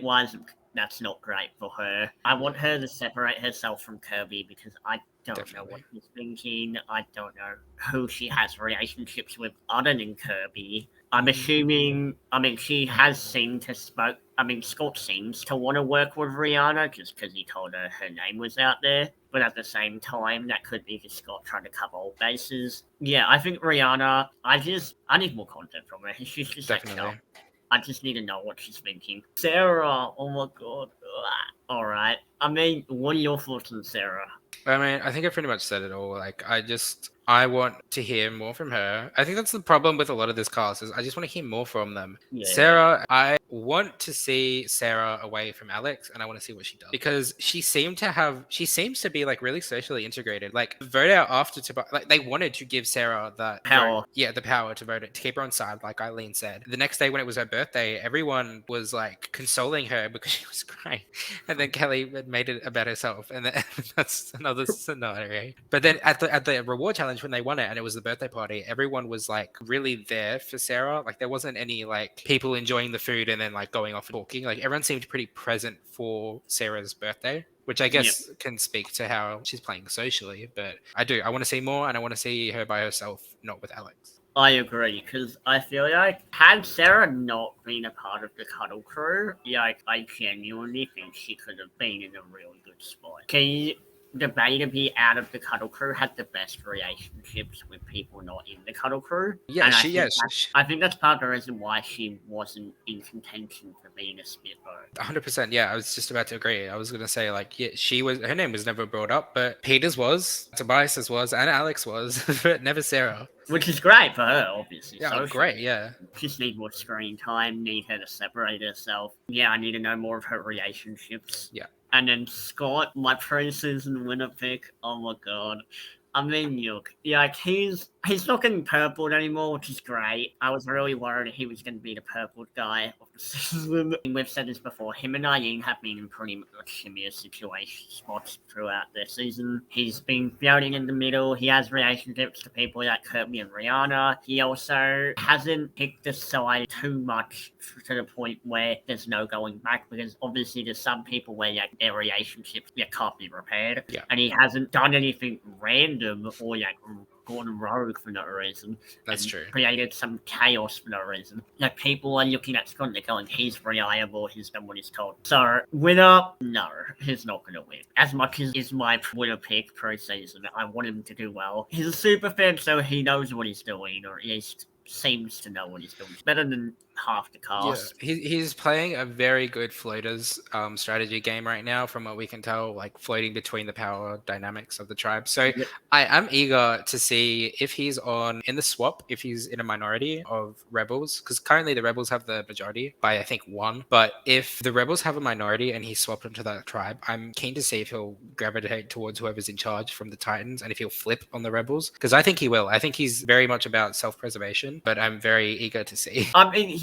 that's not great for her. I want her to separate herself from Kirby because I don't know what she's thinking. I don't know who she has relationships with other than Kirby. I'm assuming, she has seemed to Scott seems to want to work with Rihanna just because he told her her name was out there. But at the same time, that could be just Scott trying to cover all bases. Yeah, I think Rihanna, I need more content from her. She's just Definitely. I just need to know what she's thinking. Sarah, oh my god. All right. What are your thoughts on Sarah? I mean, I think I pretty much said it all. Like, I want to hear more from her. I think that's the problem with a lot of this cast is I just want to hear more from them. Yeah. Sarah, I want to see Sarah away from Alex, and I want to see what she does because she seems to be like really socially integrated. Like vote out after like they wanted to give Sarah that Power. the power to vote it to keep her on side, like Eileen said. The next day when it was her birthday, everyone was like consoling her because she was crying, and then Kelly had made it about herself, and then, that's another scenario. But then at the reward challenge when they won it and it was the birthday party, everyone was like really there for Sarah. Like there wasn't any like people enjoying the food and then like going off and talking. Like everyone seemed pretty present for Sarah's birthday, which I guess can speak to how she's playing socially. But I want to see more, and I want to see her by herself, not with Alex. I agree, because I feel like had Sarah not been a part of the Cuddle Crew, I genuinely think she could have been in a really good spot. The Beta be out of the Cuddle Crew had the best relationships with people not in the Cuddle Crew. Yeah, I think that's part of the reason why she wasn't in contention for being a Spitfire. 100%. Yeah, I was just about to agree. I was gonna say like, yeah, her name was never brought up, but Peter's was, Tobias's was, and Alex was, but never Sarah. Which is great for her, obviously. Yeah, socially. great. Yeah. Just need more screen time. Need her to separate herself. Yeah, I need to know more of her relationships. Yeah. And then Scott, my pre-season winner pick. Oh my god. Look, he's not getting purpled anymore, which is great. I was really worried he was going to be the purpled guy of the season. We've said this before. Him and Eileen have been in pretty much similar spots throughout their season. He's been floating in the middle. He has relationships to people like Kirby and Rihanna. He also hasn't picked a side too much to the point where there's no going back, because obviously there's some people where their relationships can't be repaired. Yeah. And he hasn't done anything random or gone rogue for no reason. That's true. Created some chaos for no reason. People are looking at Scott and they're going, he's reliable, he's done what he's told. So, winner, no, he's not going to win. As much as is my winner pick pre-season, I want him to do well. He's a super fan, so he knows what he's doing, or at least seems to know what he's doing. It's better than half the cast. Yeah, he's playing a very good floaters strategy game right now, from what we can tell, like floating between the power dynamics of the tribe. So I am eager to see if he's in the swap, if he's in a minority of rebels, because currently the rebels have the majority by I think 1. But if the rebels have a minority and he's swapped into that tribe, I'm keen to see if he'll gravitate towards whoever's in charge from the Titans and if he'll flip on the rebels, because I think he will. I think he's very much about self-preservation, but I'm very eager to see.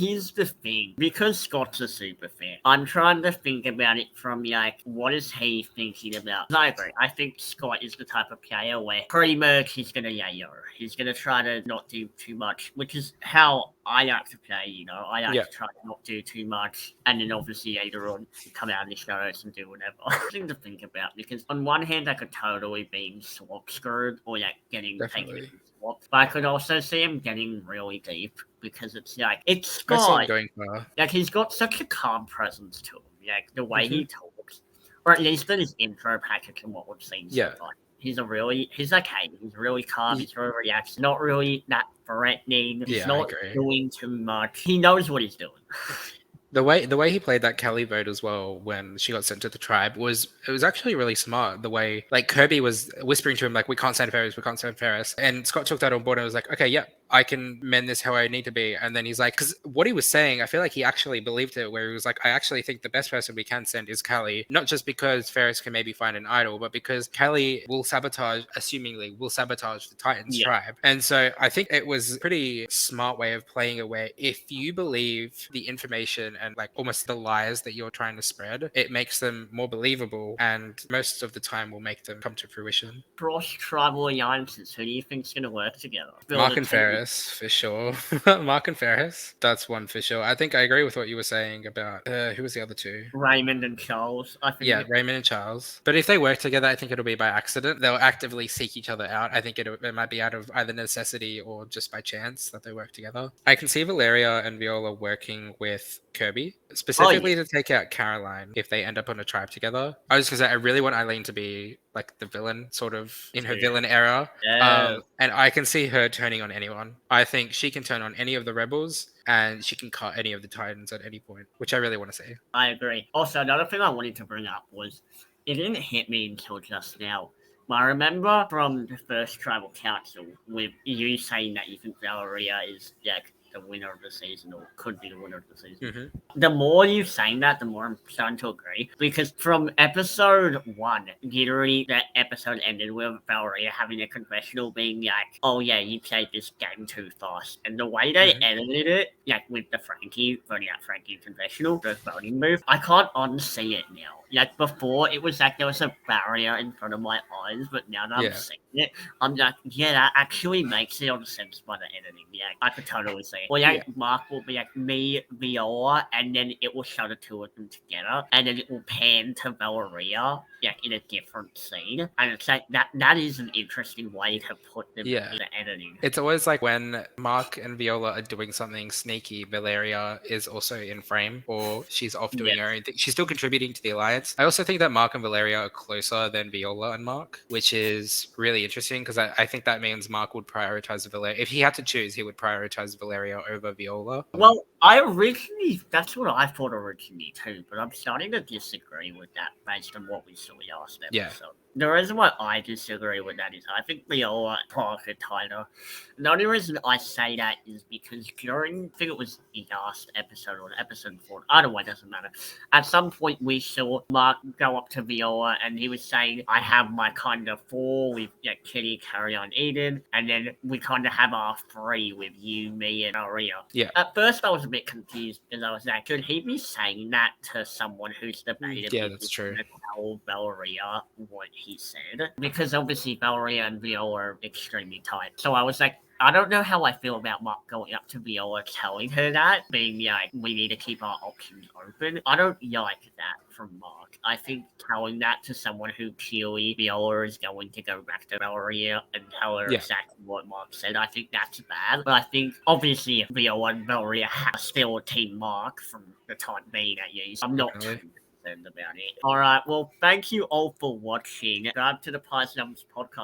here's the thing. Because Scott's a super fan, I'm trying to think about it from, like, what is he thinking about? 'Cause I agree. I think Scott is the type of player where pretty much he's going to yayo. He's going to try to not do too much, which is how I like to play, you know. I like to try to not do too much, and then obviously later on come out of the shadows and do whatever. Thing to think about, because on one hand I could totally be swap screwed or like getting Definitely. taken swap, but I could also see him getting really deep because it's like it's I see him Scott. going far. Like he's got such a calm presence to him, like the way he talks, or at least in his intro package and what we've seen so far. He's okay. He's really calm. He's very relaxed. Not really that threatening. He's not doing too much. He knows what he's doing. The way he played that Kelly vote as well when she got sent to the tribe was actually really smart. The way like Kirby was whispering to him like, we can't send Ferris, and Scott took that on board and was like, okay, yeah, I can mend this how I need to be. And then he's like, because what he was saying, I feel like he actually believed it, where he was like, I actually think the best person we can send is Kelly, not just because Ferris can maybe find an idol, but because Kelly assumingly will sabotage the Titans tribe. And so I think it was a pretty smart way of playing it, where if you believe the information and like almost the lies that you're trying to spread, it makes them more believable, and most of the time will make them come to fruition. Cross-tribal alliances, who do you think's going to work together? Mark and Ferris, for sure. Mark and Ferris, that's one for sure. I think I agree with what you were saying about, who was the other two? Raymond and Charles, I think. Yeah, Raymond and Charles. But if they work together, I think it'll be by accident. They'll actively seek each other out. I think it might be out of either necessity or just by chance that they work together. I can see Valeria and Viola working with Kirby, specifically to take out Caroline if they end up on a tribe together. I was going to say, I really want Eileen to be like the villain, sort of in her villain era. And I can see her turning on anyone. I think she can turn on any of the rebels, and she can cut any of the Titans at any point, which I really want to see. I agree. Also, another thing I wanted to bring up was, it didn't hit me until just now. I remember from the first Tribal Council with you saying that you think Valeria is like the winner of the season, or could be the winner of the season. The more you're saying that, the more I'm starting to agree. Because from episode 1, literally that episode ended with Valeria having a confessional being like, oh yeah, you played this game too fast. And the way they edited it, like with the voting out Frankie confessional, the voting move, I can't unsee it now. Like before, it was like there was a barrier in front of my eyes, but now that I'm seeing it, I'm like, yeah, that actually makes it on sense by the editing. Yeah, I could totally see it. Or Mark will be like me, Viola, and then it will show the two of them together, and then it will pan to Valeria, like in a different scene. And it's like that is an interesting way to put them in the editing. It's always like when Mark and Viola are doing something sneaky, Valeria is also in frame, or she's off doing her own thing. She's still contributing to the alliance. I also think that Mark and Valeria are closer than Viola and Mark, which is really interesting, because I think that means Mark would prioritize Valeria. If he had to choose, he would prioritize Valeria over Viola. Well, that's what I thought originally too, but I'm starting to disagree with that based on what we saw last episode. Yeah. The reason why I disagree with that is I think Viola and tighter. The only reason I say that is because during, I think it was the last episode or episode 4, either way, doesn't matter. At some point we saw Mark go up to Viola and he was saying, I have my kind of 4 with Kitty, Carrion, Eden, and then we kind of have our 3 with you, me, and Aria. Yeah. At first I was a bit confused because I was like, could he be saying that to someone who's debated? Yeah, that's true. Tell Valeria what he said, because obviously Valeria and Viola are extremely tight. So I was like, I don't know how I feel about Mark going up to Viola telling her that, being like, we need to keep our options open. I don't like that from Mark. I think telling that to someone who clearly Viola is going to go back to Valeria and tell her exactly what Mark said, I think that's bad. But I think obviously Viola and Valeria are still a team Mark from the time being at least. I'm not too concerned about it. Alright, well, thank you all for watching. Subscribe to the Pies Numbers podcast.